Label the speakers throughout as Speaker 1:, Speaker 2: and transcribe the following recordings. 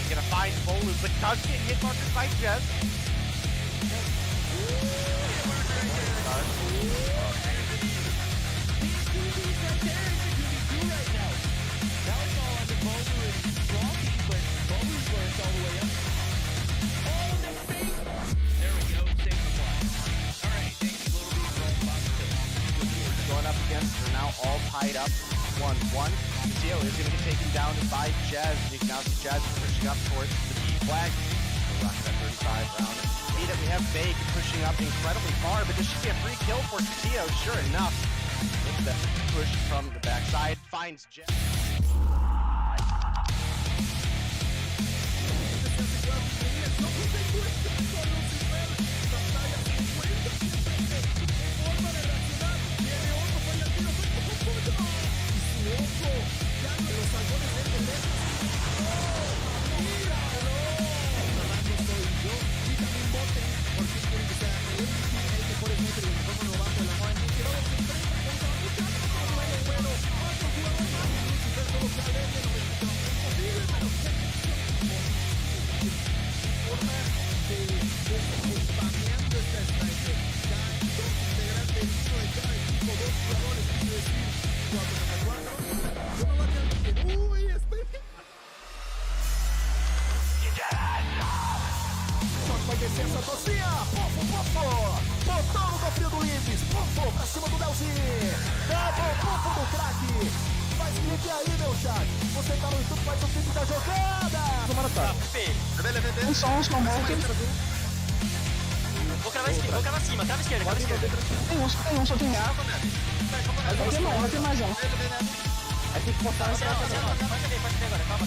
Speaker 1: gonna find Bolu, but does get hit markers by Jez. Going up against, they're now all tied up. 1-1. Theo is going to get taken down by Jazz. You can now see Jazz pushing up towards the B flag. We'll rock that 35 round. See that we have Vague pushing up incredibly far, but this should be a free kill for Theo. Sure enough, with the push from the backside, finds Jazz.
Speaker 2: Licença, Tocinha! Pofo! Botão no cofre do Lives! Pofo pra cima do Delzinho! Double pofo do craque! Faz clique aí, meu chat! Você tá no YouTube, faz o clique da jogada! Tomara tá!
Speaker 3: Um som,
Speaker 4: Vou cravar cima, crava esquerda.
Speaker 3: Tem um, só tem real. Vai ter mais um.
Speaker 2: Aí tem que botar essa.
Speaker 4: Pode ter agora, calma.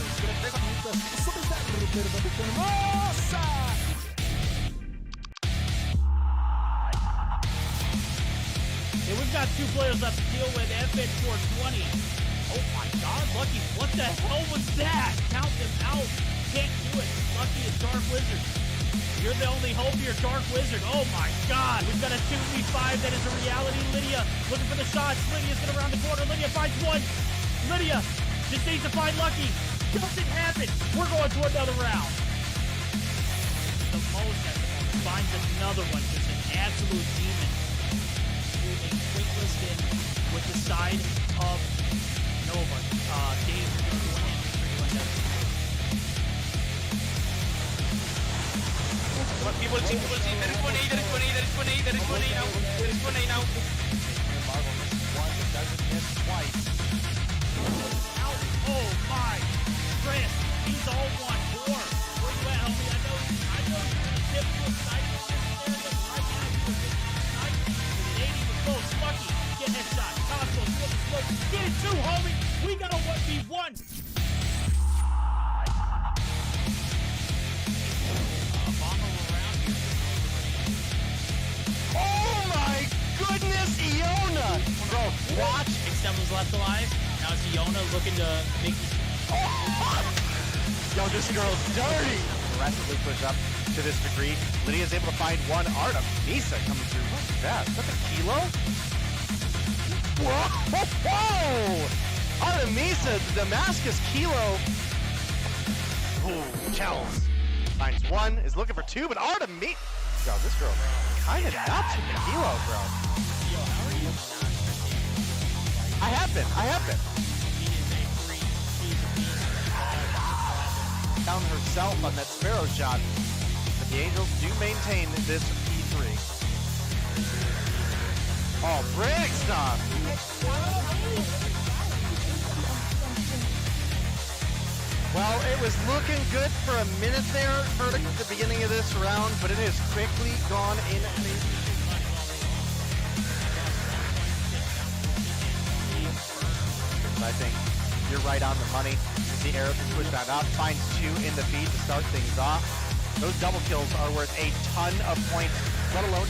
Speaker 2: Nossa!
Speaker 5: Yeah, we've got two players left to deal with. FN 420. Oh my god, Lucky, what the hell was that? Count them out. Can't do it. Lucky is Dark Wizard. You're the only hope here, Dark Wizard. Oh my god. We've got a 2v5 that is a reality. Lydia looking for the shots. Lydia's gonna round the corner. Lydia finds one. Lydia just needs to find Lucky. Doesn't happen. We're going to another round. The most at the moment finds another one. Just an absolute demon. Moving quick in with the side of Nova. Dave, you're going to win it.
Speaker 4: People see, there is one A now.
Speaker 1: Marvel misses one, but doesn't miss twice.
Speaker 5: Out. Oh my. Chris, he's all one. Four. Where you at, homie? I know you're going to tip to a sniper on this area, but right now you're a sniper. With an 80 with close. Lucky. Get headshot. Cosmo, flip the smoke. Get it too, homie. We got a 1v1.
Speaker 1: Oh my goodness, Iona! Bro, watch.
Speaker 5: Extend was left alive. Now it's Iona looking to make this.
Speaker 1: Yo, this girl's dirty! Aggressively push up to this degree. Lydia's able to find one. Artem Misa coming through. What's that? Is that the kilo? Whoa! Artemisa, the Damascus kilo. Ooh, Kells finds one, is looking for two, but Artemisa. Yo, this girl kinda nuts with the kilo, bro.
Speaker 5: Yo, how are you?
Speaker 1: I have been. Found herself on that Sparrow shot, but the Angels do maintain this P3. Oh, break stuff! Well, it was looking good for a minute there for the beginning of this round, but it has quickly gone in. I think you're right on the money. The arrow can push that up, finds two in the feed to start things off. Those double kills are worth a ton of points, let alone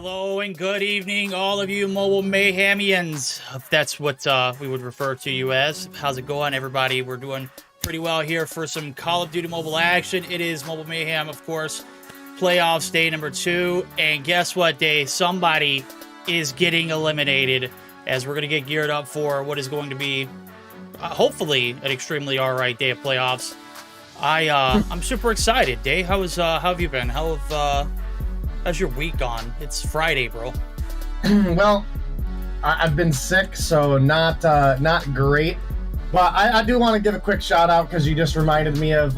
Speaker 5: Hello and good evening, all of you Mobile Mayhemians, if that's what we would refer to you as. How's it going, everybody? We're doing pretty well here for some Call of Duty mobile action. It is Mobile Mayhem, of course, playoffs day number 2. And guess what, day? Somebody is getting eliminated as we're going to get geared up for what is going to be, hopefully, an extremely alright day of playoffs. I'm super excited. Day, how have you been? How's your week gone? It's Friday, bro.
Speaker 6: Well, I've been sick, so not great. But I do want to give a quick shout out because you just reminded me of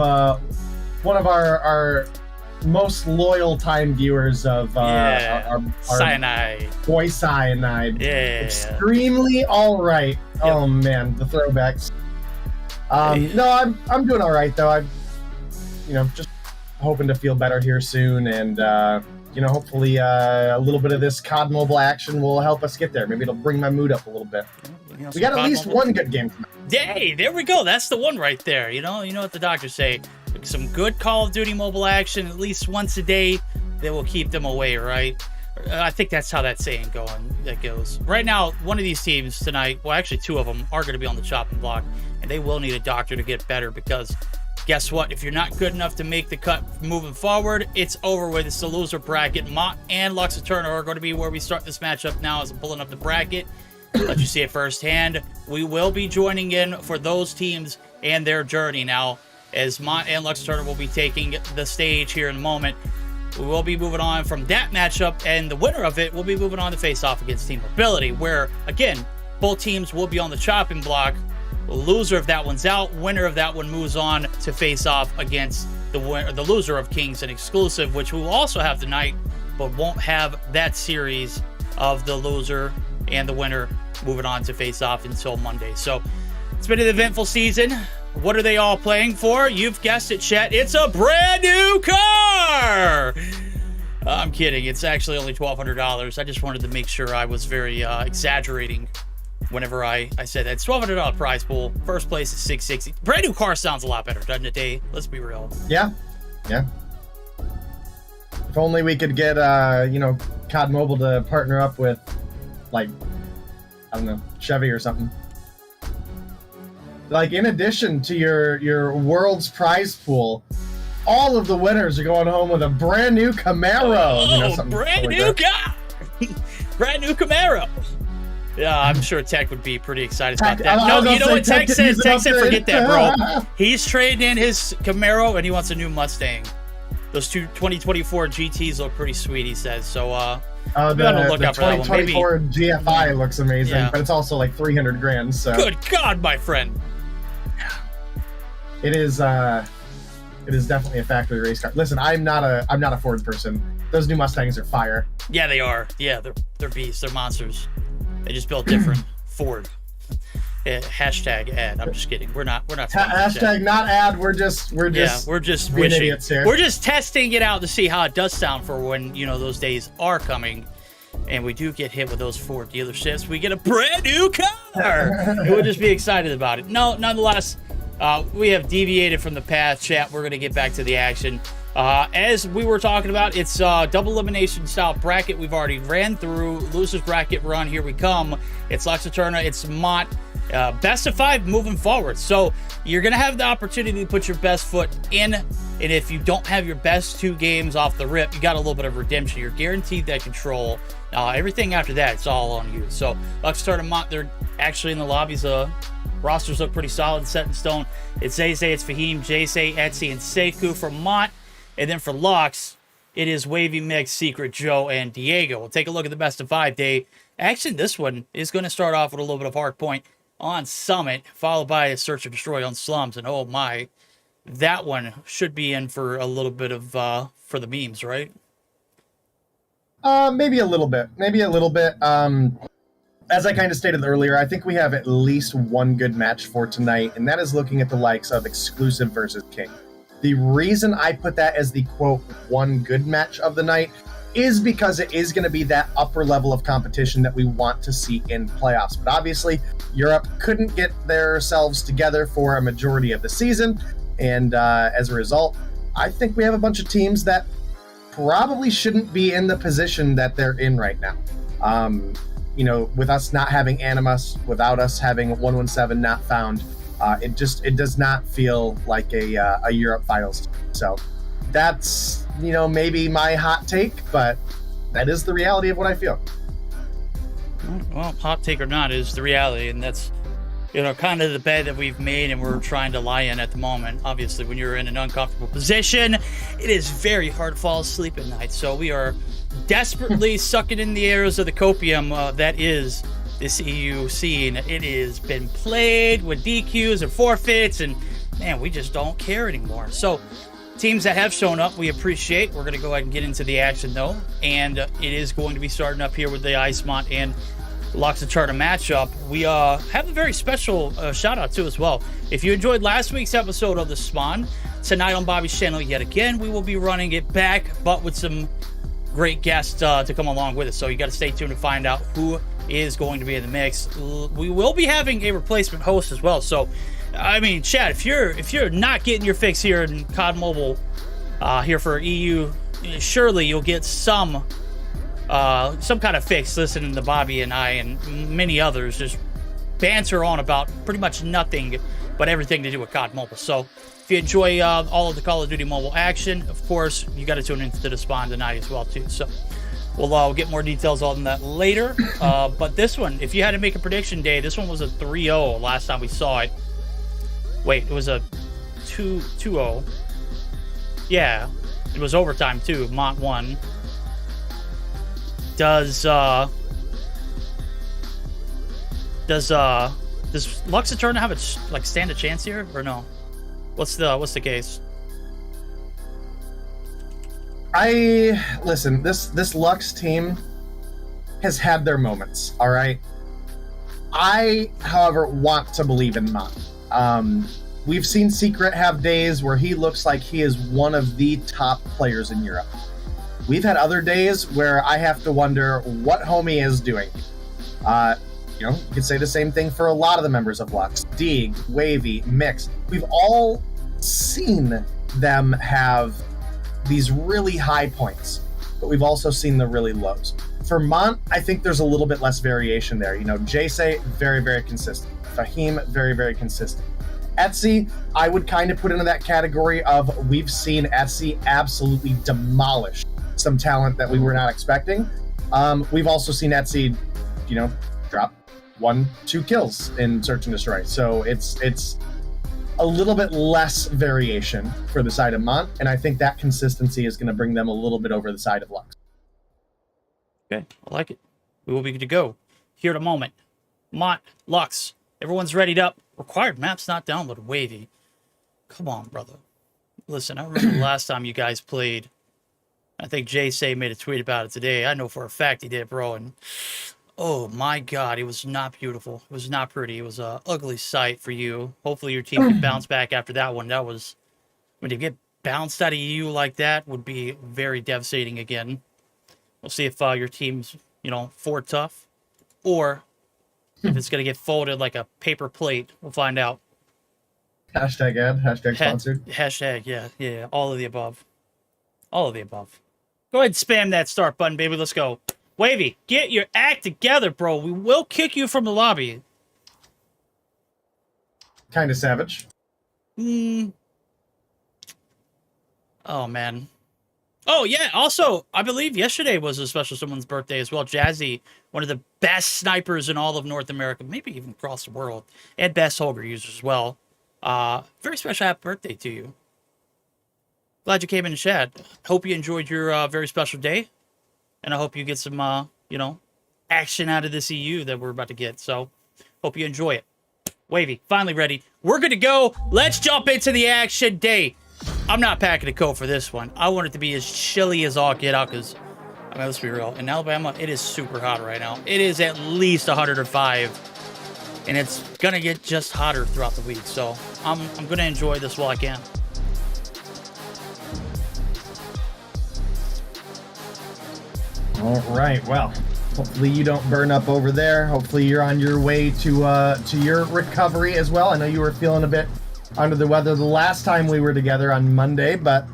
Speaker 6: one of our most loyal time viewers of our
Speaker 5: Cyanide.
Speaker 6: Boy Cyanide.
Speaker 5: Yeah.
Speaker 6: Extremely all right. Yep. Oh man, the throwbacks. No, I'm doing all right though. I'm just hoping to feel better here soon, and hopefully a little bit of this COD mobile action will help us get there. Maybe it'll bring my mood up a little bit. We got at least one good game tonight.
Speaker 5: Hey, there we go. That's the one right there. You know what the doctors say. Some good Call of Duty mobile action at least once a day that will keep them away, right? I think that's how that saying goes. Right now, one of these teams tonight, well, actually 2 of them, are going to be on the chopping block, and they will need a doctor to get better because guess what? If you're not good enough to make the cut moving forward, it's over with. It's the loser bracket. Mont and Lux Eterna are going to be where we start this matchup now as I'm pulling up the bracket. Let you see it firsthand. We will be joining in for those teams and their journey now, as Mont and Lux Eterna will be taking the stage here in a moment. We will be moving on from that matchup, and the winner of it will be moving on to face off against Team Mobility, where, again, both teams will be on the chopping block. The loser of that one's out. Winner of that one moves on to face off against the loser of Kings and Exclusive, which we will also have tonight, but won't have that series of the loser and the winner moving on to face off until Monday. So it's been an eventful season. What are they all playing for? You've guessed it, chat. It's a brand new car! I'm kidding. It's actually only $1,200. I just wanted to make sure I was very exaggerating whenever I said that. It's $1,200 prize pool. First place is $660. Brand new car sounds a lot better, doesn't it, Dave? Let's be real.
Speaker 6: Yeah. If only we could get COD Mobile to partner up with, like, I don't know, Chevy or something. Like, in addition to your world's prize pool, all of the winners are going home with a brand new Camaro.
Speaker 5: Brand new car! Brand new Camaro! Yeah, I'm sure Tech would be pretty excited about that. No, you know what Tech said? Tech said, forget that, bro. He's trading in his Camaro, and he wants a new Mustang. Those 2024 GTs look pretty sweet, he says. So,
Speaker 6: the 2024 GFI looks amazing, but it's also like $300,000. So
Speaker 5: good God, my friend.
Speaker 6: It is definitely a factory race car. Listen, I'm not a Ford person. Those new Mustangs are fire.
Speaker 5: Yeah, they are. Yeah, they're beasts. They're monsters. They just built different. Ford. Hashtag ad. I'm just kidding. We're not.
Speaker 6: Hashtag not ad. We're just
Speaker 5: we're
Speaker 6: being
Speaker 5: wishing.
Speaker 6: Idiots here.
Speaker 5: We're just testing it out to see how it does sound for when those days are coming, and we do get hit with those Ford dealerships. We get a brand new car. And we'll just be excited about it. No, nonetheless, we have deviated from the path, chat. We're gonna get back to the action. As we were talking about, it's double elimination style bracket. We've already ran through losers bracket run. Here we come. It's Lux Eterna. It's Mont. Best of 5 moving forward. So you're going to have the opportunity to put your best foot in. And if you don't have your best 2 games off the rip, you got a little bit of redemption. You're guaranteed that control. Everything after that, it's all on you. So Lux Eterna, Mont, they're actually in the lobbies. Rosters look pretty solid, set in stone. It's Zay, it's Fahim, Jay, Etsy, and Sekou for Mont. And then for Lux, it is Wavy Mix, Secret Joe, and Diego. We'll take a look at the best of 5 day. Actually, this one is going to start off with a little bit of Hardpoint on Summit, followed by a Search and Destroy on Slums. And oh my, that one should be in for a little bit of, for the memes, right?
Speaker 6: Maybe a little bit. As I kind of stated earlier, I think we have at least one good match for tonight, and that is looking at the likes of Exclusive versus King. The reason I put that as the, quote, one good match of the night is because it is going to be that upper level of competition that we want to see in playoffs. But obviously, Europe couldn't get themselves together for a majority of the season, and as a result, I think we have a bunch of teams that probably shouldn't be in the position that they're in right now. You know, with us not having Animus, without us having 117 not found, it does not feel like a Europe finals. So that's, you know, maybe my hot take, but that is the reality of what I feel.
Speaker 5: Well, hot take or not is the reality, and that's, you know, kind of the bed that we've made and we're trying to lie in at the moment. Obviously, when you're in an uncomfortable position, it is very hard to fall asleep at night. So we are desperately sucking in the arrows of the copium that is this EU scene. It has been played with DQs and forfeits, and man, we just don't care anymore. So teams that have shown up, we appreciate. We're going to go ahead and get into the action, though, and it is going to be starting up here with the Mont and Luxacharta matchup. We have a very special shout out too as well. If you enjoyed last week's episode of The Spawn, tonight on Bobby's channel yet again, we will be running it back, but with some great guests to come along with us. So you got to stay tuned to find out who is going to be in the mix. We will be having a replacement host as well. So, I mean, Chad, if you're not getting your fix here in COD Mobile here for EU, surely you'll get some kind of fix listening to Bobby and I and many others just banter on about pretty much nothing but everything to do with COD Mobile. So if you enjoy all of the Call of Duty Mobile action, of course, you got to tune into the Spawn tonight as well, too. So we'll get more details on that later. But this one, if you had to make a prediction, Dave, this one was a 3-0 last time we saw it. Wait, it was a 2-0. Yeah, it was overtime, too. Mont won. Does Luxacharta have a stand a chance here or no? What's the case?
Speaker 6: Listen, this Lux team has had their moments, all right? I, however, want to believe in Mont. We've seen Secret have days where he looks like he is one of the top players in Europe. We've had other days where I have to wonder what homie is doing. You know, you could say the same thing for a lot of the members of Lux. Deeg, Wavy, Mix. We've all seen them have these really high points, but we've also seen the really lows. For Mont, I think there's a little bit less variation there. You know, Jayce, very, very consistent. Fahim, very, very consistent. Etsy, I would kind of put into that category of we've seen Etsy absolutely demolish some talent that we were not expecting. We've also seen Etsy, you know, drop 1-2 kills in Search and Destroy. So it's a little bit less variation for the side of Mont, and I think that consistency is going to bring them a little bit over the side of Lux.
Speaker 5: Okay, I like it. We will be good to go here in a moment. Mont, Lux, everyone's readied up. Required maps not downloaded. Wavy. Come on, brother. Listen, I remember the last time you guys played. I think Jayce made a tweet about it today. I know for a fact he did, bro. And oh my God, it was not beautiful. It was not pretty. It was an ugly sight for you. Hopefully your team can bounce back after that one. That was, when you get bounced out of EU like that, would be very devastating again. We'll see if your team's, you know, Ford tough, or if it's gonna get folded like a paper plate. We'll find out.
Speaker 6: Hashtag ad. Hashtag sponsored.
Speaker 5: Hashtag, yeah. All of the above. All of the above. Go ahead and spam that start button, baby. Let's go. Wavy, get your act together, bro. We will kick you from the lobby.
Speaker 6: Kind of savage.
Speaker 5: Oh, man. Oh, yeah. Also, I believe yesterday was a special someone's birthday as well. Jazzy, one of the best snipers in all of North America, maybe even across the world, and best Holger users as well. Very special happy birthday to you. Glad you came in the chat. Hope you enjoyed your very special day. And I hope you get some, you know, action out of this EU that we're about to get. So, hope you enjoy it. Wavy, finally ready. We're good to go. Let's jump into the action day. I'm not packing a coat for this one. I want it to be as chilly as all get out because, I mean, let's be real. In Alabama, it is super hot right now. It is at least 105. And it's going to get just hotter throughout the week. So, I'm going to enjoy this while I can.
Speaker 6: All right, well, hopefully you don't burn up over there. Hopefully you're on your way to your recovery as well. I know you were feeling a bit under the weather the last time we were together on Monday, but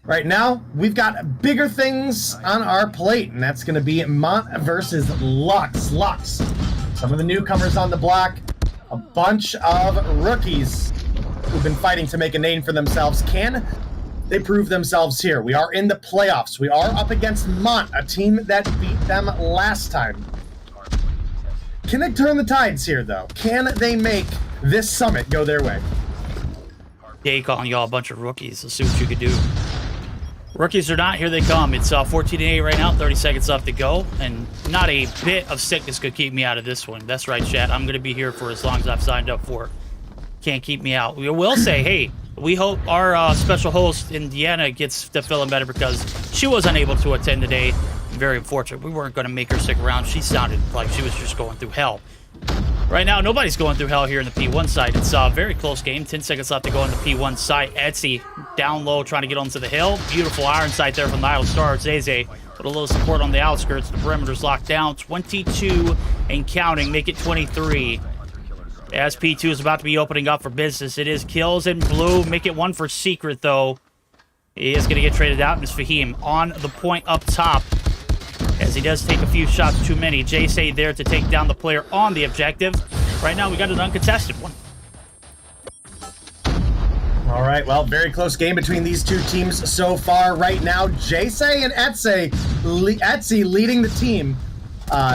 Speaker 6: Right now, we've got bigger things on our plate, and that's going to be Mont versus Lux. Lux, some of the newcomers on the block, a bunch of rookies who've been fighting to make a name for themselves. Can they prove themselves here? We are in the playoffs. We are up against Mont, a team that beat them last time. Can they turn the tides here, though? Can they make this summit go their way?
Speaker 5: Day calling y'all a bunch of rookies. Let's see what you can do. Rookies are not, here they come. It's 14-8 right now, 30 seconds left to go, and not a bit of sickness could keep me out of this one. That's right, chat. I'm going to be here for as long as I've signed up for. Can't keep me out. We will say, hey, we hope our special host, Indiana, gets to feeling better because she was unable to attend today. Very unfortunate. We weren't going to make her stick around. She sounded like she was just going through hell. Right now, nobody's going through hell here in the P1 side. It's a very close game. 10 seconds left to go on the P1 side. Etsy down low trying to get onto the hill. Beautiful iron sight there from the Idle Star. Zeze with a little support on the outskirts. The perimeter's locked down. 22 and counting. Make it 23. As P2 is about to be opening up for business. It is kills in blue. Make it 1 for Secret, though. He is going to get traded out. And it's Fahim on the point up top, as he does take a few shots too many. Jay there to take down the player on the objective. Right now, we got an uncontested one.
Speaker 6: All right, well, very close game between these two teams so far. Right now, Jay and Etsy leading the team.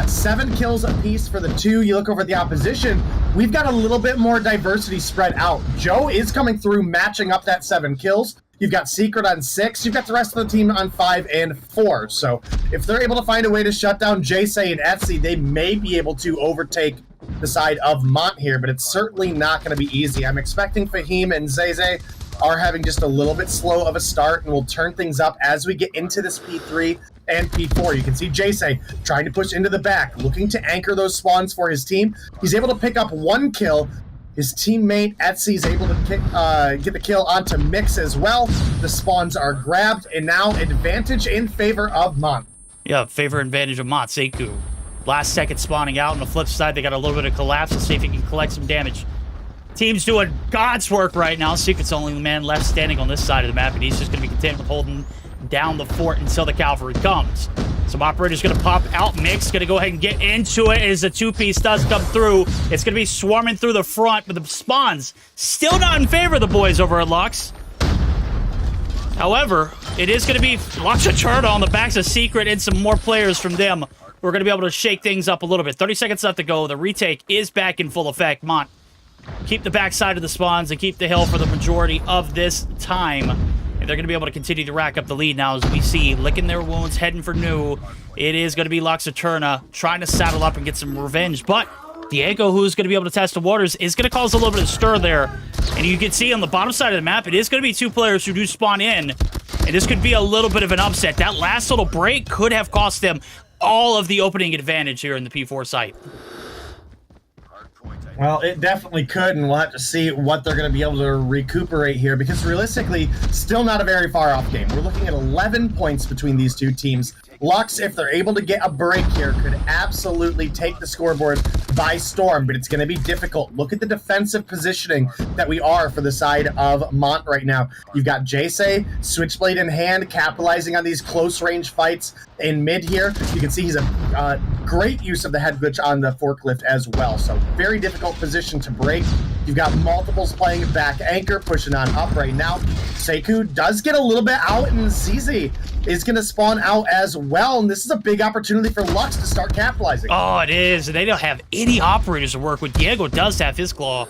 Speaker 6: 7 kills apiece for the two. You look over at the opposition, we've got a little bit more diversity spread out. Joe is coming through, matching up that 7 kills. You've got Secret on 6. You've got the rest of the team on 5 and 4. So if they're able to find a way to shut down Jay and Etsy, they may be able to overtake the side of Mont here, but it's certainly not going to be easy. I'm expecting Fahim and Zeze are having just a little bit slow of a start, and we'll turn things up as we get into this P3 and P4. You can see Jay trying to push into the back, looking to anchor those spawns for his team. He's able to pick up 1 kill. His teammate Etsy's able to get the kill onto Mix as well. The spawns are grabbed, and now advantage in favor of Mont.
Speaker 5: Yeah, favor advantage of Mont. Sekou. Last second spawning out. On the flip side, they got a little bit of collapse. Let's see if he can collect some damage. Team's doing God's work right now. Secret's the only man left standing on this side of the map, and he's just going to be content with holding down the fort until the cavalry comes. Some operators going to pop out. Mix going to go ahead and get into it as the 2-piece does come through. It's going to be swarming through the front, but the spawns still not in favor of the boys over at Lux. However, it is going to be Lux Eterna on the backs of Secret and some more players from them. We're going to be able to shake things up a little bit. 30 seconds left to go. The retake is back in full effect. Mont, keep the backside of the spawns and keep the hill for the majority of this time. And they're going to be able to continue to rack up the lead now, as we see licking their wounds, heading for new. It is going to be Lux Eterna trying to saddle up and get some revenge. But Diego, who's going to be able to test the waters, is going to cause a little bit of stir there. And you can see on the bottom side of the map, it is going to be 2 players who do spawn in. And this could be a little bit of an upset. That last little break could have cost them all of the opening advantage here in the P4 site.
Speaker 6: Well, it definitely could, and we'll have to see what they're going to be able to recuperate here, because realistically, still not a very far off game. We're looking at 11 points between these two teams. Lux, if they're able to get a break here, could absolutely take the scoreboard by storm, but it's going to be difficult. Look at the defensive positioning that we are for the side of Mont right now. You've got Jay, Switchblade in hand, capitalizing on these close-range fights in mid here. You can see he's a great use of the head glitch on the forklift as well, so very difficult position to break. You've got multiples playing back anchor, pushing on up right now. Sekou does get a little bit out, and ZZ is going to spawn out as well, and this is a big opportunity for Lux to start capitalizing.
Speaker 5: Oh, it is. They don't have any operators to work with. Diego does have his claw,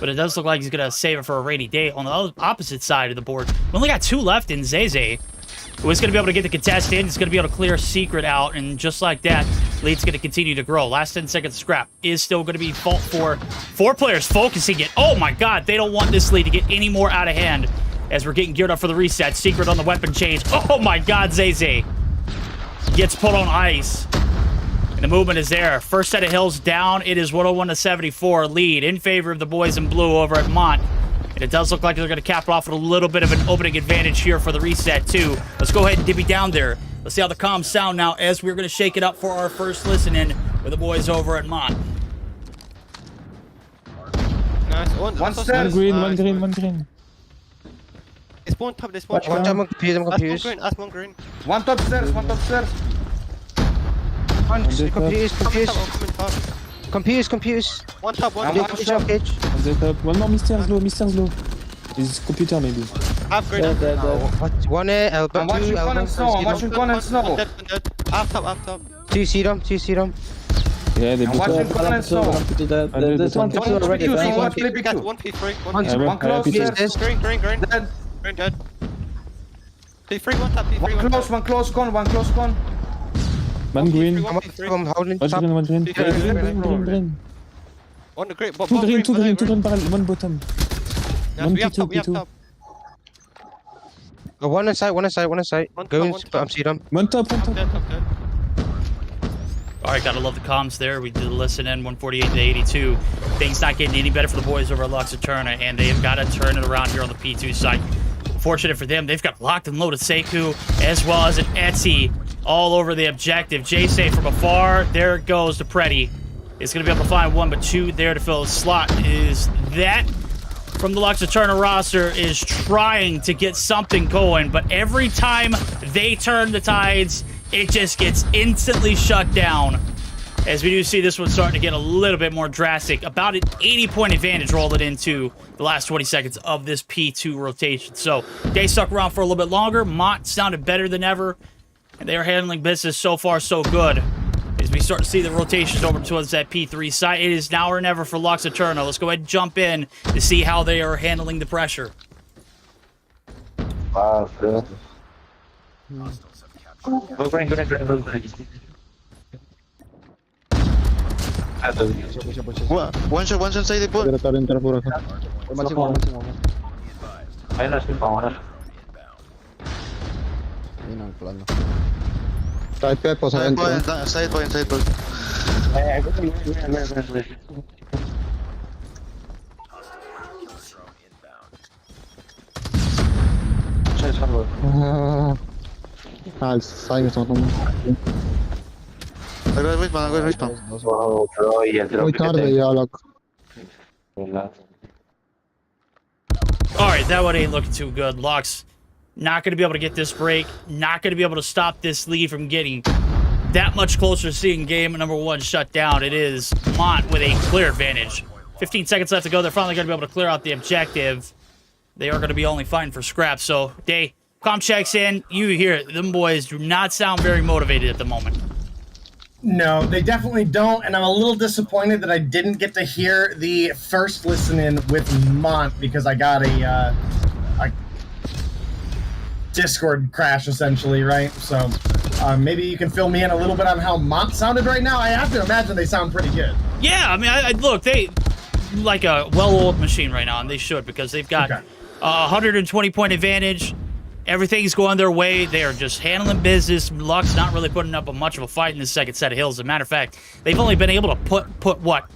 Speaker 5: but it does look like he's going to save it for a rainy day. On the opposite side of the board, we only got 2 left in Zeze, who is going to be able to get the contest in. He's going to be able to clear Secret out, and just like that, lead's going to continue to grow. Last 10 seconds scrap is still going to be fault for 4 players focusing it. Oh my god, they don't want this lead to get any more out of hand as we're getting geared up for the reset. Secret on the weapon change. Oh my god, Zeze gets put on ice. And the movement is there. First set of hills down. It is 101-74. Lead in favor of the boys in blue over at Mont. And it does look like they're going to cap it off with a little bit of an opening advantage here for the reset, too. Let's go ahead and divvy down there. Let's see how the comms sound now as we're going to shake it up for our first listen-in with the boys over at Mont.
Speaker 4: Nice. One
Speaker 6: step.
Speaker 3: One green, one green, one green.
Speaker 4: They spawn top, they spawn
Speaker 7: Watch one. I'm confused.
Speaker 4: Ask one green.
Speaker 8: One top stairs.
Speaker 7: One confused.
Speaker 4: One top, one
Speaker 8: I'm
Speaker 4: top.
Speaker 8: one
Speaker 7: Cage.
Speaker 9: One more Mr. Slow. His computer maybe.
Speaker 4: Half green.
Speaker 7: One elbow.
Speaker 8: I'm watching Con and Snow. I'm watching Con and Snow.
Speaker 4: Dead. Half top.
Speaker 7: Do you see them?
Speaker 9: Yeah, they
Speaker 8: I'm watching Con and Snow.
Speaker 3: There's one people already.
Speaker 8: One
Speaker 4: P3, one P3.
Speaker 8: One close.
Speaker 4: Green.
Speaker 8: Dead.
Speaker 4: Green dead. P3, one top, P3,
Speaker 8: One close Con.
Speaker 9: One green.
Speaker 7: I'm holding
Speaker 9: One
Speaker 7: top.
Speaker 9: green, one green. Green.
Speaker 4: On the green.
Speaker 9: Two green, one bottom.
Speaker 4: Yes, we have top,
Speaker 9: P2.
Speaker 7: One inside.
Speaker 4: One
Speaker 7: Going,
Speaker 4: top.
Speaker 7: I'm seeing them.
Speaker 9: One top.
Speaker 4: Top dead.
Speaker 5: All right, gotta love the comms there. We did the listen in 148 to 82. Things not getting any better for the boys over at Lux Eterna, and they've got to turn it around here on the P2 side. Fortunate for them, they've got locked and loaded Seku as well as an Etsy all over the objective. Jay from afar, there it goes to Preddy. It's going to be able to find one, but two there to fill the slot. Is that from the Lux Eterna roster is trying to get something going, but every time they turn the tides, it just gets instantly shut down. As we do see this one starting to get a little bit more drastic. About an 80-point advantage rolling into the last 20 seconds of this P2 rotation. So they stuck around for a little bit longer. Mont sounded better than ever, and they are handling business so far so good. As we start to see the rotations over towards that P3 side, it is now or never for Lux Eterna. Let's go ahead and jump in to see how they are handling the pressure.
Speaker 4: One shot side put. Side point. Alright, that one ain't looking too good. Lux not going to be able to get this break. Not going to be able to stop this lead from getting that much closer to seeing game number one shut down. It is Mont with a clear advantage. 15 seconds left to go. They're finally going to be able to clear out the objective. They are going to be only fighting for scraps. So, Day, comm checks in. You hear it. Them boys do not sound very motivated at the moment.
Speaker 6: No, they definitely don't, and I'm a little disappointed that I didn't get to hear the first listen-in with Mont because I got a Discord crash, essentially, right? So maybe you can fill me in a little bit on how Mont sounded right now. I have to imagine they sound pretty good.
Speaker 5: Yeah, I mean, look, they like a well-oiled machine right now, and they should because they've got a 120-point advantage. Everything's going their way. They are just handling business. Lux not really putting up much of a fight in this second set of hills. As a matter of fact, they've only been able to put what,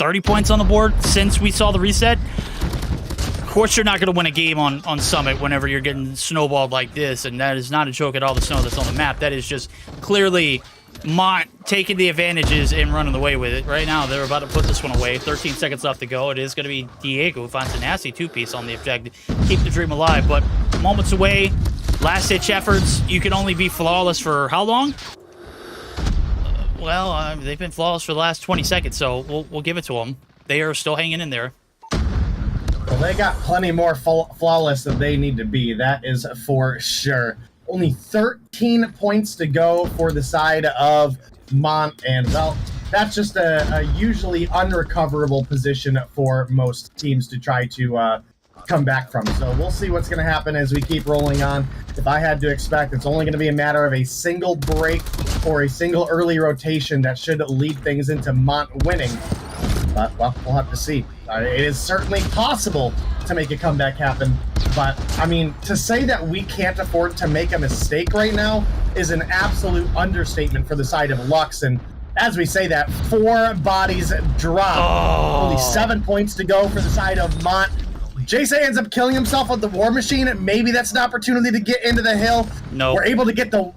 Speaker 5: 30 points on the board since we saw the reset. Of course, you're not going to win a game on Summit whenever you're getting snowballed like this, and that is not a joke at all, the snow that's on the map. That is just clearly Mont taking the advantages and running away with it. Right now, they're about to put this one away. 13 seconds left to go. It is going to be Diego who finds a nasty two-piece on the objective. Keep the dream alive, but moments away. Last-ditch efforts. You can only be flawless for how long? Well, they've been flawless for the last 20 seconds, so we'll give it to them. They are still hanging in there.
Speaker 6: Well, they got plenty more flawless than they need to be. That is for sure. Only 13 points to go for the side of Mont, and well, that's just a usually unrecoverable position for most teams to try to come back from. So we'll see what's going to happen as we keep rolling on. If I had to expect, it's only going to be a matter of a single break or a single early rotation that should lead things into Mont winning. But, well, we'll have to see. It is certainly possible to make a comeback happen. But, I mean, to say that we can't afford to make a mistake right now is an absolute understatement for the side of Lux. And as we say that, 4 bodies drop. Only 7 points to go for the side of Mont. Jace ends up killing himself with the War Machine. Maybe that's an opportunity to get into the hill.
Speaker 5: No.
Speaker 6: We're able to get the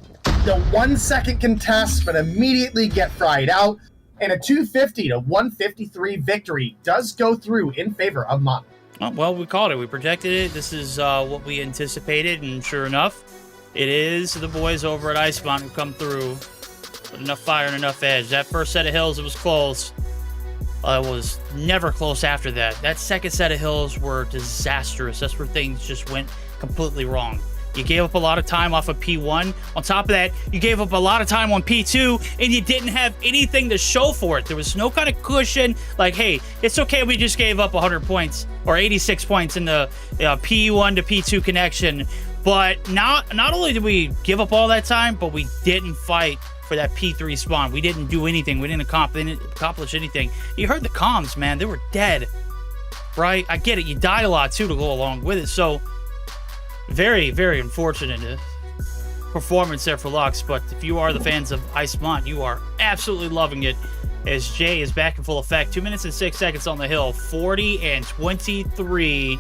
Speaker 6: 1 second contest, but immediately get fried out. And a 250 to 153 victory does go through in favor of Mont.
Speaker 4: Oh, well, we called it. We projected it. This is what we anticipated, and sure enough, it is the boys over at Ice Mont who come through with enough fire and enough edge. That first set of hills, it was close. It was never close after that. That second set of hills were disastrous. That's where things just went completely wrong. You gave up a lot of time off of P1. On top of that, you gave up a lot of time on P2, and you didn't have anything to show for it. There was no kind of cushion. Like, hey, it's okay, we just gave up 100 points or 86 points in the P1 to P2 connection. But not only did we give up all that time, but we didn't fight for that P3 spawn. We didn't do anything. We didn't accomplish anything. You heard the comms, man. They were dead, right? I get it. You died a lot, too, to go along with it. So, very, very unfortunate performance there for Lux. But if you are the fans of Ice Mont, you are absolutely loving it as Jay is back in full effect. 2 minutes and 6 seconds on the hill. 40 and 23.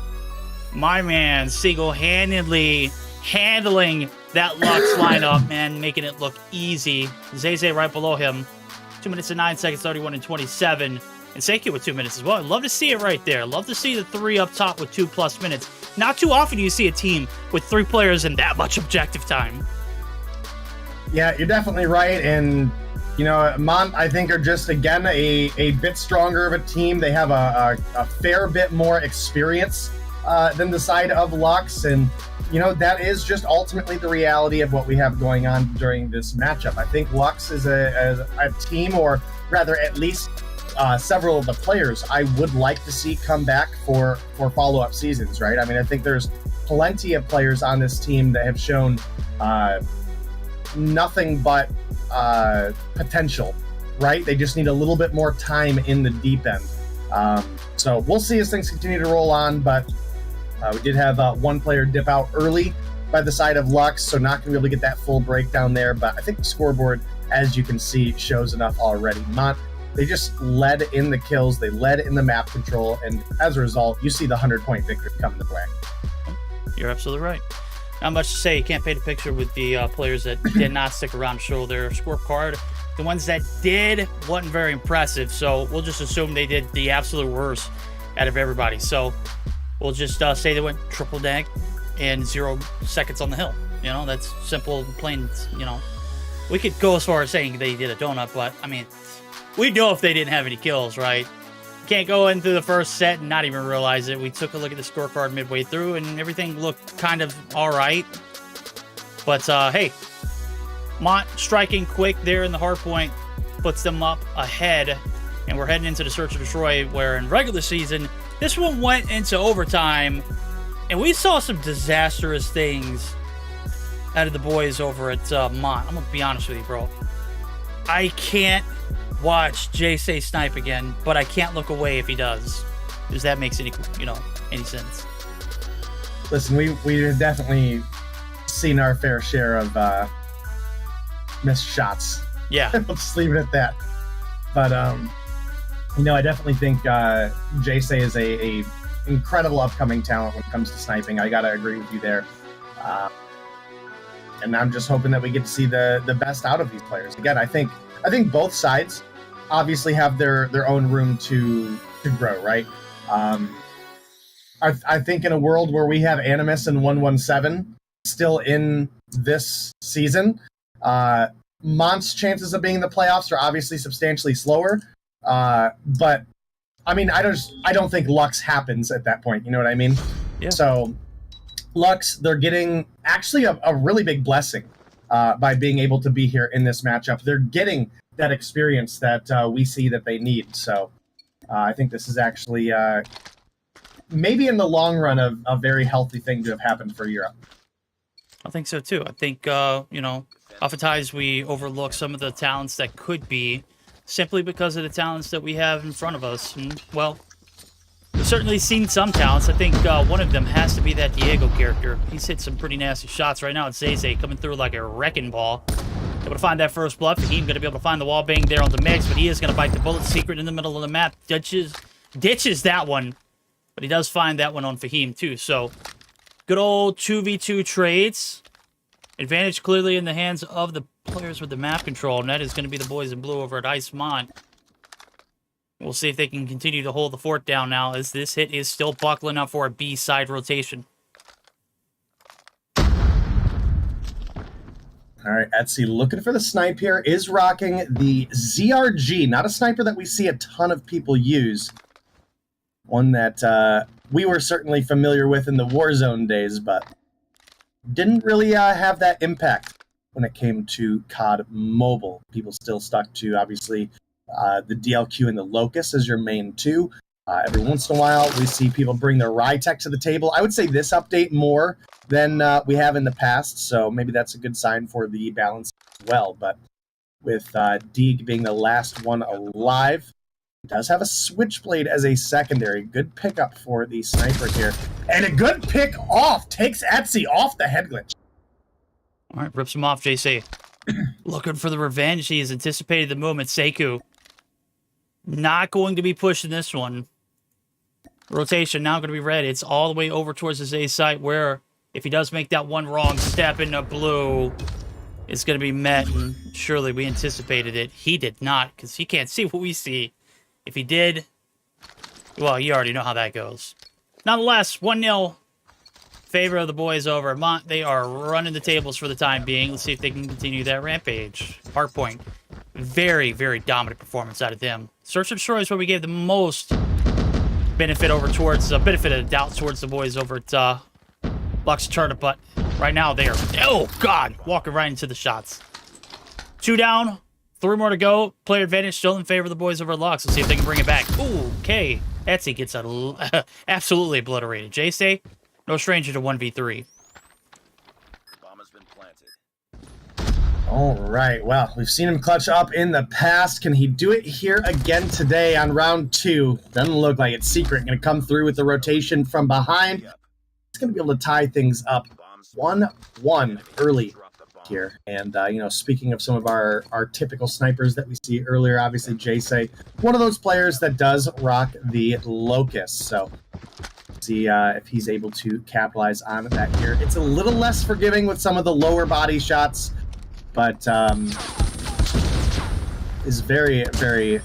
Speaker 4: My man single-handedly handling that Lux lineup, man, making it look easy. Zay right below him. 2 minutes and 9 seconds, 31 and 27. And Seiki with 2 minutes as well. I'd love to see it right there. Love to see the 3 up top with 2+ minutes. Not too often do you see a team with 3 players in that much objective time.
Speaker 6: Yeah, you're definitely right. And, you know, Mont, I think, are just, again, a bit stronger of a team. They have a fair bit more experience than the side of Lux. And, you know, that is just ultimately the reality of what we have going on during this matchup. I think Lux is a team, or rather at least several of the players I would like to see come back for follow-up seasons, right? I mean, I think there's plenty of players on this team that have shown nothing but potential, right? They just need a little bit more time in the deep end. So we'll see as things continue to roll on, but we did have one player dip out early by the side of Lux, so not going to be able to get that full breakdown there, but I think the scoreboard, as you can see, shows enough already. Mont, they just led in the kills, they led in the map control, and as a result, you see the 100-point victory coming to play.
Speaker 4: You're absolutely right. Not much to say. You can't paint a picture with the players that did not stick around to show their scorecard. The ones that did wasn't very impressive, so we'll just assume they did the absolute worst out of everybody. So we'll just say they went triple dank and 0 seconds on the hill. You know, that's simple, plain, you know. We could go as far as saying they did a donut, but, I mean, we'd know if they didn't have any kills, right? Can't go into the first set and not even realize it. We took a look at the scorecard midway through, and everything looked kind of all right. But, hey, Mont striking quick there in the hardpoint puts them up ahead, and we're heading into the Search and Destroy, where in regular season, this one went into overtime, and we saw some disastrous things out of the boys over at Mont. I'm going to be honest with you, bro. I can't watch Jay say snipe again, but I can't look away if he does. Does that makes any, you know, any sense?
Speaker 6: Listen, we've definitely seen our fair share of missed shots.
Speaker 4: Yeah.
Speaker 6: Let's just leave it at that. But, you know, I definitely think Jay is a incredible upcoming talent when it comes to sniping. I got to agree with you there. And I'm just hoping that we get to see the best out of these players. Again, I think both sides obviously have their own room to grow, right? I think in a world where we have Animus and 117 still in this season, Mont's chances of being in the playoffs are obviously substantially slower. But I mean, I don't think Lux happens at that point. You know what I mean?
Speaker 4: Yeah.
Speaker 6: So Lux, they're getting actually a really big blessing by being able to be here in this matchup. They're getting that experience that we see that they need. So I think this is actually maybe in the long run a very healthy thing to have happened for Europe.
Speaker 4: I think so too. I think, you know, oftentimes we overlook some of the talents that could be simply because of the talents that we have in front of us. And, well, we've certainly seen some talents. I think one of them has to be that Diego character. He's hit some pretty nasty shots right now. It's Zay coming through like a wrecking ball. Able to find that first blood. Fahim going to be able to find the wall bang there on the mix, but he is going to bite the bullet secret in the middle of the map. Ditches that one, but he does find that one on Fahim too. So good old 2v2 trades. Advantage clearly in the hands of the players with the map control, and that is going to be the boys in blue over at Ice Mont. We'll see if they can continue to hold the fort down now, as this hit is still buckling up for a B side rotation.
Speaker 6: All right, Etsy looking for the snipe here, is rocking the ZRG, not a sniper that we see a ton of people use. One that we were certainly familiar with in the Warzone days, but didn't really have that impact when it came to COD Mobile. People still stuck to, obviously, the DLQ and the Locust as your main two. Every once in a while, we see people bring their Rytech to the table. I would say this update more than we have in the past, so maybe that's a good sign for the balance as well. But with Deeg being the last one alive, he does have a Switchblade as a secondary. Good pickup for the sniper here. And a good pick off takes Etsy off the head glitch.
Speaker 4: All right, rips him off, JC. Looking for the revenge. He has anticipated the movement. Sekou not going to be pushing this one. Rotation now going to be red. It's all the way over towards his A site, where if he does make that one wrong step into blue, it's going to be met. And surely we anticipated it. He did not, because he can't see what we see. If he did, well, you already know how that goes. Nonetheless, 1-0 favor of the boys over at Mont. They are running the tables for the time being. Let's see if they can continue that rampage. Hardpoint, very, very dominant performance out of them. Search and Destroy is where we gave the most benefit over towards, benefit of the doubt towards the boys over at Lux Turnip, but right now they are, oh god, walking right into the shots. 2 down, 3 more to go. Player advantage still in favor of the boys over at Lux. Let's see if they can bring it back. Ooh, okay. Etsy gets absolutely obliterated. J-Stay, no stranger to 1v3.
Speaker 2: Bomb has been planted.
Speaker 6: All right, well, we've seen him clutch up in the past. Can he do it here again today on round 2? Doesn't look like it's Secret. Going to come through with the rotation from behind. He's going to be able to tie things up 1-1 early here. And, you know, speaking of some of our typical snipers that we see earlier, obviously J-Say, one of those players that does rock the Locust. So see if he's able to capitalize on that here. It's a little less forgiving with some of the lower body shots, but is very, very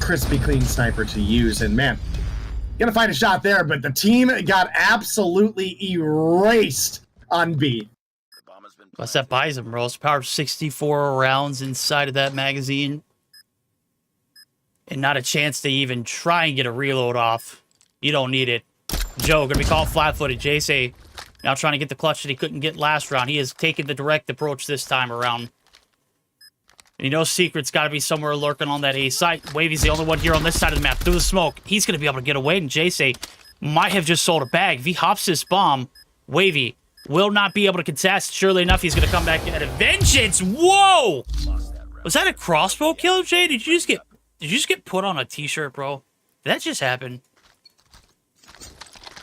Speaker 6: crispy clean sniper to use. And man, gonna find a shot there, but the team got absolutely erased on B.
Speaker 4: Plus that buys him, bro. It's power 64 rounds inside of that magazine. And not a chance to even try and get a reload off. You don't need it. Joe gonna be caught flat-footed. J-Say now trying to get the clutch that he couldn't get last round. He has taken the direct approach this time around. And you know Secret's got to be somewhere lurking on that A site. Wavy's the only one here on this side of the map. Through the smoke, he's going to be able to get away, and J-Say might have just sold a bag. If he hops this bomb, Wavy will not be able to contest. Surely enough, he's going to come back at a vengeance. Whoa! Was that a crossbow kill, Jay? Did you just get put on a t-shirt, bro? Did that just happen?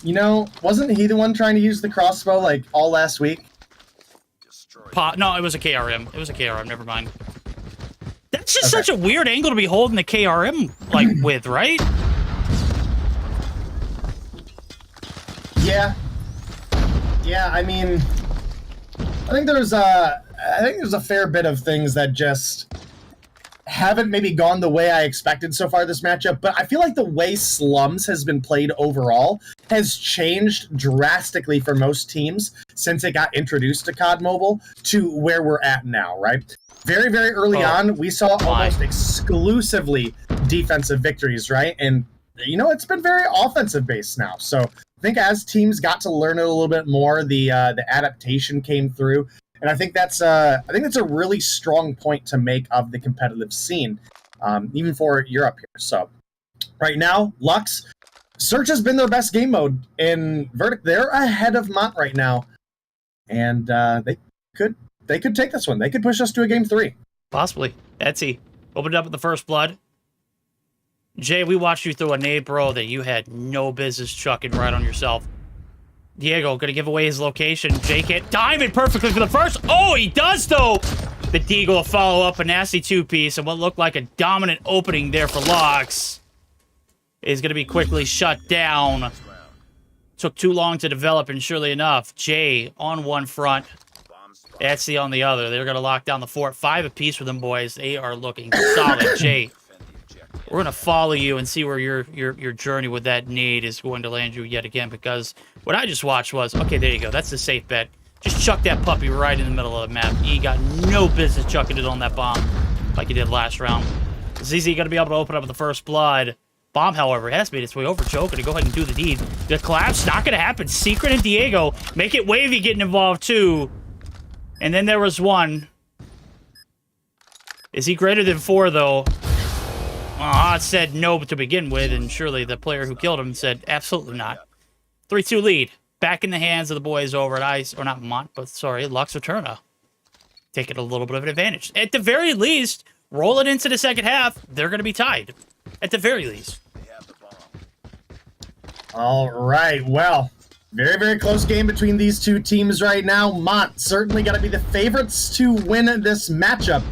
Speaker 6: You know, wasn't he the one trying to use the crossbow like all last week?
Speaker 4: No, it was a KRM. It was a KRM. Never mind. That's just such a weird angle to be holding the KRM like with, right?
Speaker 6: Yeah. Yeah, I mean, I think there's a fair bit of things that just haven't maybe gone the way I expected so far this matchup, but I feel like the way Slums has been played overall has changed drastically for most teams since it got introduced to COD Mobile to where we're at now, right? Very, very early on, we saw almost exclusively defensive victories, right? And, you know, it's been very offensive-based now. So I think as teams got to learn it a little bit more, the adaptation came through. And I think that's a really strong point to make of the competitive scene, even for Europe here. So right now, Lux, Search has been their best game mode in Verdict. They're ahead of Mont right now, and they could take this one. They could push us to a game 3.
Speaker 4: Possibly. Etsy opened up with the first blood. Jay, we watched you throw a nade, bro, that you had no business chucking right on yourself. Diego gonna give away his location. Jake hit diamond perfectly for the first. Oh, he does though. The Deagle will follow up a nasty 2-piece, and what looked like a dominant opening there for Lux is gonna be quickly shut down. Took too long to develop, and surely enough, Jay on one front, Etsy on the other. They're gonna lock down the fort. 5 apiece for them boys. They are looking solid. Jay We're going to follow you and see where your journey with that nade is going to land you yet again, because what I just watched was, okay, there you go. That's the safe bet. Just chuck that puppy right in the middle of the map. He got no business chucking it on that bomb like he did last round. ZZ going to be able to open up with the first blood. Bomb, however, has made its way over. Joe going to go ahead and do the deed. The collapse, not going to happen. Secret and Diego make it wavy getting involved too. And then there was one. Is he greater than 4, though? Odds said no to begin with, and surely the player who killed him said absolutely not. 3-2 lead. Back in the hands of the boys over at Ice, or not Mont, but sorry, Lux Eterna. Taking a little bit of an advantage. At the very least, roll it into the second half, they're going to be tied. At the very least.
Speaker 6: All right, well, very, very close game between these two teams right now. Mont certainly going to be the favorites to win this matchup.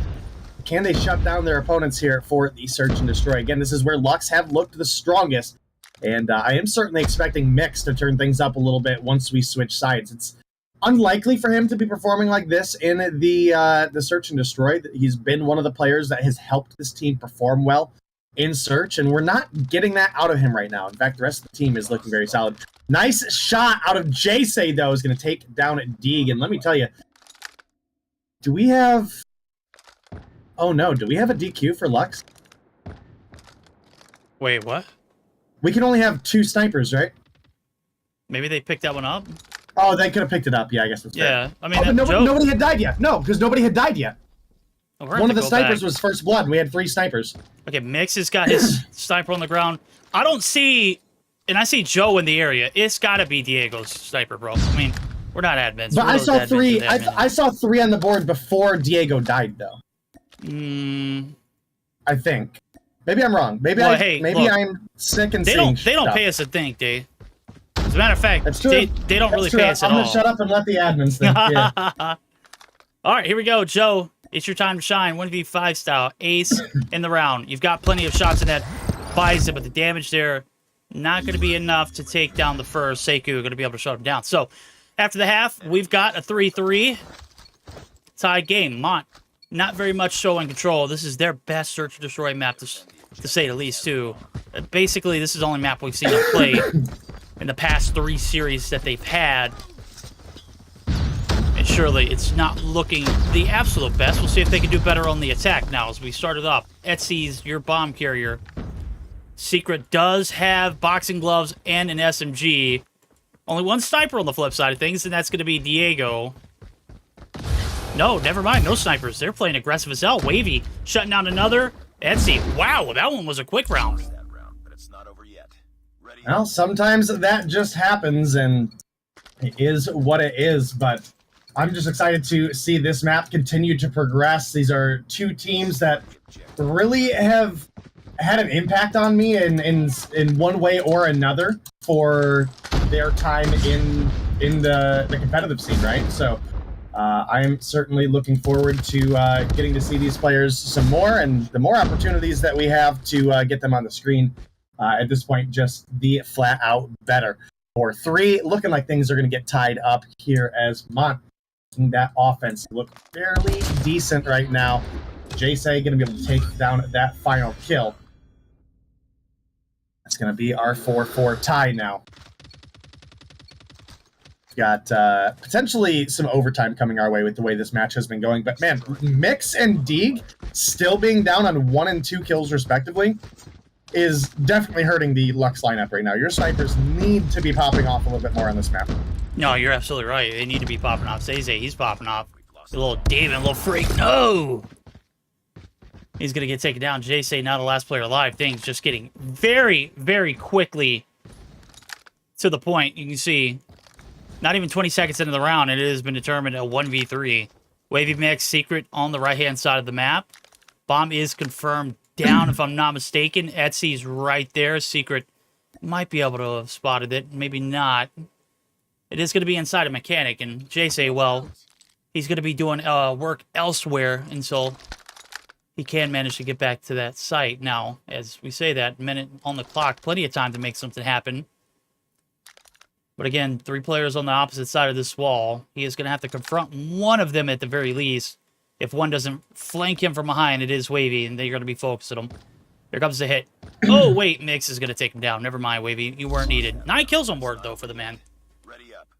Speaker 6: Can they shut down their opponents here for the Search and Destroy? Again, this is where Lux have looked the strongest, and I am certainly expecting Mix to turn things up a little bit once we switch sides. It's unlikely for him to be performing like this in the Search and Destroy. He's been one of the players that has helped this team perform well in Search, and we're not getting that out of him right now. In fact, the rest of the team is looking very solid. Nice shot out of Jace, though, is going to take down Deeg, and let me tell you, do we have... Oh no, do we have a DQ for Lux?
Speaker 4: Wait, what?
Speaker 6: We can only have 2 snipers, right?
Speaker 4: Maybe they picked that one up?
Speaker 6: Oh, they could have picked it up. Yeah, I guess that's fair.
Speaker 4: Yeah, I mean,
Speaker 6: Oh, but nobody had died yet. No, because nobody had died yet.
Speaker 4: Oh,
Speaker 6: One of the snipers was First Blood, and we had 3 snipers.
Speaker 4: Okay, Mix has got his sniper on the ground. I don't see... And I see Joe in the area. It's got to be Diego's sniper, bro. I mean, we're not admins.
Speaker 6: But
Speaker 4: We're
Speaker 6: I
Speaker 4: those
Speaker 6: saw
Speaker 4: admins
Speaker 6: 3.
Speaker 4: with admin.
Speaker 6: I saw 3 on the board before Diego died, though. I think. Maybe I'm wrong. Maybe
Speaker 4: Well,
Speaker 6: maybe
Speaker 4: look,
Speaker 6: I'm sick and
Speaker 4: They
Speaker 6: seeing
Speaker 4: don't pay us a think, Dave. As a matter of fact,
Speaker 6: That's true.
Speaker 4: they don't really
Speaker 6: That's true.
Speaker 4: pay us at
Speaker 6: I'm
Speaker 4: all.
Speaker 6: gonna shut up and let the admins think. Yeah.
Speaker 4: All right, here we go, Joe. It's your time to shine. 1v5 style. Ace in the round. You've got plenty of shots in that bison, but the damage there not going to be enough to take down the first. Sekou going to be able to shut him down. So after the half, we've got a 3-3 tied game. Mont, not very much so in control. This is their best Search and Destroy map, to say the least, too. Basically, this is the only map we've seen them play in the past 3 series that they've had. And surely it's not looking the absolute best. We'll see if they can do better on the attack now as we started up. Etsy's your bomb carrier. Secret does have boxing gloves and an SMG. Only 1 sniper on the flip side of things, and that's going to be Diego. No, never mind. No snipers. They're playing aggressive as hell. Wavy shutting down another. Etsy. Wow, that one was a quick round.
Speaker 6: Well, sometimes that just happens, and it is what it is, but I'm just excited to see this map continue to progress. These are 2 teams that really have had an impact on me in one way or another for their time in the competitive scene, right? So I'm certainly looking forward to getting to see these players some more, and the more opportunities that we have to get them on the screen. At this point, just the flat out better. 4-3, looking like things are going to get tied up here as Mont. That offense look fairly decent right now. Jace going to be able to take down that final kill. That's going to be our 4-4 tie now. Got potentially some overtime coming our way with the way this match has been going. But man, Mix and Deeg still being down on 1 and 2 kills respectively is definitely hurting the Lux lineup right now. Your snipers need to be popping off a little bit more on this map.
Speaker 4: No, you're absolutely right. They need to be popping off. Zay, he's popping off. A little David, a little freak. No! He's going to get taken down. Jay, now the last player alive. Things just getting very, very quickly to the point. You can see, not even 20 seconds into the round, and it has been determined a 1v3. Wavy Mix, Secret on the right-hand side of the map. Bomb is confirmed down, if I'm not mistaken. Etsy's right there. Secret might be able to have spotted it. Maybe not. It is going to be inside a mechanic, and Jay, well, he's going to be doing work elsewhere until he can manage to get back to that site. Now, as we say that, minute on the clock, plenty of time to make something happen. But again, 3 players on the opposite side of this wall. He is going to have to confront one of them at the very least. If one doesn't flank him from behind, it is Wavy, and they're going to be focused on him. Here comes the hit. Oh, wait. Mix is going to take him down. Never mind, Wavy. You weren't needed. 9 kills on board, though, for the man.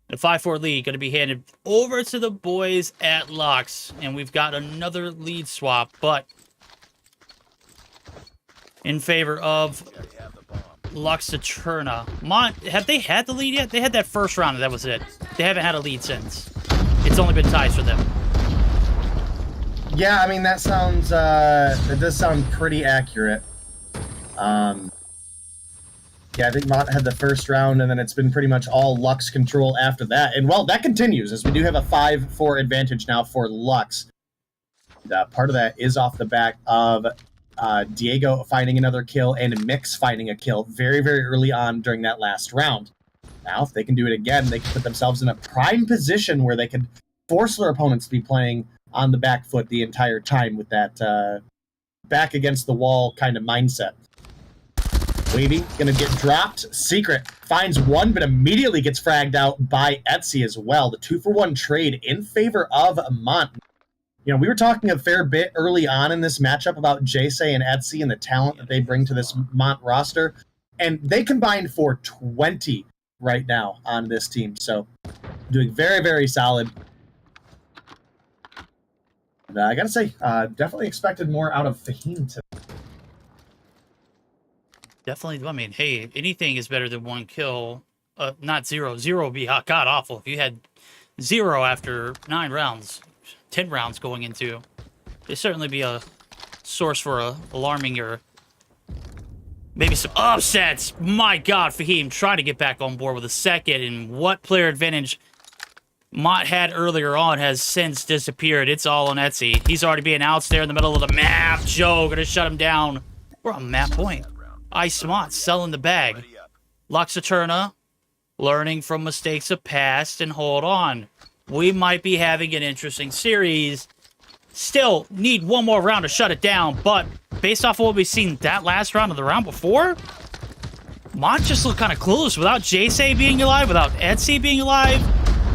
Speaker 4: The 5-4 lead going to be handed over to the boys at Lux. And we've got another lead swap, but in favor of Lux Eterna. Mont, have they had the lead yet? They had that first round, and that was it. They haven't had a lead since. It's only been ties for them.
Speaker 6: Yeah, I mean, that sounds, that does sound pretty accurate. Yeah, I think Mont had the first round, and then it's been pretty much all Lux control after that. And, well, that continues, as we do have a 5-4 advantage now for Lux. Part of that is off the back of Diego finding another kill and Mix finding a kill very, very early on during that last round. Now, if they can do it again, they can put themselves in a prime position where they could force their opponents to be playing on the back foot the entire time with that back against the wall kind of mindset. Wavy gonna get dropped. Secret finds one, but immediately gets fragged out by Etsy as well. The 2-for-1 trade in favor of Mont. You know, we were talking a fair bit early on in this matchup about Jace and Etsy and the talent that they bring to this Mont roster, and they combined for 20 right now on this team. So, doing very, very solid. And, I gotta say, definitely expected more out of Fahim today.
Speaker 4: Definitely. I mean, hey, anything is better than 1 kill. Not 0. 0 would be god-awful. If you had 0 after 9 rounds, 10 rounds going into, it'd certainly be a source for alarming your... Maybe some upsets. My God, Fahim trying to get back on board with a second, and what player advantage Mont had earlier on has since disappeared. It's all on Etsy. He's already being out there in the middle of the map. Joe gonna shut him down. We're on map point. Ice Mont selling the bag. Lux Eterna learning from mistakes of past, and hold on. We might be having an interesting series. Still need one more round to shut it down, but based off of what we've seen that last round of the round before, Mont just looked kind of clueless. Without Jace being alive, without Etsy being alive,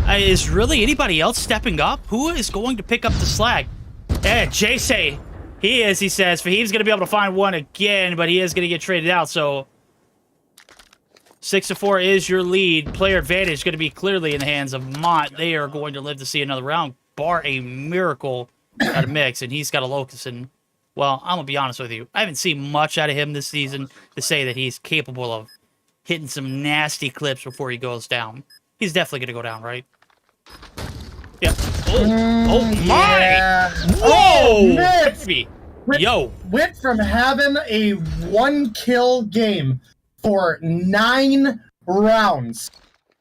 Speaker 4: is really anybody else stepping up? Who is going to pick up the slack? Jace. He says. Fahim's going to be able to find one again, but he is going to get traded out, so 6-4 is your lead. Player advantage going to be clearly in the hands of Mont. They are going to live to see another round, bar a miracle out of Mix, and he's got a Locust, and, well, I'm going to be honest with you. I haven't seen much out of him this season to say that he's capable of hitting some nasty clips before he goes down. He's definitely going to go down, right? Yep. Oh my!
Speaker 6: Yeah.
Speaker 4: Whoa!
Speaker 6: Mix!
Speaker 4: Yo!
Speaker 6: Went from having a 1-kill game for 9 rounds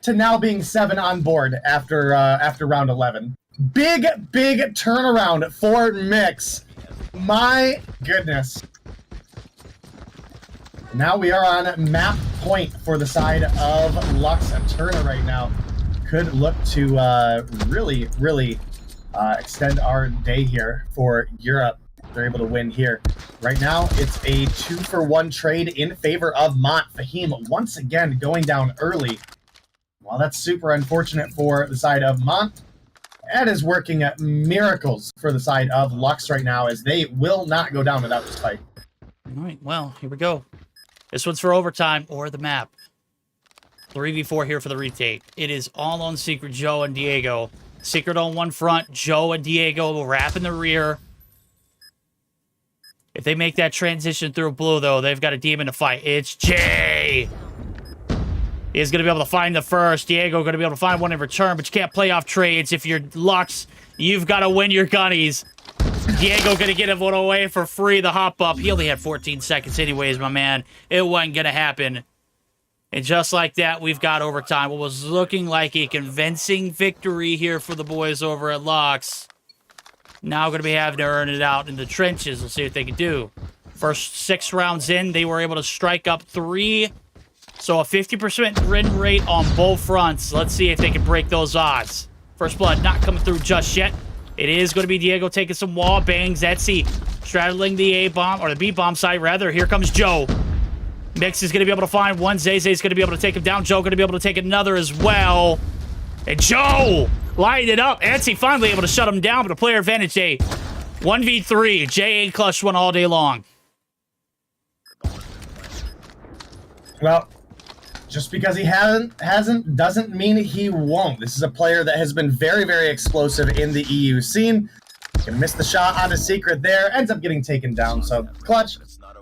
Speaker 6: to now being 7 on board after round 11. Big turnaround for Mix. My goodness. Now we are on map point for the side of Lux Eterna right now. Could look to really extend our day here for Europe. They're able to win here. Right now, it's a 2-for-1 trade in favor of Mont. Fahim once again going down early. While that's super unfortunate for the side of Mont, that is working at miracles for the side of Lux right now, as they will not go down without this fight.
Speaker 4: All right, well, here we go. This one's for overtime or the map. 3v4 here for the retake. It is all on Secret Joe and Diego. Secret on one front, Joe and Diego will wrap in the rear. If they make that transition through blue, though, they've got a demon to fight. It's Jay. He's going to be able to find the first. Diego going to be able to find one in return, but you can't play off trades. If you're Lux, you've got to win your gunnies. Diego going to get one away for free, the hop up. He only had 14 seconds anyways, my man. It wasn't going to happen. And just like that, we've got overtime. What was looking like a convincing victory here for the boys over at Lux. Now going to be having to earn it out in the trenches. We'll see what they can do. First 6 rounds in, they were able to strike up 3. So a 50% win rate on both fronts. Let's see if they can break those odds. First blood not coming through just yet. It is going to be Diego taking some wall bangs. Etsy straddling the A-bomb, or the B-bomb side, rather. Here comes Joe. Mix is going to be able to find one. Zay's going to be able to take him down. Joe going to be able to take another as well. And Joe lighting it up. Etsy finally able to shut him down, but a player advantage day. 1v3. Jay ain't clutched one all day long.
Speaker 6: Well, just because he hasn't doesn't mean he won't. This is a player that has been very, very explosive in the EU scene. Gonna miss the shot on a secret there, ends up getting taken down. So clutch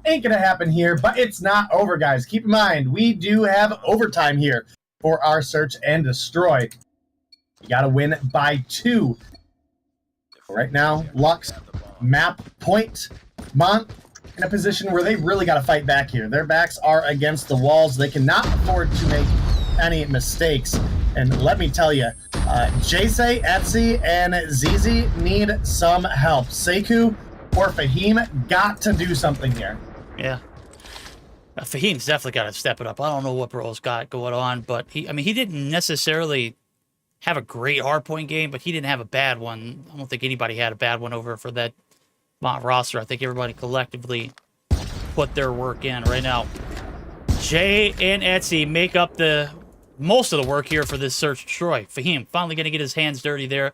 Speaker 6: ain't gonna happen here, but it's not over, guys. Keep in mind, we do have overtime here for our search and destroy. You gotta win by 2. Right now, Lux, Map, Point, Mont in a position where they really got to fight back here. Their backs are against the walls. They cannot afford to make any mistakes. And let me tell you, Jayce, Etsy, and Zizi need some help. Sekou or Fahim got to do something here.
Speaker 4: Yeah. Fahim's definitely got to step it up. I don't know what Bro's got going on, but he didn't necessarily have a great hardpoint game, but he didn't have a bad one. I don't think anybody had a bad one over for that Mont roster. I think everybody collectively put their work in right now. Jay and Etsy make up the most of the work here for this search destroy. Fahim finally going to get his hands dirty there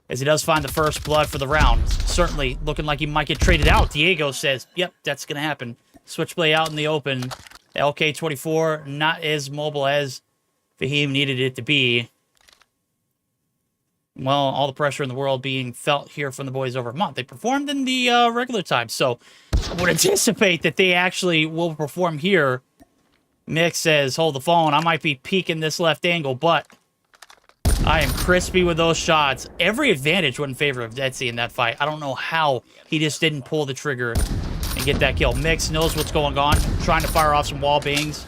Speaker 4: as he does find the first blood for the round. Certainly looking like he might get traded out. Diego says, yep, that's going to happen. Switchblade out in the open. LK-24 not as mobile as Fahim needed it to be. Well, all the pressure in the world being felt here from the boys over at Mont. They performed in the regular time, so I would anticipate that they actually will perform here. Mick says, hold the phone. I might be peeking this left angle, but I am crispy with those shots. Every advantage went in favor of Etsy in that fight. I don't know how he just didn't pull the trigger and get that kill. Mix knows what's going on, trying to fire off some wall bangs.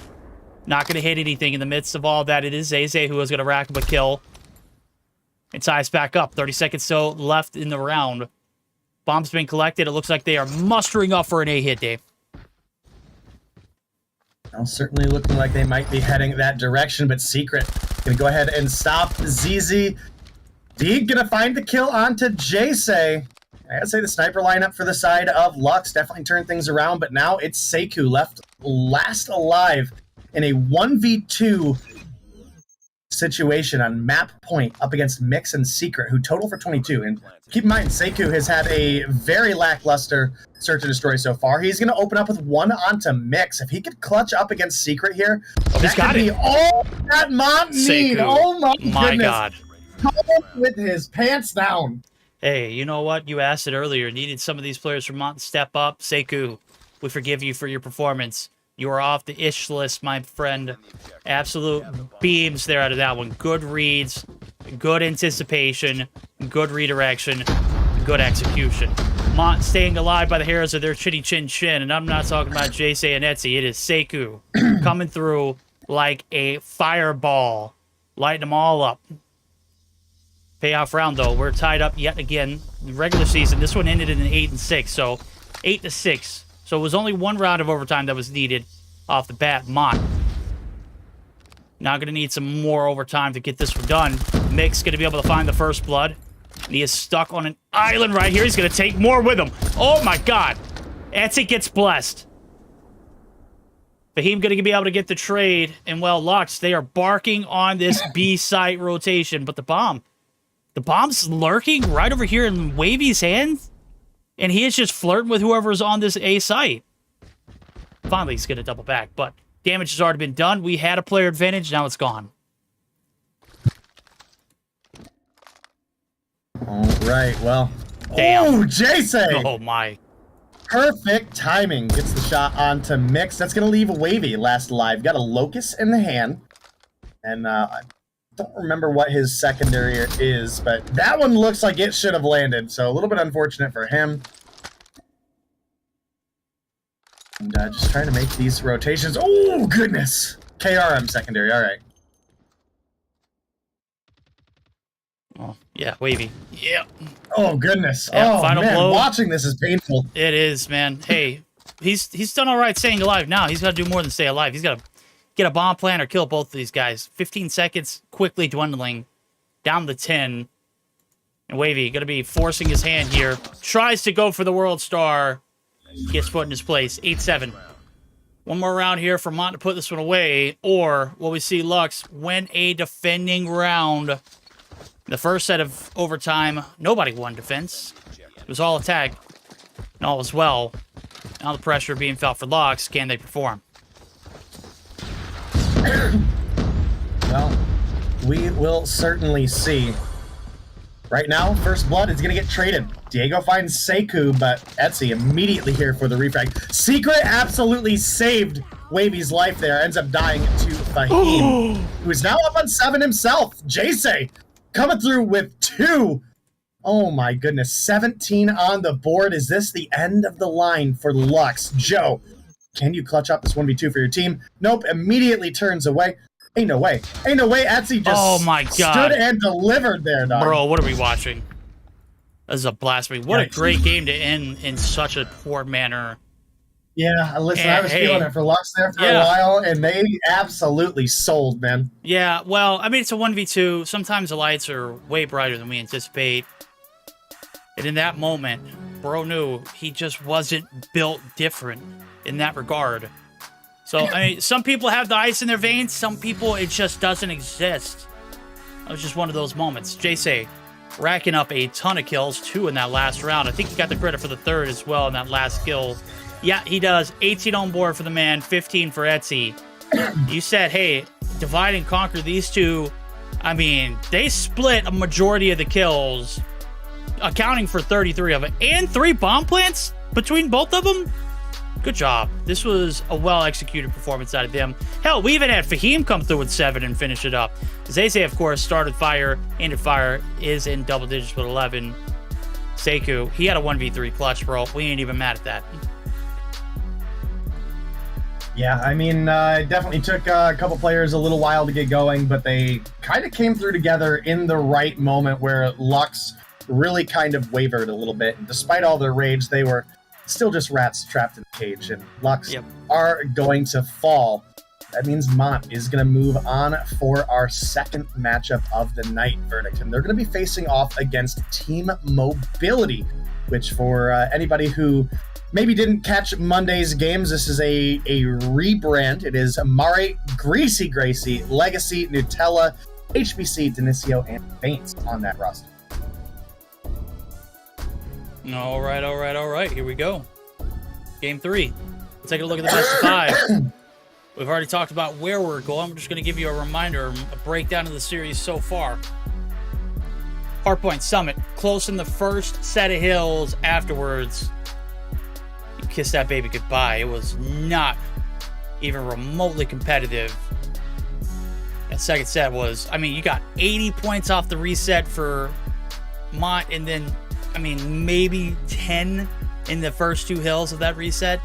Speaker 4: Not going to hit anything in the midst of all that. It is Zayze who is going to rack up a kill. It ties back up. 30 seconds so left in the round. Bomb's been collected. It looks like they are mustering up for an A-hit, Dave.
Speaker 6: Well, certainly looking like they might be heading that direction, but Secret gonna go ahead and stop ZZ. Deeg gonna find the kill onto Jayce. I gotta say the sniper lineup for the side of Lux definitely turned things around, but now it's Sekou left last alive in a 1v2 situation on Map Point up against Mix and Secret, who total for 22. And keep in mind, Sekou has had a very lackluster search and destroy so far. He's going to open up with one onto Mix. If he could clutch up against Secret here, that could be all that Mont need. Oh my goodness.
Speaker 4: God.
Speaker 6: With his pants down.
Speaker 4: Hey, you know what? You asked it earlier. Needed some of these players from Mont to step up. Sekou, we forgive you for your performance. You are off the ish list, my friend. Absolute beams there out of that one. Good reads, good anticipation, good redirection, good execution. Mont staying alive by the hairs of their chinny chin chin, and I'm not talking about Jayce and Etsy. It is Sekou coming through like a fireball, lighting them all up. Payoff round, though. We're tied up yet again. The regular season, this one ended in an 8-6, so 8-6. So it was only one round of overtime that was needed off the bat. Mont now going to need some more overtime to get this one done. Mick's going to be able to find the first blood. And he is stuck on an island right here. He's going to take more with him. Oh, my God. Etsy gets blessed. Fahim going to be able to get the trade. And, well, Lux, they are barking on this B site rotation. But the bomb's lurking right over here in Wavy's hands. And he is just flirting with whoever's on this A site. Finally, he's going to double back. But damage has already been done. We had a player advantage. Now it's gone.
Speaker 6: All right, well.
Speaker 4: Damn.
Speaker 6: Oh, Jayce!
Speaker 4: Oh, my.
Speaker 6: Perfect timing. Gets the shot onto Mix. That's going to leave Wavy last alive. Got a Locust in the hand. And I don't remember what his secondary is, but that one looks like it should have landed. So a little bit unfortunate for him. And just trying to make these rotations. Oh, goodness. KRM secondary. All right.
Speaker 4: Oh, yeah, Wavy. Yeah.
Speaker 6: Oh, goodness.
Speaker 4: Yeah,
Speaker 6: oh,
Speaker 4: final
Speaker 6: man.
Speaker 4: blow.
Speaker 6: Watching this is painful.
Speaker 4: It is, man. Hey, he's done all right staying alive now. He's got to do more than stay alive. He's got to get a bomb plan or kill both of these guys. 15 seconds, quickly dwindling down to 10. And Wavy going to be forcing his hand here. Tries to go for the World Star. Gets put in his place. 8-7. One more round here for Mont to put this one away. Or will we see Lux win a defending round? The first set of overtime, nobody won defense. It was all attack. And all was well. Now the pressure being felt for Lux. Can they perform?
Speaker 6: Well, we will certainly see. Right now, First Blood is going to get traded. Diego finds Seku, but Etsy immediately here for the refrag. Secret absolutely saved Wavy's life there. Ends up dying to Fahim, who is now up on 7 himself. Jayce coming through with 2. Oh my goodness, 17 on the board. Is this the end of the line for Lux? Joe, can you clutch up this 1v2 for your team? Nope, immediately turns away. Ain't no way. Ain't no way Etsy just stood and delivered there, dog.
Speaker 4: Bro, what are we watching? This is a blasphemy. What a great game to end in such a poor manner.
Speaker 6: Yeah, listen, I was feeling it for Lux there for a while, and they absolutely sold, man.
Speaker 4: Yeah, well, I mean, it's a 1v2. Sometimes the lights are way brighter than we anticipate. And in that moment, bro knew he just wasn't built different in that regard. So, I mean, some people have the ice in their veins. Some people, it just doesn't exist. It was just one of those moments. Jayce racking up a ton of kills, 2 in that last round. I think he got the credit for the 3rd as well in that last kill. Yeah, he does. 18 on board for the man, 15 for Etsy. You said, hey, divide and conquer these two. I mean, they split a majority of the kills, accounting for 33 of it. And 3 bomb plants between both of them? Good job. This was a well-executed performance out of them. Hell, we even had Fahim come through with 7 and finish it up. Zayce, of course, started fire, ended fire, is in double digits with 11. Seku, he had a 1v3 clutch, bro. We ain't even mad at that.
Speaker 6: Yeah, I mean, it definitely took a couple players a little while to get going, but they kind of came through together in the right moment where Lux really kind of wavered a little bit. And despite all their rage, they were still just rats trapped in the cage, and Lux are going to fall. That means Mont is going to move on for our 2nd matchup of the night, Verdict, and they're going to be facing off against Team Mobility, which for anybody who maybe didn't catch Monday's games, this is a rebrand. It is Mare, Greasy Gracie, Legacy, Nutella, HBC, Denicio, and Faints on that roster.
Speaker 4: All right. Here we go. Game 3. Let's take a look at the best of 5. We've already talked about where we're going. I'm just going to give you a reminder, a breakdown of the series so far. Hardpoint Summit, close in the first set of hills. Afterwards, you kiss that baby goodbye. It was not even remotely competitive. That second set was, I mean, you got 80 points off the reset for Mont, and then I mean, maybe 10 in the first 2 hills of that reset.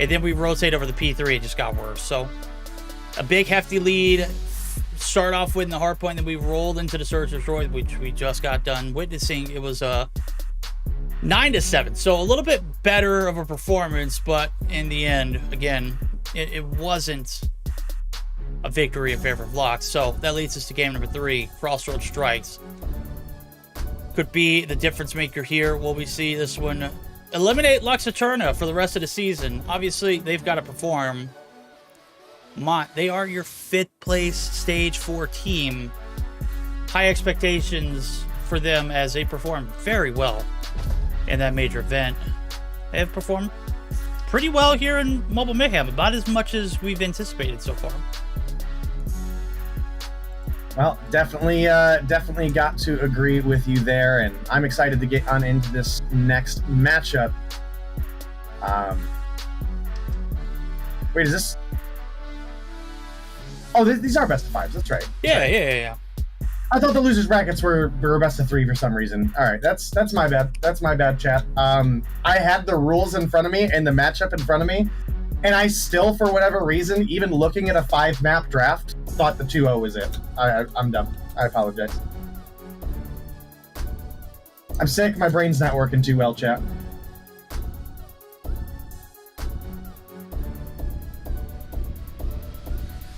Speaker 4: And then we rotate over the P3. It just got worse. So a big, hefty lead. Start off with the Hardpoint. Then we rolled into the Surge Destroy, which we just got done witnessing. It was 9-7. So a little bit better of a performance. But in the end, again, it wasn't a victory in favor of Lux. So that leads us to game number 3. Crossroads Strikes. Could be the difference maker here. Will we see this one eliminate Lux Eterna for the rest of the season? Obviously, they've got to perform. Mont, they are your 5th place stage 4 team. High expectations for them as they performed very well in that major event. They have performed pretty well here in Mobile Mayhem, about as much as we've anticipated so far.
Speaker 6: Well, definitely got to agree with you there, and I'm excited to get on into this next matchup. Wait, is this? Oh, these are best of 5s. That's right.
Speaker 4: Yeah.
Speaker 6: I thought the losers brackets were best of 3 for some reason. All right, that's my bad. That's my bad, chat. I had the rules in front of me and the matchup in front of me, and I still, for whatever reason, even looking at a 5-map draft, thought the 2-0 was it. I'm dumb. I apologize. I'm sick. My brain's not working too well, chat.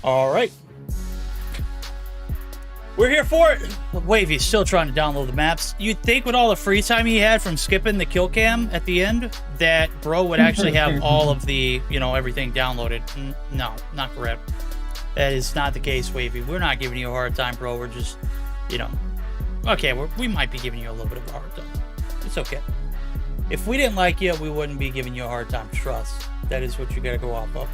Speaker 4: All right. We're here for it. Wavy's still trying to download the maps. You'd think with all the free time he had from skipping the kill cam at the end that bro would actually have all of the, everything downloaded. No, not correct. That is not the case, Wavy. We're not giving you a hard time, bro. We're just, okay, we might be giving you a little bit of a hard time. It's okay. If we didn't like you, we wouldn't be giving you a hard time. Trust. That is what you got to go off of.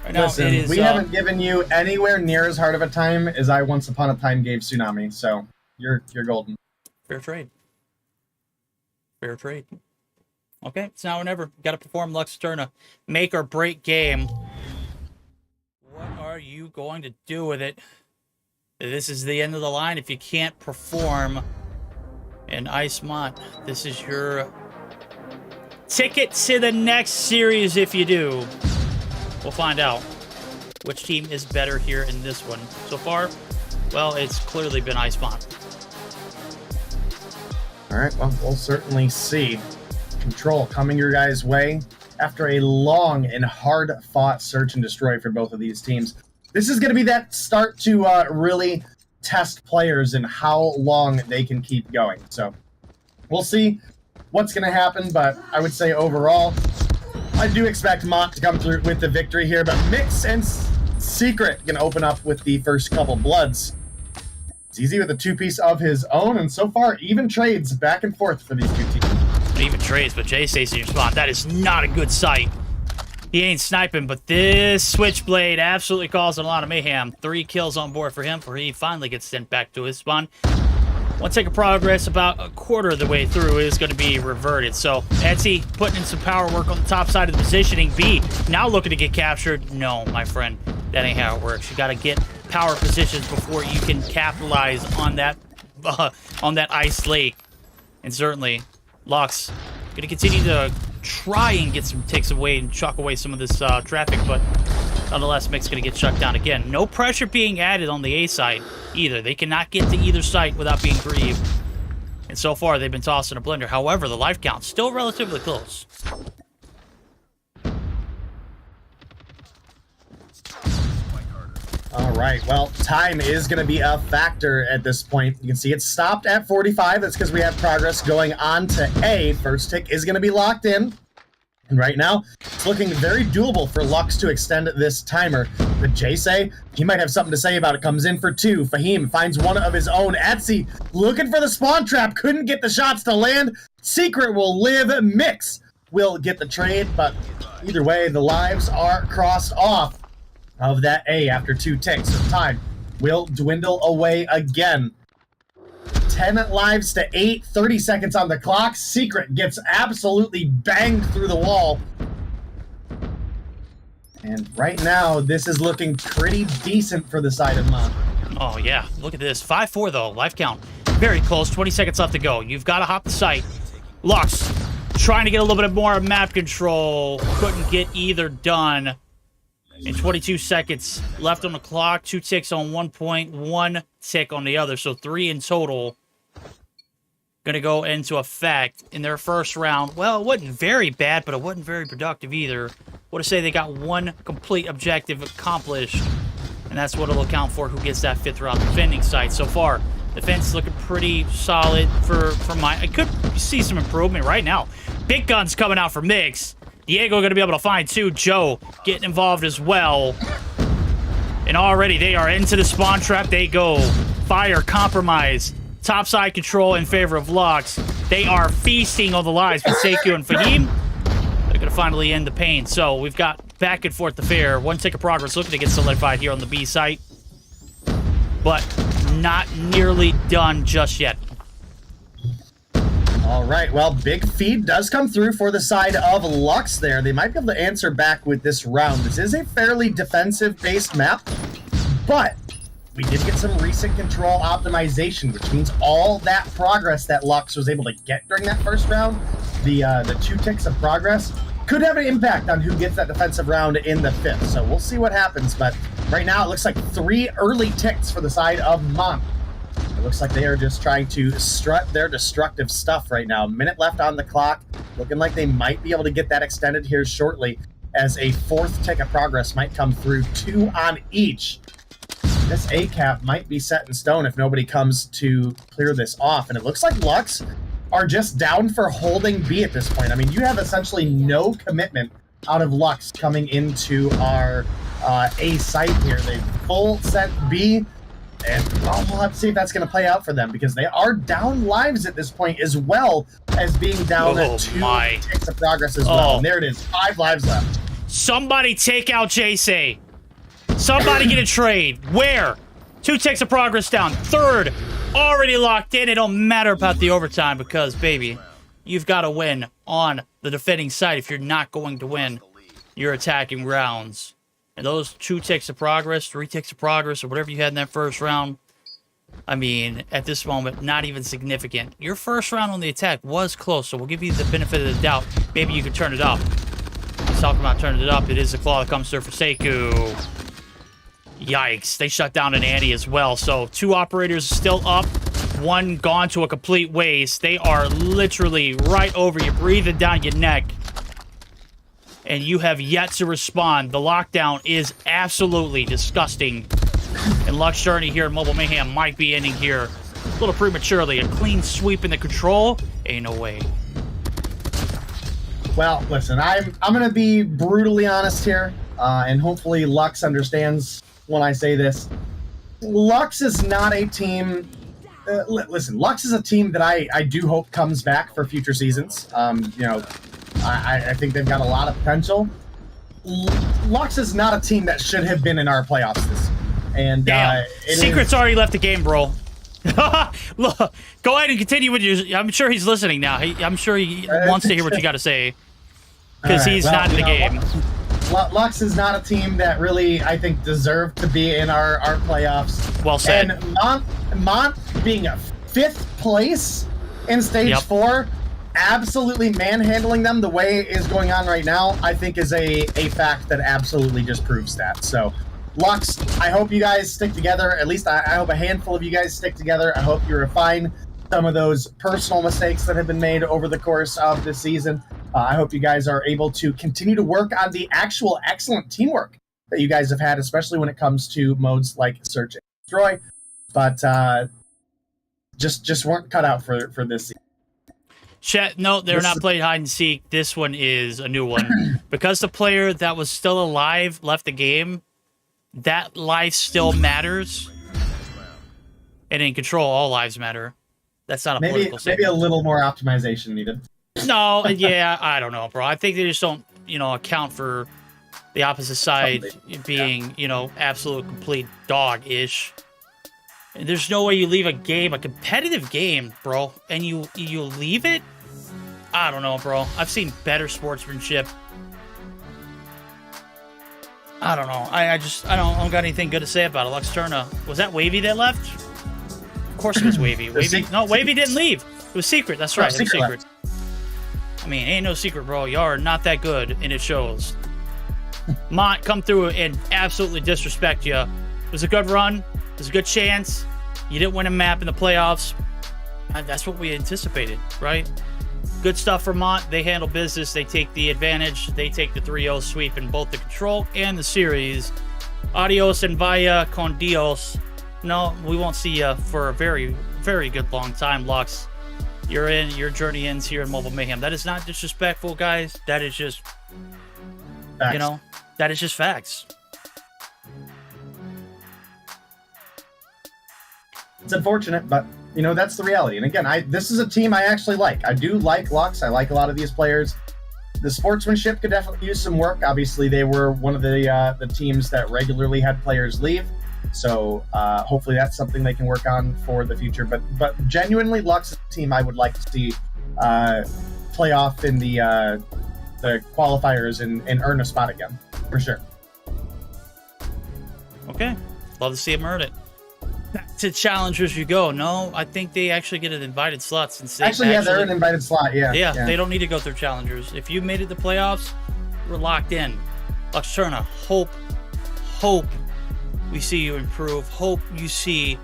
Speaker 4: Right now,
Speaker 6: Listen,
Speaker 4: it is,
Speaker 6: we haven't given you anywhere near as hard of a time as I once upon a time gave Tsunami, so you're golden.
Speaker 4: Fair trade. Fair trade. Okay, it's now or never. Got to perform Lux's turn to make or break game. What are you going to do with it? This is the end of the line if you can't perform. And Ice Mont, this is your ticket to the next series if you do. We'll find out which team is better here in this one. So far, well, it's clearly been Ice Mont.
Speaker 6: All right, well, we'll certainly see. Control coming your guys' way after a long and hard-fought search and destroy for both of these teams. This is going to be that start to really test players and how long they can keep going. So we'll see what's going to happen, but I would say overall, I do expect Mont to come through with the victory here, but Mix and Secret going to open up with the first couple bloods. It's easy with a two-piece of his own, and so far, even trades back and forth for these two teams.
Speaker 4: Even trades, but Jay stays in your spot. That is not a good sight. He ain't sniping, but this Switchblade absolutely causing a lot of mayhem. 3 kills on board for him, for he finally gets sent back to his spawn. One tick of progress about a quarter of the way through is going to be reverted. So, Etsy putting in some power work on the top side of the positioning. B, now looking to get captured. No, my friend, that ain't how it works. You got to get power positions before you can capitalize on that ice lake. And certainly, Lux going to continue to try and get some ticks away and chuck away some of this traffic, but nonetheless, Mick's going to get shut down again. No pressure being added on the A side either. They cannot get to either site without being grieved. And so far, they've been tossed in a blender. However, the life count's still relatively close.
Speaker 6: All right, well, time is going to be a factor at this point. You can see it's stopped at 45. That's because we have progress going on to A. First tick is going to be locked in. And right now, it's looking very doable for Lux to extend this timer. But Jay he might have something to say about it. Comes in for 2. Fahim finds one of his own. Etsy looking for the spawn trap. Couldn't get the shots to land. Secret will live. Mix will get the trade. But either way, the lives are crossed off of that A after 2 ticks. So time will dwindle away again. 10 lives to 8, 30 seconds on the clock. Secret gets absolutely banged through the wall. And right now, this is looking pretty decent for the side of Mont.
Speaker 4: Oh, yeah. Look at this. 5-4, though. Life count. Very close. 20 seconds left to go. You've got to hop the site. Lux trying to get a little bit more map control. Couldn't get either done. And 22 seconds left on the clock. 2 ticks on one point, 1 tick on the other. So 3 in total. Going to go into effect in their first round. Well, it wasn't very bad, but it wasn't very productive either. What to say they got 1 complete objective accomplished. And that's what it'll account for who gets that 5th round defending site. So far, defense is looking pretty solid for mine. I could see some improvement right now. Big guns coming out for Mix. Diego going to be able to find 2. Joe getting involved as well. And already they are into the spawn trap. They go. Fire compromise. Topside control in favor of Lux. They are feasting on the lives. But Seikyu and Fahim, they're going to finally end the pain. So we've got back and forth affair. 1 tick of progress looking to get solidified here on the B site. But not nearly done just yet.
Speaker 6: All right, well, big feed does come through for the side of Lux there. They might be able to answer back with this round. This is a fairly defensive-based map, but we did get some recent control optimization, which means all that progress that Lux was able to get during that first round, the 2 ticks of progress, could have an impact on who gets that defensive round in the 5th. So we'll see what happens, but right now it looks like 3 early ticks for the side of Mont. It looks like they are just trying to strut their destructive stuff right now. Minute left on the clock. Looking like they might be able to get that extended here shortly as a 4th tick of progress might come through. 2 on each. This A cap might be set in stone if nobody comes to clear this off. And it looks like Lux are just down for holding B at this point. I mean, you have essentially no commitment out of Lux coming into our A site here. They full set B. And we'll have to see if that's going to play out for them because they are down lives at this point as well as being down at 2 ticks of progress as well. And there it is, 5 lives left.
Speaker 4: Somebody take out Jace. Somebody get a trade. Where? 2 ticks of progress down. Third, already locked in. It don't matter about the overtime because, baby, you've got to win on the defending side. If you're not going to win your attacking rounds. And those 2 ticks of progress, 3 ticks of progress, or whatever you had in that first round, I mean, at this moment, not even significant. Your first round on the attack was close, so we'll give you the benefit of the doubt. Maybe you could turn it up. He's talking about turning it up. It is the claw that comes through for Seku. Yikes. They shut down an Annie as well. So 2 operators still up. 1 gone to a complete waste. They are literally right over you, breathing down your neck. And you have yet to respond. The lockdown is absolutely disgusting. And Luck's journey here in Mobile Mayhem might be ending here a little prematurely. A clean sweep in the control? Ain't no way.
Speaker 6: Well, listen, I'm going to be brutally honest here, and hopefully Lux understands when I say this. Lux is not a team... listen, Lux is a team that I do hope comes back for future seasons. You know, I think they've got a lot of potential. Lux is not a team that should have been in our playoffs this year. And
Speaker 4: damn, Secret's already left the game, bro. Look, go ahead and continue with your... I'm sure he's listening now. I'm sure he wants to hear what you got to say. Because he's not in the game.
Speaker 6: Lux is not a team that really, I think, deserved to be in our playoffs.
Speaker 4: Well said.
Speaker 6: And Mont being a 5th place in Stage 4, absolutely manhandling them the way it is going on right now, I think is a fact that absolutely just proves that. So, Lux, I hope you guys stick together. At least I hope a handful of you guys stick together. I hope you refine some of those personal mistakes that have been made over the course of this season. I hope you guys are able to continue to work on the actual excellent teamwork that you guys have had, especially when it comes to modes like Search and Destroy. But just weren't cut out for this season.
Speaker 4: Chat, no, they're not playing hide and seek. This one is a new one. Because the player that was still alive left the game, that life still matters. And in Control, all lives matter. That's not a political statement.
Speaker 6: Maybe a little more optimization needed.
Speaker 4: No, yeah, I don't know, bro. I think they just don't, account for the opposite side being, absolute complete dog-ish. There's no way you leave a game, a competitive game, bro, and you leave it? I don't know, bro. I've seen better sportsmanship. I don't know. I don't got anything good to say about it. Luxturna. Was that Wavy that left? Of course it was Wavy. Wavy didn't leave. It was Secret. That's right. It was Secret. I mean, ain't no secret, bro. Y'all are not that good, and it shows. Mont come through and absolutely disrespect you. It was a good run. It was a good chance. You didn't win a map in the playoffs. That's what we anticipated, right? Good stuff for Mont. They handle business. They take the advantage. They take the 3-0 sweep in both the Control and the series. Adios and vaya con Dios. No, we won't see you for a very, very good long time, Lux. You're in. Your journey ends here in Mobile Mayhem. That is not disrespectful, guys. That is just,
Speaker 6: facts.
Speaker 4: That is just facts.
Speaker 6: It's unfortunate, but, that's the reality. And again, this is a team I actually like. I do like Lux. I like a lot of these players. The sportsmanship could definitely use some work. Obviously, they were one of the teams that regularly had players leave. So hopefully that's something they can work on for the future. But genuinely, Lux is a team I would like to see play off in the qualifiers and earn a spot again, for sure.
Speaker 4: Okay. Love to see them earn it. Back to challengers you go. No, I think they actually get an invited slot since
Speaker 6: they're an invited slot. Yeah,
Speaker 4: they don't need to go through challengers. If you made it to playoffs, we're locked in. Luxturna, hope we see you improve. Hope you see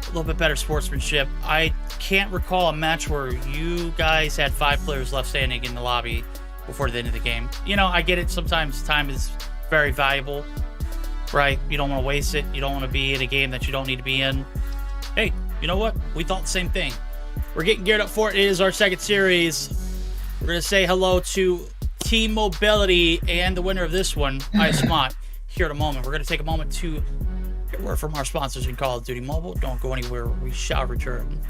Speaker 4: a little bit better sportsmanship. I can't recall a match where you guys had 5 players left standing in the lobby before the end of the game. I get it. Sometimes time is very valuable, right? You don't want to waste it. You don't want to be in a game that you don't need to be in. Hey, you know what? We thought the same thing. We're getting geared up for it. It is our second series. We're going to say hello to Team Mobility and the winner of this one, Ice Mont. Here in a moment. We're going to take a moment to get word from our sponsors in Call of Duty Mobile. Don't go anywhere. We shall return.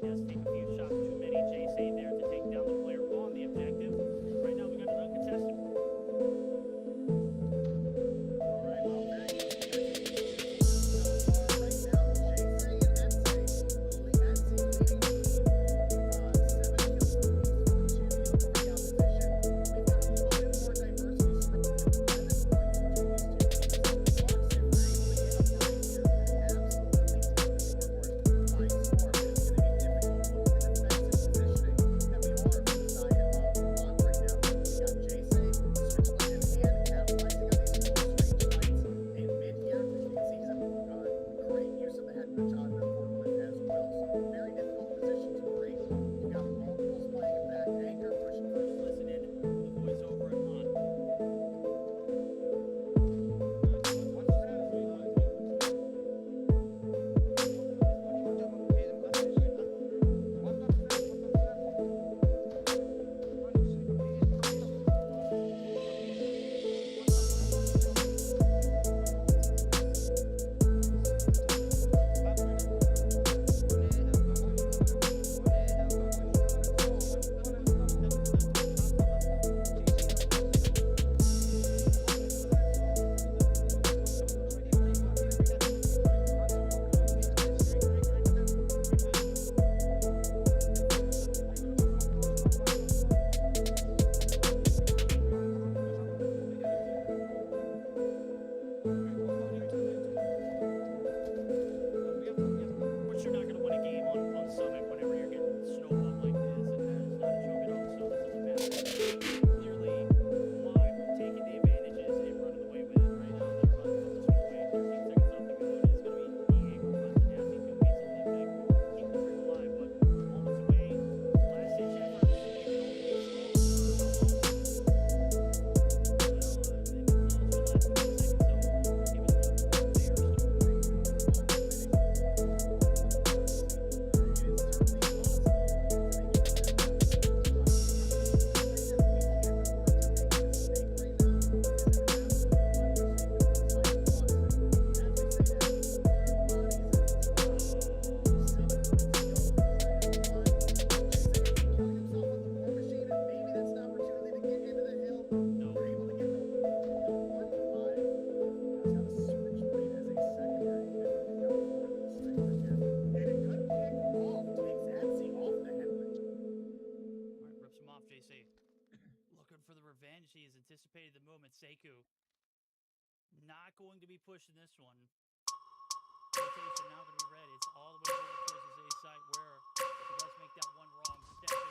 Speaker 5: does take a few shots too many. JC there to take down the player on the objective. Right now we got an uncontested. Listen in, the boys over at Mont. But you're not going to win a game on Summit whenever you're getting snowballed like this, and that is not a joke at all, so that doesn't matter. Clearly, Mont taking the advantages and running away with it right now. They're about to put this one away. 13 seconds off the go. It is going to be EA versus Nasty. Two pieces of the keep the streak alive, but moments away. Last ditch effort. Alright, rips him off, JC. Looking for the revenge. He has anticipated the moment. Sekou not going to be pushing this one. Rotation now going to be red. It's all the way over towards his A site where if he does make that one wrong step in the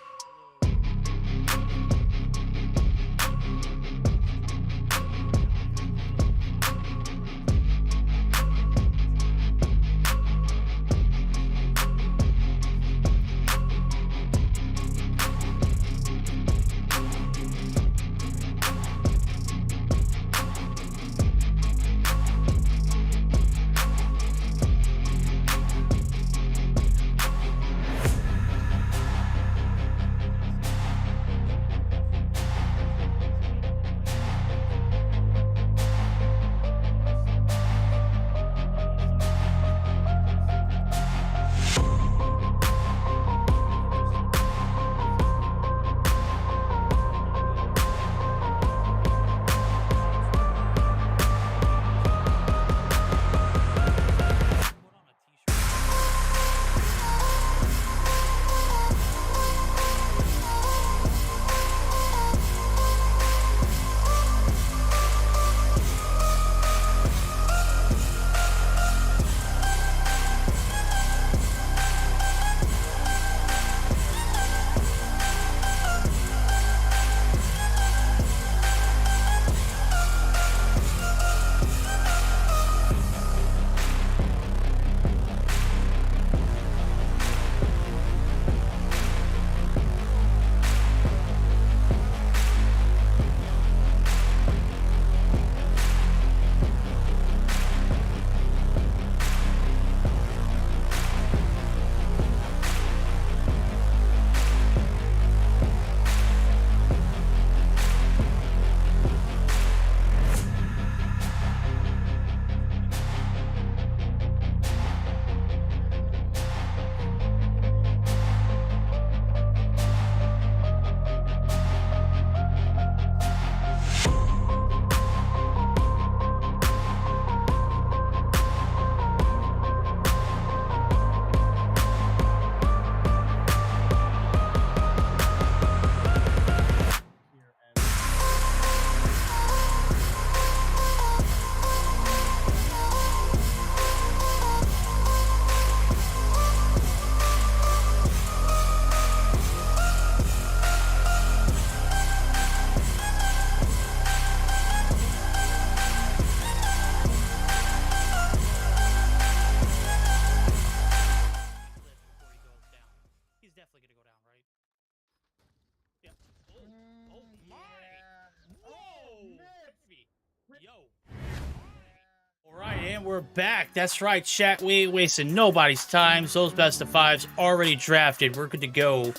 Speaker 4: back. That's right, chat. We ain't wasting nobody's time. Those best of fives already drafted. We're good to go.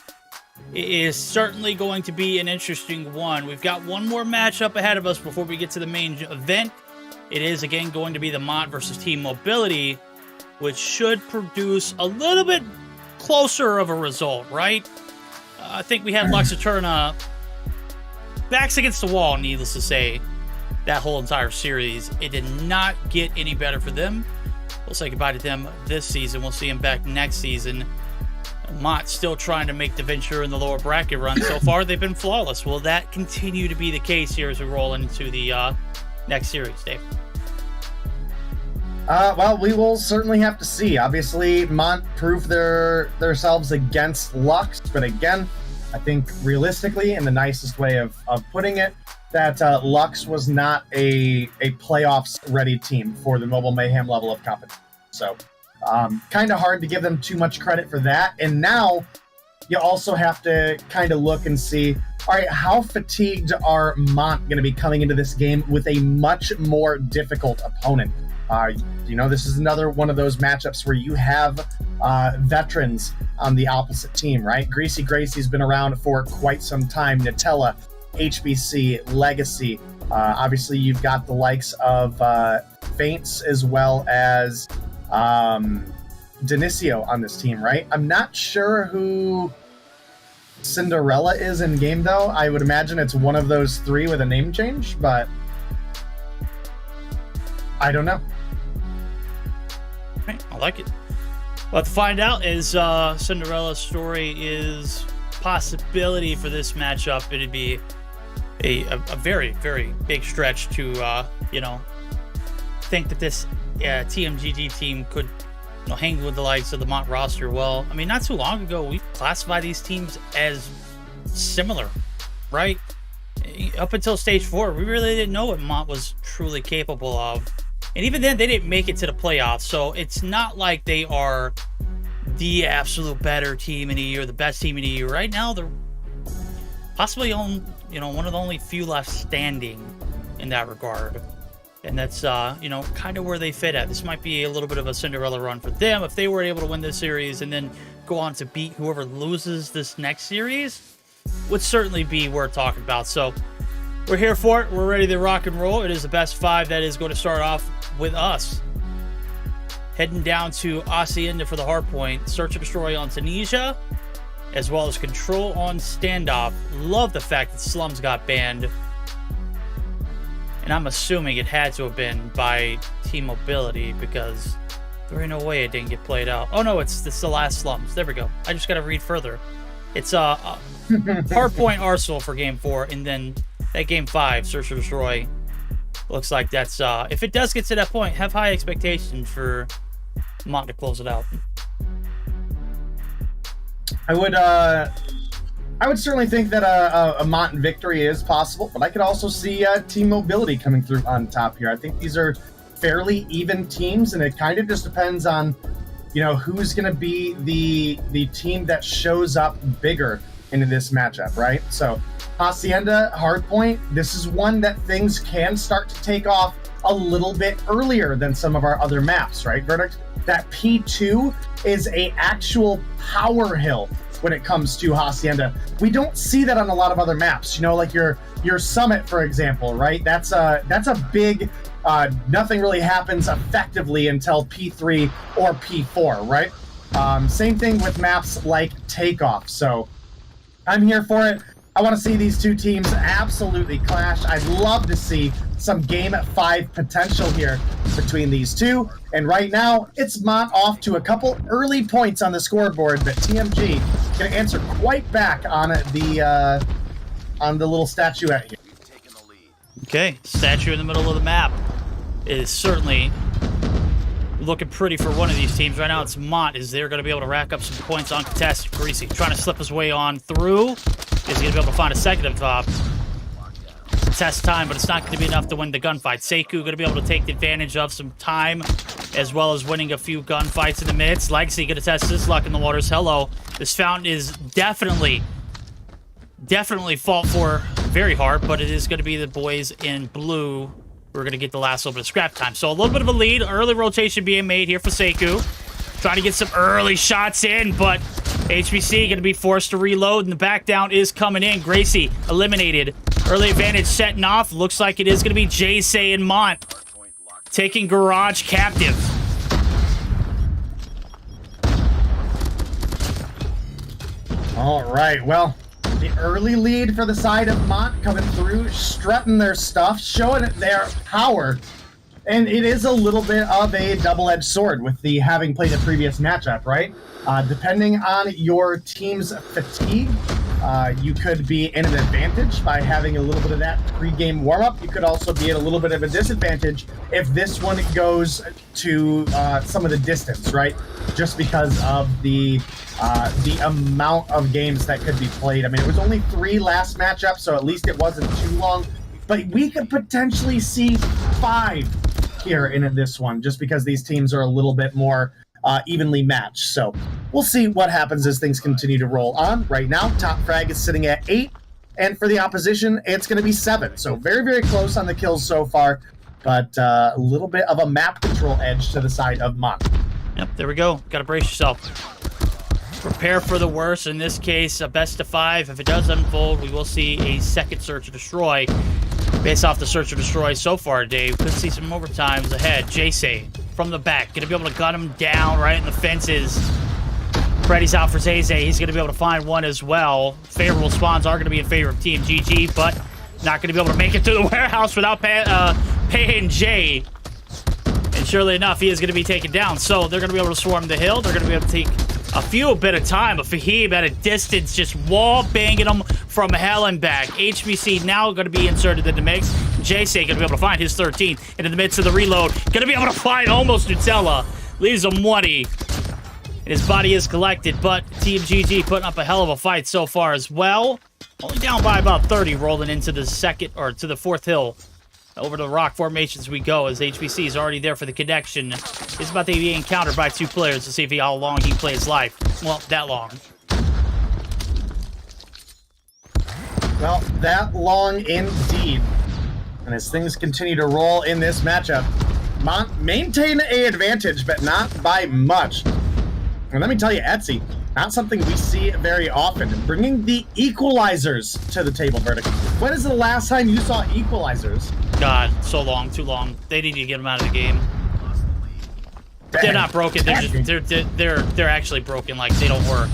Speaker 4: It is certainly going to be an interesting one. We've got one more matchup ahead of us before we get to the main event. It is, again, going to be the Mont versus Team Mobility, which should produce a little bit closer of a result, right? I think we had Luxaturna backs against the wall, needless to say, that whole entire series. It did not get any better for them. We'll say goodbye to them this season. We'll see them back next season. Mont still trying to make the venture in the lower bracket run. So far, they've been flawless. Will that continue to be the case here as we roll into the next series, Dave?
Speaker 6: Well, we will certainly have to see. Obviously, Mont proved themselves against Lux, but again, I think realistically, in the nicest way of putting it, that Lux was not a playoffs-ready team for the Mobile Mayhem level of competition. So, kind of hard to give them too much credit for that. And now, you also have to kind of look and see, all right, how fatigued are Mont going to be coming into this game with a much more difficult opponent? This is another one of those matchups where you have veterans on the opposite team, right? Greasy Gracie's been around for quite some time. Nutella, HBC, Legacy. Obviously, you've got the likes of Faints as well as Denicio on this team, right? I'm not sure who Cinderella is in game, though. I would imagine it's one of those three with a name change, but I don't know.
Speaker 4: Right, I like it. We'll have to find out as Cinderella's story is possibility for this matchup. It'd be a very, very big stretch to, think that this TMGG team could hang with the likes of the Mont roster. Well, I mean, not too long ago, we classified these teams as similar, right? Up until stage 4, we really didn't know what Mont was truly capable of. And even then, they didn't make it to the playoffs. So it's not like they are the absolute better team in the year, the best team in the year. Right now, they're possibly on, one of the only few left standing in that regard. And that's, kind of where they fit at. This might be a little bit of a Cinderella run for them. If they were able to win this series and then go on to beat whoever loses this next series, would certainly be worth talking about. So we're here for it. We're ready to rock and roll. It is the best 5 that is going to start off with us. Heading down to Hacienda for the Hardpoint. Search and Destroy on Tunisia, as well as Control on Standoff. Love the fact that Slums got banned. And I'm assuming it had to have been by Team Mobility because there ain't no way it didn't get played out. Oh no, it's the last Slums. There we go. I just got to read further. It's Hardpoint Arsenal for Game 4, and then that Game 5, Search and Destroy. Looks like that's, if it does get to that point, have high expectations for Mont to close it out.
Speaker 6: I would certainly think that a Mont victory is possible, but I could also see Team Mobility coming through on top here. I think these are fairly even teams, and it kind of just depends on, who's going to be the team that shows up bigger into this matchup, right? So Hacienda, Hardpoint, this is one that things can start to take off a little bit earlier than some of our other maps, right, Verdict? That P2 is a actual power hill when it comes to Hacienda. We don't see that on a lot of other maps, like your Summit, for example, right? That's a big, nothing really happens effectively until P3 or P4, right? Same thing with maps like Takeoff. So I'm here for it. I want to see these two teams absolutely clash. I'd love to see some Game 5 potential here between these two. And right now, it's Mont off to a couple early points on the scoreboard, but TMG going to answer quite back on the little statuette here.
Speaker 4: Okay, statue in the middle of the map is certainly looking pretty for one of these teams. Right now, it's Mont. Is they're going to be able to rack up some points on contest. Greasy trying to slip his way on through. Is he going to be able to find a second of test time, but it's not going to be enough to win the gunfight. Sekou going to be able to take advantage of some time, as well as winning a few gunfights in the midst. Legacy going to test his luck in the waters. Hello. This fountain is definitely fought for very hard, but it is going to be the boys in blue we're going to get the last little bit of scrap time. So a little bit of a lead. Early rotation being made here for Sekou. Trying to get some early shots in, but HBC going to be forced to reload, and the back down is coming in. Gracie eliminated. Early advantage setting off. Looks like it is going to be Jace and Mont taking Garage captive.
Speaker 6: All right, well, the early lead for the side of Mont coming through, strutting their stuff, showing their power. And it is a little bit of a double-edged sword with the having played a previous matchup, right? Depending on your team's fatigue, you could be in an advantage by having a little bit of that pre-game warm-up. You could also be at a little bit of a disadvantage if this one goes to some of the distance, right? Just because of the amount of games that could be played. I mean, it was only 3 last matchup, so at least it wasn't too long. But we could potentially see 5 here in this one, just because these teams are a little bit more evenly matched. So we'll see what happens as things continue to roll on. Right now, top frag is sitting at 8, and for the opposition, it's going to be 7. So very, very close on the kills so far, but a little bit of a map control edge to the side of Mont.
Speaker 4: Yep, there we go. Got to brace yourself. Prepare for the worst. In this case, a best of 5. If it does unfold, we will see a second search and destroy. Based off the search and destroy so far, Dave, could see some overtimes ahead. Jace from the back, gonna be able to gun him down right in the fences. Freddy's out for Zayze. He's gonna be able to find one as well. Favorable spawns are gonna be in favor of Team GG, but not gonna be able to make it through the warehouse without paying Jay. And surely enough, he is gonna be taken down. So they're gonna be able to swarm the hill. They're gonna be able to take a bit of time, but Fahim at a distance, just wall banging him from hell and back. HBC now going to be inserted in the mix. Jace going to be able to find his 13th, and in the midst of the reload, going to be able to find almost Nutella. Leaves him 20. And his body is collected, but Team GG putting up a hell of a fight so far as well. Only down by about 30, rolling into the second, or to the 4th hill. Over to the rock formations we go, as HBC is already there for the connection. It's about to be encountered by 2 players to see how long he plays life. Well, that long.
Speaker 6: Well, that long indeed. And as things continue to roll in this matchup, Mont maintain an advantage, but not by much. And let me tell you, Etsy, not something we see very often. Bringing the equalizers to the table, Verdict. When is the last time you saw equalizers?
Speaker 4: God, so long, too long. They need to get them out of the game. They're not broken. They're actually broken. Like they don't work.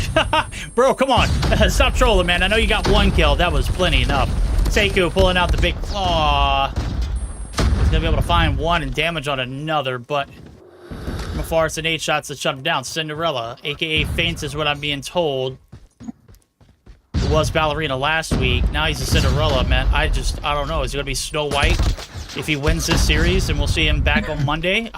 Speaker 4: Bro, come on, stop trolling, man. I know you got 1 kill. That was plenty enough. Sekou pulling out the big claw. He's gonna be able to find 1 and damage on another, but from afar it's an 8 shots to shut him down. Cinderella, aka Faints, is what I'm being told. Who was Ballerina last week. Now he's a Cinderella, man. I don't know. Is he gonna be Snow White if he wins this series, and we'll see him back on Monday?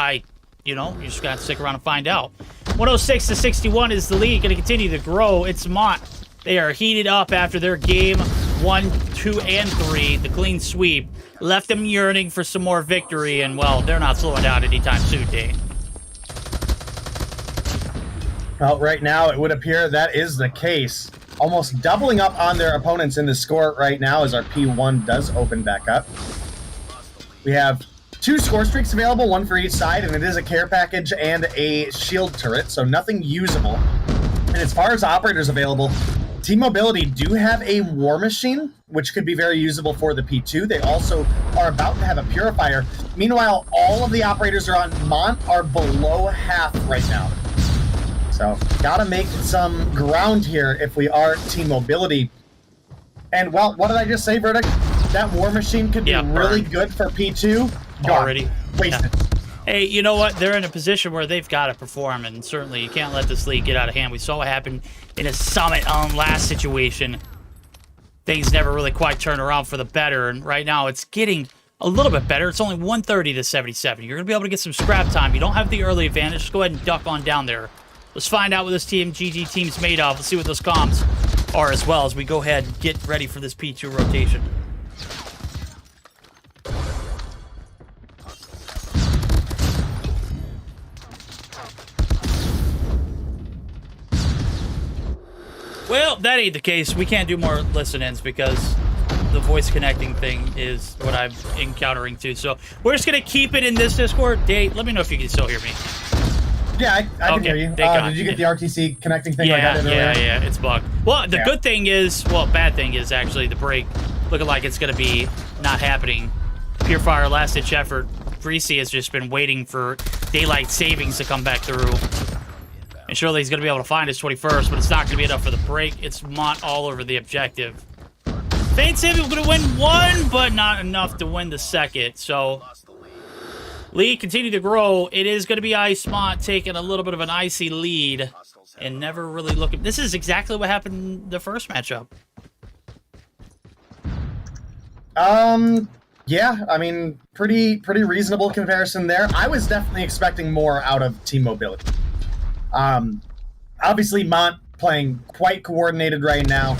Speaker 4: You know, you just gotta stick around and find out. 106 to 61 is the lead. Gonna continue to grow. It's Mont. They are heated up after their game 1, 2, and 3. The clean sweep left them yearning for some more victory, and well, they're not slowing down anytime soon, Dave.
Speaker 6: Well, right now it would appear that is the case. Almost doubling up on their opponents in the score right now as our P1 does open back up. We have 2 score streaks available, 1 for each side, and it is a care package and a shield turret, so nothing usable. And as far as operators available, Team Mobility do have a War Machine, which could be very usable for the P2. They also are about to have a Purifier. Meanwhile, all of the operators are on Mont are below half right now. So, gotta make some ground here if we are Team Mobility. And, well, what did I just say, Verdict? That War Machine could be really good for P2.
Speaker 4: Already.
Speaker 6: Wasted.
Speaker 4: Yeah. Hey, you know what? They're in a position where they've got to perform, and certainly you can't let this league get out of hand. We saw what happened in a Summit last situation. Things never really quite turned around for the better, and right now it's getting a little bit better. It's only 130 to 77. You're going to be able to get some scrap time. You don't have the early advantage. Just go ahead and duck on down there. Let's find out what this Team GG team's made of. Let's see what those comms are as well as we go ahead and get ready for this P2 rotation. Well, that ain't the case. We can't do more listen-ins because the voice connecting thing is what I'm encountering too. So we're just gonna keep it in this Discord. Dave, let me know if you can still hear me.
Speaker 6: Yeah, I can
Speaker 4: Okay,
Speaker 6: hear you.
Speaker 4: thank God.
Speaker 6: Did you get the RTC connecting thing? like I did earlier?
Speaker 4: Yeah, it's bugged. Well, the
Speaker 6: Yeah.
Speaker 4: good thing is, well, bad thing is actually the break looking like it's gonna be not happening. Pure Fire, last ditch effort. Greasy has just been waiting for daylight savings to come back through. And surely he's going to be able to find his 21st, but it's not going to be enough for the break. It's Mont all over the objective. Feint Saving going to win one, but not enough to win the second. So, Lee continue to grow. It is going to be Ice Mont taking a little bit of an icy lead and never really looking. This is exactly what happened the first matchup.
Speaker 6: Yeah, I mean, pretty reasonable comparison there. I was definitely expecting more out of Team Mobility. Obviously, Mont playing quite coordinated right now.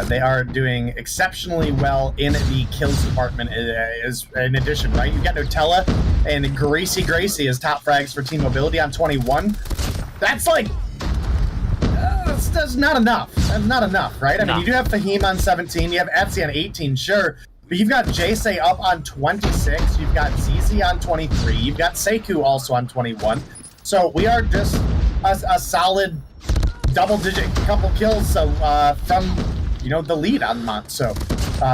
Speaker 6: They are doing exceptionally well in the kills department as in addition, right? You've got Nutella and Gracie as top frags for Team Mobility on 21. That's like, that's not enough. That's not enough, right? I mean, you do have Fahim on 17, you have Etsy on 18, sure. But you've got Jay up on 26, you've got ZZ on 23, you've got Sekou also on 21. So we are just a solid double-digit couple kills from, you know, the lead on Mont. So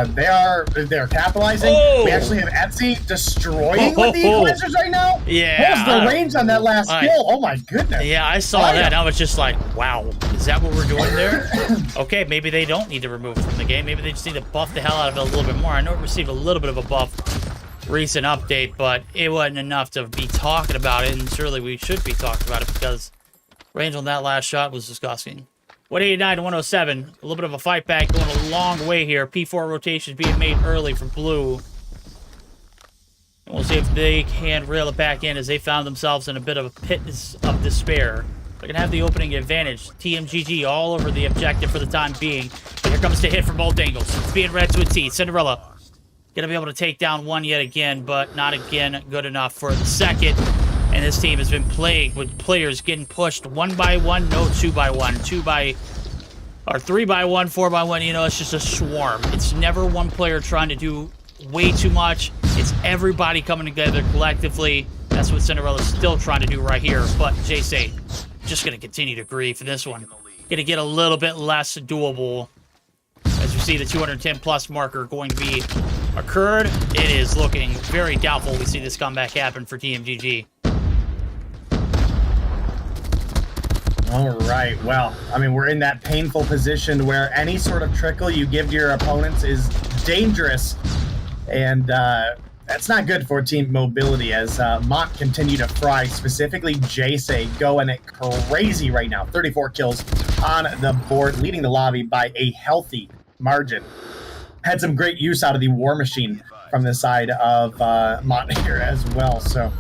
Speaker 6: they're capitalizing.
Speaker 4: Oh!
Speaker 6: We actually have Etsy destroying with the equalizers right now.
Speaker 4: Yeah.
Speaker 6: What was the range on that last kill? Oh my goodness.
Speaker 4: Yeah, I saw that. I was just like, wow, is that what we're doing there? Okay, maybe they don't need to remove it from the game. Maybe they just need to buff the hell out of it a little bit more. I know it received a little bit of a buff recent update, but it wasn't enough to be talking about it, and surely we should be talking about it because range on that last shot was disgusting. 189 to 107. A little bit of a fight back going a long way here. P4 rotations being made early from Blue. And we'll see if they can reel it back in as they found themselves in a bit of a pit of despair. They're going to have the opening advantage. TMGG all over the objective for the time being. But here comes the hit from both angles. It's being read to a T. Cinderella going to be able to take down one yet again, but not again good enough for the second. And this team has been plagued with players getting pushed 1 by 1, no 2 by 1, 3 by 1, 4 by 1. You know, it's just a swarm. It's never one player trying to do way too much. It's everybody coming together collectively. That's what Cinderella's still trying to do right here. But Jay just going to continue to grief. This one going to get a little bit less doable. As you see, the 210 plus marker going to be occurred. It is looking very doubtful we see this comeback happen for TMGG.
Speaker 6: All right, well, I mean, we're in that painful position where any sort of trickle you give to your opponents is dangerous, and that's not good for Team Mobility as Mont continue to fry, specifically Jay going crazy right now. 34 kills on the board, leading the lobby by a healthy margin. Had some great use out of the War Machine from the side of Mont here as well, so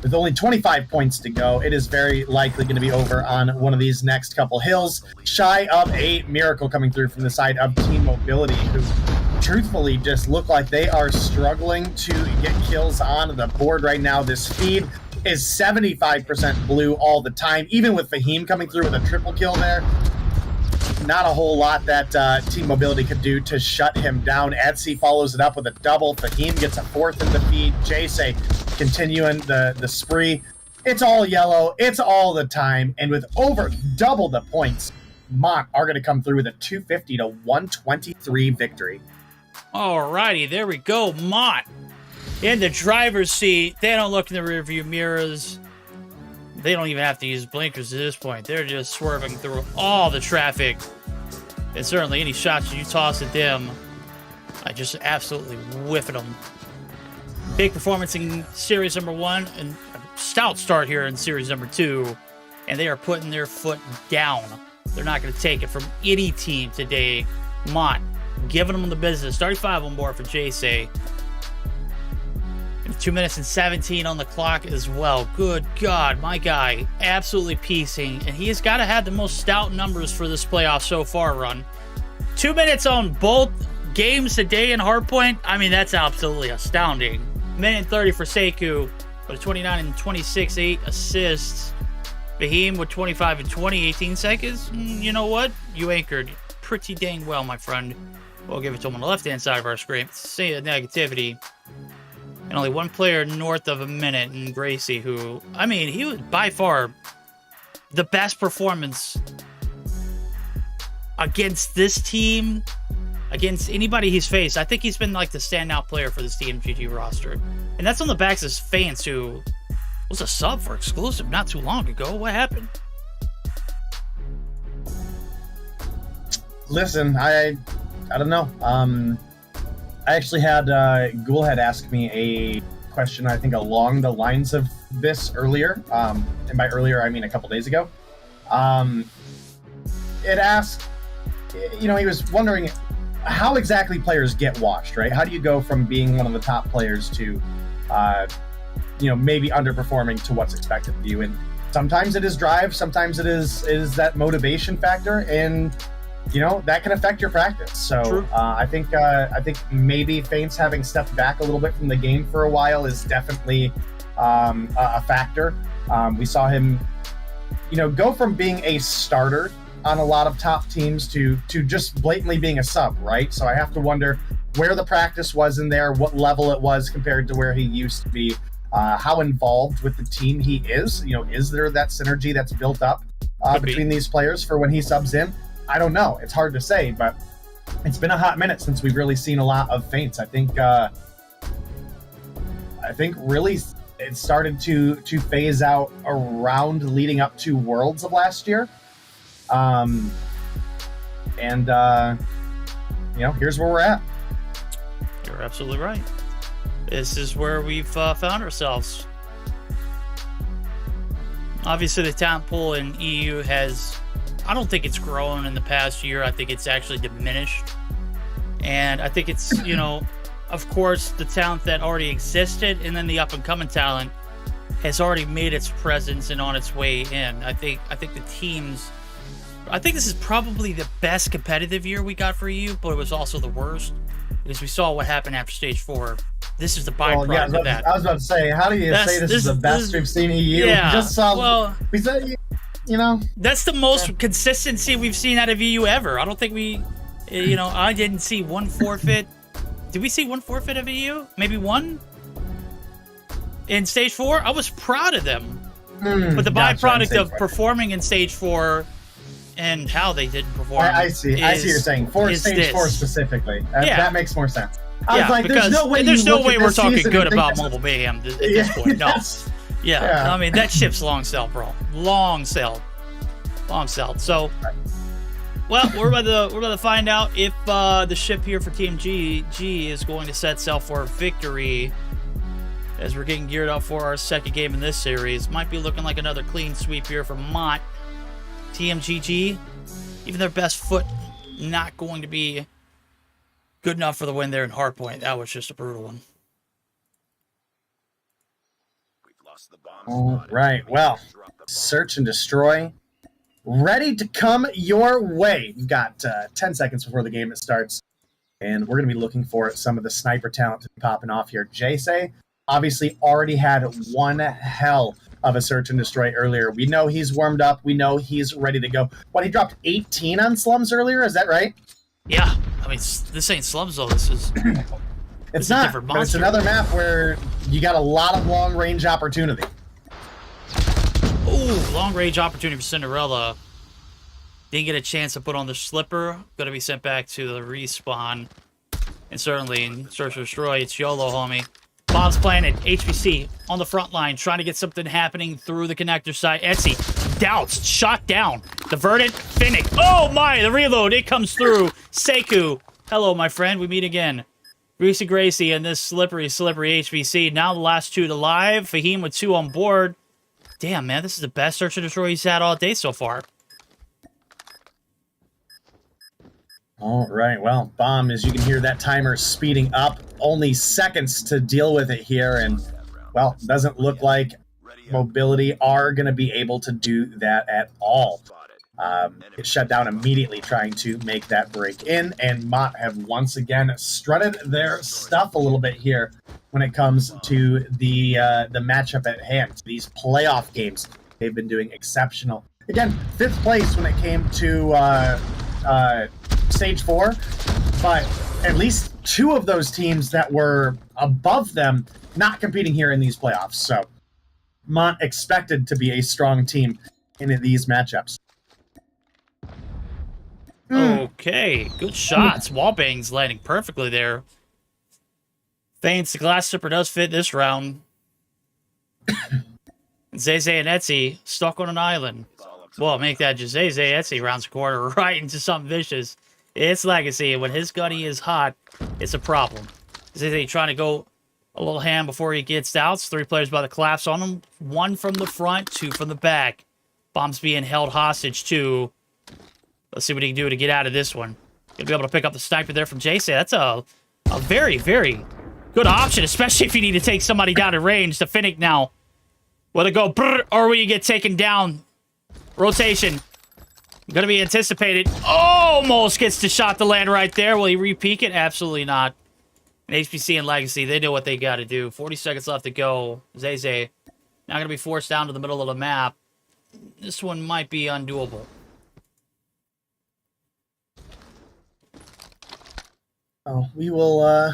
Speaker 6: with only 25 points to go, it is very likely going to be over on one of these next couple hills. Shy of a miracle coming through from the side of Team Mobility, who truthfully just look like they are struggling to get kills on the board right now. This feed is 75% blue all the time, even with Fahim coming through with a triple kill there. Not a whole lot that Team Mobility could do to shut him down. Etsy follows it up with a double. Fahim gets a fourth in the feed. Jay continuing the spree. It's all yellow. It's all the time. And with over double the points, Mont are going to come through with a 250 to 123 victory.
Speaker 4: Alrighty, there we go. Mont in the driver's seat. They don't look in the rearview mirrors. They don't even have to use blinkers at this point. They're just swerving through all the traffic. And certainly any shots you toss at them, I just absolutely whiff at them. Big performance in series number 1 and a stout start here in series number 2. And they are putting their foot down. They're not going to take it from any team today. Mont giving them the business. 35 on board for Jay. 2 minutes and 17 on the clock as well. Good God, my guy absolutely piecing, and he has got to have the most stout numbers for this playoff so far run. 2 minutes on both games today in Hardpoint. I mean, that's absolutely astounding. Minute and 30 for Sekou with a 29 and 26, 8 assists. Fahim with 25 and 20, 18 seconds. You know what? You anchored pretty dang well, my friend. We'll give it to him on the left-hand side of our screen. See the negativity. And only one player north of a minute, and Gracie, who, I mean, he was by far the best performance against this team, against anybody he's faced. I think he's been like the standout player for this TMGG roster. And that's on the backs of Faints, who was a sub for exclusive not too long ago. What happened?
Speaker 6: Listen, I don't know. I actually had Ghoul had asked me a question, I think along the lines of this earlier. And by earlier, I mean a couple days ago. It asked, you know, he was wondering how exactly players get watched, right? How do you go from being one of the top players to, you know, maybe underperforming to what's expected of you? And sometimes it is drive, sometimes it is that motivation factor, and you know that can affect your practice. So I think maybe Faints having stepped back a little bit from the game for a while is definitely a factor. We saw him, you know, go from being a starter on a lot of top teams to just blatantly being a sub, right? So I have to wonder where the practice was in there, what level it was compared to where he used to be, how involved with the team he is. You know, is there that synergy that's built up between these players for when he subs in? I don't know. It's hard to say, but it's been a hot minute since we've really seen a lot of Faints. I think really it started to phase out around leading up to Worlds of last year. You know, here's where we're at.
Speaker 4: You're absolutely right. This is where we've found ourselves. Obviously, the talent pool in EU has, I don't think it's grown in the past year. I think it's actually diminished. And I think it's, you know, of course, the talent that already existed and then the up-and-coming talent has already made its presence and on its way in. I think the teams... I think this is probably the best competitive year we got for EU, but it was also the worst because we saw what happened after Stage 4. This is the byproduct of that.
Speaker 6: I was about to say, how do you say this is the best we've seen EU?
Speaker 4: Yeah,
Speaker 6: We just saw, we said, you know.
Speaker 4: That's the most consistency we've seen out of EU ever. I don't think we, you know, I didn't see one forfeit. Did we see one forfeit of EU? Maybe one? In Stage 4? I was proud of them. But the byproduct of performing in Stage 4 and how they didn't perform.
Speaker 6: I see what you're saying. For Stage 4 specifically. That makes more sense. I was like,
Speaker 4: because
Speaker 6: there's no way
Speaker 4: we're talking good about Mobile Mayhem at this point. No. I mean, that ship's long sailed, bro. Long sailed. So, well, we're about to find out if the ship here for Team G is going to set sail for victory as we're getting geared up for our second game in this series. Might be looking like another clean sweep here for Mont. TMGG, even their best foot, not going to be good enough for the win there in Hardpoint. That was just a brutal one.
Speaker 6: All right, well, search and destroy, ready to come your way. You've got 10 seconds before the game starts, and we're going to be looking for some of the sniper talent to be popping off here. Jay obviously already had one hell of a search and destroy earlier. We know he's warmed up. We know he's ready to go. What, he dropped 18 on Slums earlier? Is that right?
Speaker 4: Yeah. I mean, this ain't Slums, though. This is...
Speaker 6: It's not, but it's another map where you got a lot of long-range opportunity.
Speaker 4: Ooh, long-range opportunity for Cinderella. Didn't get a chance to put on the slipper. Going to be sent back to the respawn. And certainly in Search and Destroy, it's YOLO, homie. Bob's Planet, HBC, on the front line, trying to get something happening through the connector side. Etsy, doubts, shot down. Diverted, Finnick. Oh my, the reload, it comes through. Seku, hello, my friend, we meet again. Greasy Gracie and this slippery HBC. Now the last two to live. Fahim with 2 on board. Damn, man, this is the best Search and Destroy he's had all day so far.
Speaker 6: All right, well, Bomb, as you can hear that timer speeding up, only seconds to deal with it here, and, well, doesn't look like Mobility are going to be able to do that at all. It shut down immediately trying to make that break in, and Mont have once again strutted their stuff a little bit here when it comes to the matchup at hand. These playoff games, they've been doing exceptional. Again, 5th place when it came to Stage 4. but at least 2 of those teams that were above them not competing here in these playoffs. So Mont expected to be a strong team in these matchups.
Speaker 4: Okay, good shots. Wallbangs landing perfectly there. Feints, the glass slipper does fit this round. Zeze and Etsy stuck on an island. Well, make that just Zeze Etsy rounds a corner right into something vicious. It's Legacy, and when his gunny is hot, it's a problem. Zeze trying to go a little ham before he gets out. 3 players by the collapse on him. 1 from the front, 2 from the back. Bomb's being held hostage too. Let's see what he can do to get out of this one. Gonna be able to pick up the sniper there from Jason. That's a very, very good option, especially if you need to take somebody down at range. The Finnick now. Will it go brrr, or will you get taken down? Rotation. Gonna be anticipated. Almost gets the shot to land right there. Will he re-peek it? Absolutely not. And HPC and Legacy, they know what they gotta do. 40 seconds left to go. Zeze now gonna be forced down to the middle of the map. This one might be undoable.
Speaker 6: Oh, we will,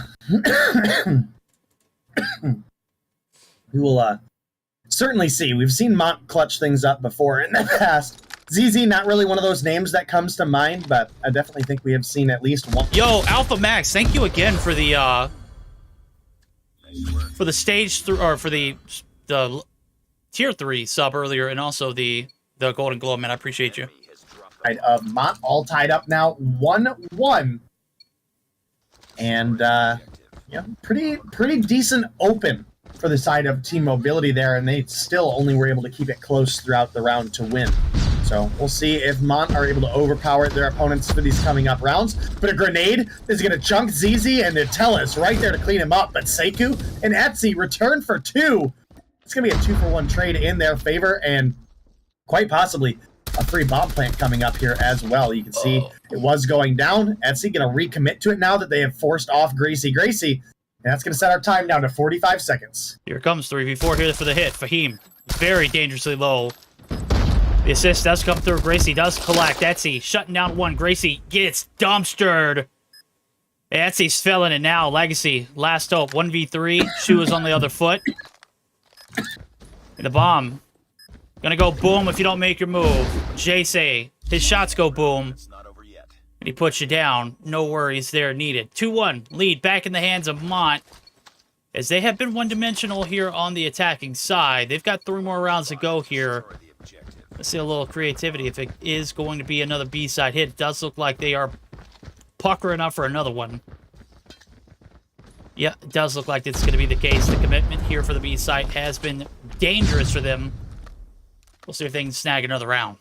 Speaker 6: we will, certainly see. We've seen Mont clutch things up before in the past. ZZ, not really one of those names that comes to mind, but I definitely think we have seen at least one.
Speaker 4: Yo, Alpha Max, thank you again for the stage or for the tier 3 sub earlier, and also the Golden Glow, man. I appreciate you.
Speaker 6: Right, Mont all tied up now, 1-1. And, yeah, pretty decent open for the side of Team Mobility there, and they still only were able to keep it close throughout the round to win. So we'll see if Mont are able to overpower their opponents for these coming up rounds. But a grenade is going to chunk ZZ and Nutella right there to clean him up. But Sekou and Etsy return for 2. It's going to be a 2-for-1 trade in their favor, and quite possibly a free bomb plant coming up here as well. You can see it was going down. Etsy going to recommit to it now that they have forced off Gracie. And that's going to set our time down to 45 seconds.
Speaker 4: Here comes 3v4 here for the hit. Fahim, very dangerously low. The assist does come through. Gracie does collect. Etsy shutting down 1. Gracie gets dumpstered. Etsy's filling it now. Legacy, last hope. 1v3. Shoe is on the other foot. And the bomb. Gonna go boom if you don't make your move. Jay, his shots go boom. And he puts you down. No worries there needed. 2-1. Lead back in the hands of Mont. As they have been one-dimensional here on the attacking side. They've got 3 more rounds to go here. Let's see a little creativity if it is going to be another B-side hit. It does look like they are puckering up for another one. Yeah, it does look like it's going to be the case. The commitment here for the B-side has been dangerous for them. We'll see if they can snag another round.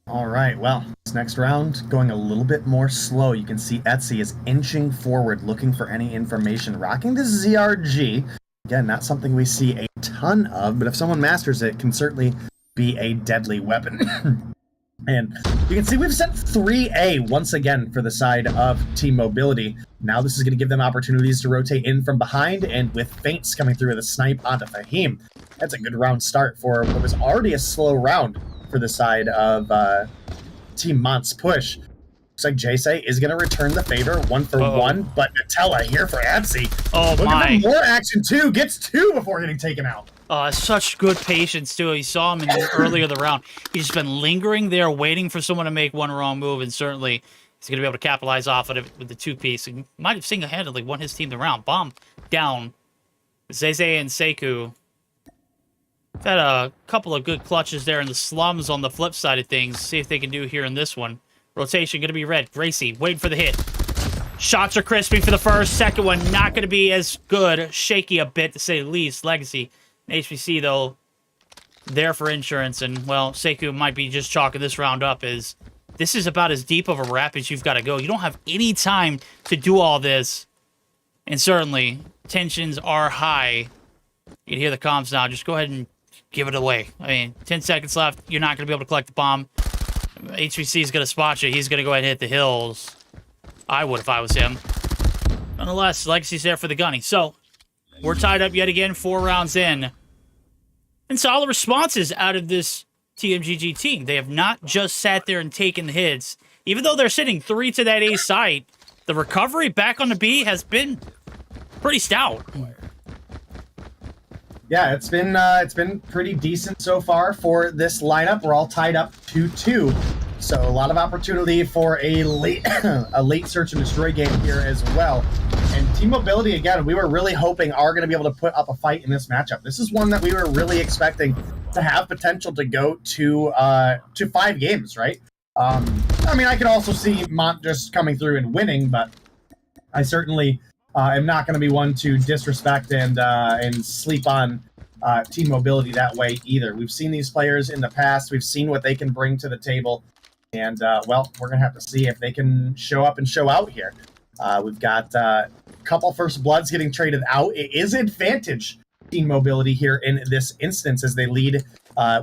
Speaker 6: All right, well, this next round going a little bit more slow. You can see Etsy is inching forward, looking for any information, rocking the ZRG. Again, not something we see a ton of, but if someone masters it, it can certainly be a deadly weapon. And you can see we've sent 3A once again for the side of Team Mobility. Now this is going to give them opportunities to rotate in from behind, and with Feints coming through with a snipe onto Fahim, that's a good round start for what was already a slow round for the side of Team Mont's push. Looks like Jace is going to return the favor, 1-for-1, but Nutella here for Etsy.
Speaker 4: Oh
Speaker 6: Look
Speaker 4: my.
Speaker 6: at that, more action too, gets 2 before getting taken out.
Speaker 4: Such good patience, too. You saw him in the earlier the round. He's just been lingering there, waiting for someone to make one wrong move, and certainly he's going to be able to capitalize off of it with the 2-piece. He might have single-handedly won his team the round. Bomb down. Zeze and Sekou. Had a couple of good clutches there in the slums on the flip side of things. See if they can do here in this one. Rotation going to be red. Gracie waiting for the hit. Shots are crispy for the first. Second one not going to be as good. Shaky a bit, to say the least. Legacy. HPC, though, there for insurance. And, well, Sekou might be just chalking this round up as this is about as deep of a wrap as you've got to go. You don't have any time to do all this. And certainly, tensions are high. You can hear the comms now. Just go ahead and give it away. I mean, 10 seconds left. You're not going to be able to collect the bomb. HPC is going to spot you. He's going to go ahead and hit the hills. I would if I was him. Nonetheless, Legacy's there for the gunny. So, we're tied up yet again, 4 rounds in. And solid responses out of this TMGG team. They have not just sat there and taken the hits. Even though they're sitting 3 to that A site, the recovery back on the B has been pretty stout.
Speaker 6: Yeah, it's been pretty decent so far for this lineup. We're all tied up 2-2. So a lot of opportunity for a late a late search and destroy game here as well. And Team Mobility, again, we were really hoping are going to be able to put up a fight in this matchup. This is one that we were really expecting to have potential to go to 5 games, right? I mean, I could also see Mont just coming through and winning, but I certainly am not going to be one to disrespect and sleep on Team Mobility that way either. We've seen these players in the past. We've seen what they can bring to the table. And, well, we're going to have to see if they can show up and show out here. We've got a couple First Bloods getting traded out. It is advantage Team Mobility here in this instance as they lead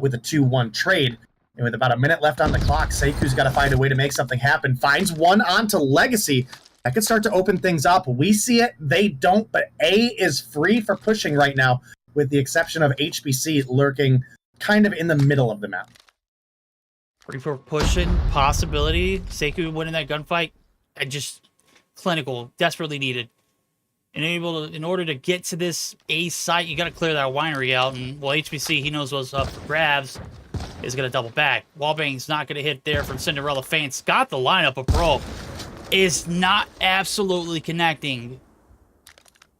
Speaker 6: with a 2-1 trade. And with about a minute left on the clock, Seku's got to find a way to make something happen. Finds one onto Legacy. That could start to open things up. We see it. They don't. But A is free for pushing right now, with the exception of HBC lurking kind of in the middle of the map.
Speaker 4: Free for pushing, possibility. Seku winning that gunfight. And just clinical, desperately needed. And in order to get to this A site, you got to clear that winery out. And, well, HBC, he knows what's up for grabs. Is going to double back. Wallbang's not going to hit there from Cinderella Feints. Got the lineup, but bro is not absolutely connecting.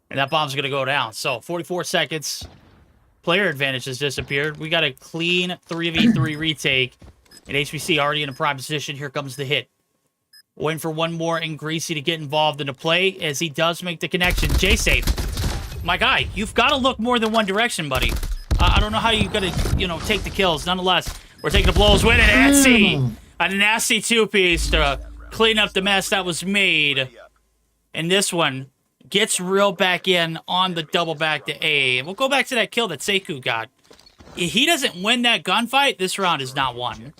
Speaker 4: And that bomb's going to go down. So 44 seconds. Player advantage has disappeared. We got a clean 3v3 retake. And HBC already in a prime position. Here comes the hit. Waiting for one more and Greasy to get involved in the play as he does make the connection. J-Safe. My guy, you've got to look more than one direction, buddy. I don't know how you're going to, take the kills. Nonetheless, we're taking the blows. Win it, Etsy. A nasty 2-piece to clean up the mess that was made. And this one gets reeled back in on the double back to A. And we'll go back to that kill that Seku got. If he doesn't win that gunfight, this round is not won.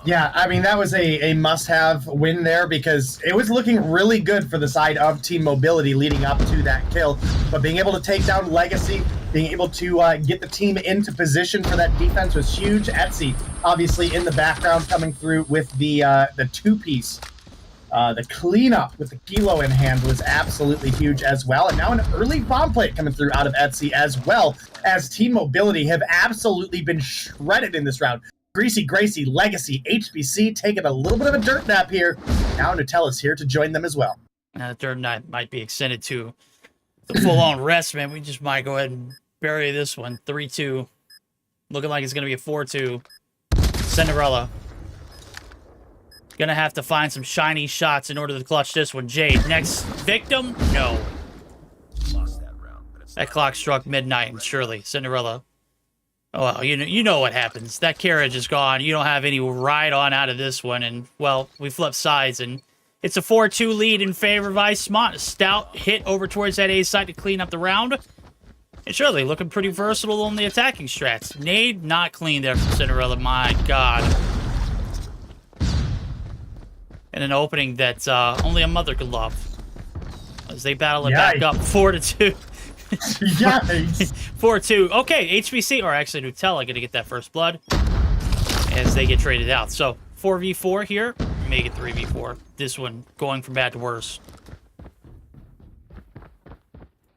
Speaker 6: Yeah, I mean, that was a must-have win there because it was looking really good for the side of Team Mobility leading up to that kill. But being able to take down Legacy, being able to get the team into position for that defense was huge. Etsy, obviously, in the background coming through with the 2-piece. The cleanup with the kilo in hand was absolutely huge as well. And now an early bomb plate coming through out of Etsy as well, as Team Mobility have absolutely been shredded in this round. Greasy, Gracie, Legacy, HBC taking a little bit of a dirt nap here. Now Nutella's here to join them as well.
Speaker 4: The dirt nap might be extended to the full-on rest, man. We just might go ahead and bury this one. 3-2. Looking like it's going to be a 4-2. Cinderella. Gonna have to find some shiny shots in order to clutch this one. Jade, next victim? No. That clock struck midnight, and surely Cinderella. Oh, well, you know what happens. That carriage is gone. You don't have any ride on out of this one, and, well, we flip sides, and it's a 4-2 lead in favor of Ice Mont. A stout hit over towards that A side to clean up the round. And surely looking pretty versatile on the attacking strats. Nade, not clean there from Cinderella. My God. And an opening that only a mother could love. As they battle it back up 4-2.
Speaker 6: Yikes.
Speaker 4: 4-2. Okay, HBC, or actually Nutella, going to get that first blood as they get traded out. So 4v4 here. Make it 3v4. This one going from bad to worse.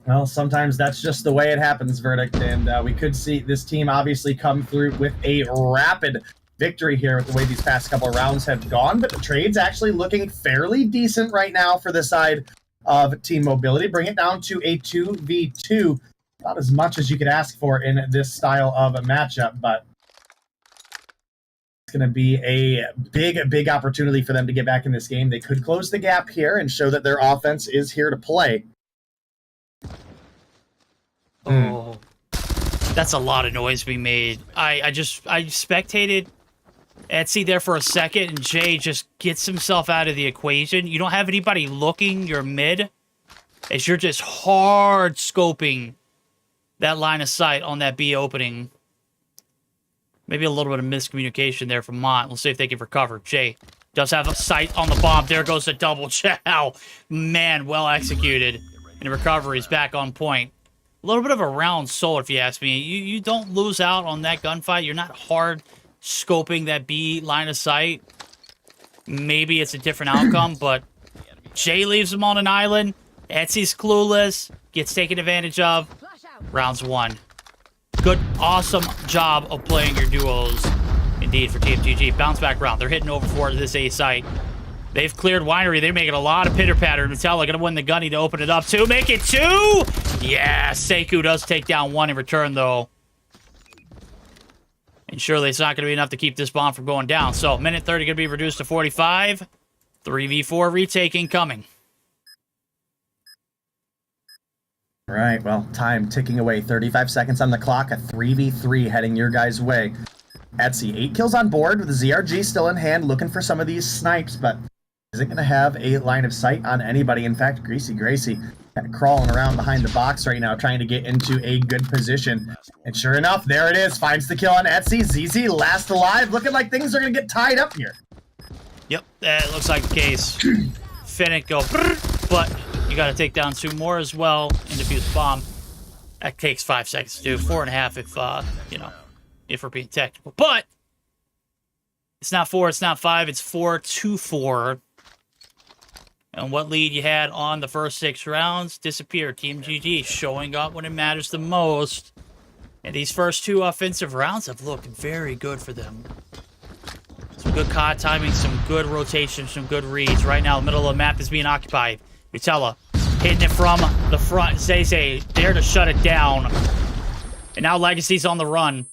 Speaker 6: Well, sometimes that's just the way it happens, Verdict. And we could see this team obviously come through with a rapid victory here with the way these past couple of rounds have gone. But the trade's actually looking fairly decent right now for the side of Team Mobility. Bring it down to a 2v2. Not as much as you could ask for in this style of a matchup, but it's going to be a big opportunity for them to get back in this game. They could close the gap here and show that their offense is here to play.
Speaker 4: Oh, that's a lot of noise we made. I spectated Etsy there for a second, and Jay just gets himself out of the equation. You don't have anybody looking your mid, as you're just hard scoping that line of sight on that B opening. Maybe a little bit of miscommunication there from Mont. We'll see if they can recover. Jay does have a sight on the bomb. There goes the double chow. Man, well executed. And the recovery is back on point. a little bit of a round soul, if you ask me. You don't lose out on that gunfight. You're not hard scoping that B line of sight. Maybe it's a different outcome, but Jay leaves him on an island. Etsy's clueless, gets taken advantage of. Rounds 1. Good, awesome job of playing your duos. Indeed, for TFGG. Bounce back round. They're hitting over 4 to this A site. They've cleared Winery. They're making a lot of pitter-patter. Nutella going to win the gunny to open it up. 2. Make it 2! Yeah, Sekou does take down 1 in return, though. And surely it's not going to be enough to keep this bomb from going down. So, minute 30 going to be reduced to 45. 3v4 retake incoming.
Speaker 6: All right, well, time ticking away. 35 seconds on the clock. A 3v3 heading your guys' way. Etsy, 8 kills on board with the ZRG still in hand, looking for some of these snipes, but isn't going to have a line of sight on anybody. In fact, Greasy Gracie kind of crawling around behind the box right now, trying to get into a good position. And sure enough, there it is. Finds the kill on Etsy. ZZ last alive. Looking like things are going to get tied up here.
Speaker 4: Yep, that looks like the case. Finnick go, but you got to take down 2 more as well and defuse the bomb. That takes 5 seconds to do. 4.5 if, you know, if we're being technical. But it's not 4, it's not 5, it's 4-4. And what lead you had on the first 6 rounds disappeared. Team GG showing up when it matters the most. And these first 2 offensive rounds have looked very good for them. Some good COD timing, some good rotation, some good reads. Right now, the middle of the map is being occupied. Utella hitting it from the front. Zay there to shut it down. And now Legacy's on the run.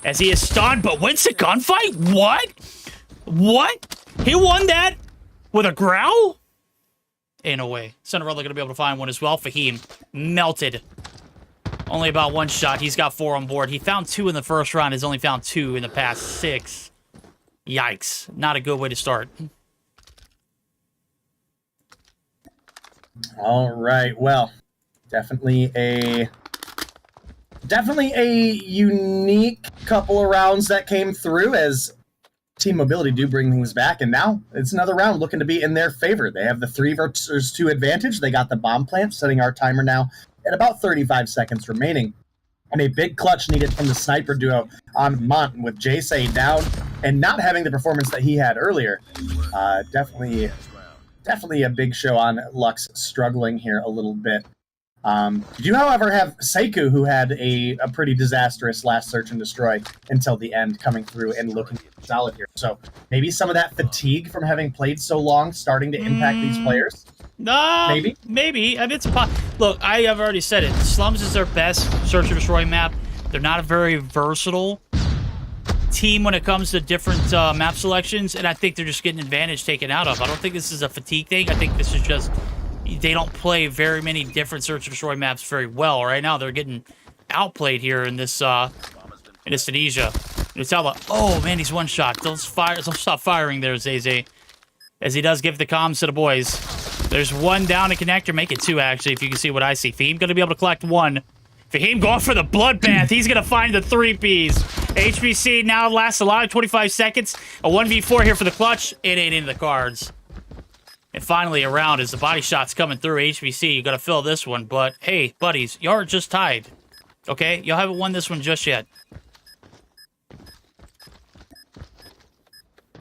Speaker 4: As he is stunned, but wins the gunfight? What? What? He won that with a growl? Ain't no way. Cinderella gonna be able to find one as well. Fahim melted. Only about 1 shot. He's got 4 on board. He found 2 in the first round. He's only found 2 in the past 6. Yikes. Not a good way to start.
Speaker 6: All right, well, definitely a unique couple of rounds that came through as Team Mobility do bring things back, and now it's another round looking to be in their favor. They have the 3 versus 2 advantage. They got the bomb plant, setting our timer now at about 35 seconds remaining. And a big clutch needed from the sniper duo on Mont with Jaysay down and not having the performance that he had earlier. Definitely a big show on Lux struggling here a little bit. Did you, however, have Sekou, who had a pretty disastrous last search and destroy until the end, coming through and looking solid here. So maybe some of that fatigue from having played so long starting to impact these players?
Speaker 4: No,
Speaker 6: Maybe.
Speaker 4: I mean, it's a look, I have already said it. Slums is their best search and destroy map. They're not a very versatile team when it comes to different map selections, and I think they're just getting advantage taken out of. I don't think this is a fatigue thing. I think this is just they don't play very many different search and destroy maps very well. Right now, they're getting outplayed here in this Tunisia. Nutella, oh man, he's 1 shot. Don't stop firing there, Zay. As he does give the comms to the boys. There's 1 down to connector. Make it 2, actually, if you can see what I see. Fahim going to be able to collect 1. Fahim going for the bloodbath. He's going to find the 3 Ps. HBC now lasts alive, 25 seconds. A 1v4 here for the clutch. It ain't in the cards. And finally, a round as the body shot's coming through. HBC, you got to fill this one. But, hey, buddies, y'all are just tied. Okay? Y'all haven't won this one just yet.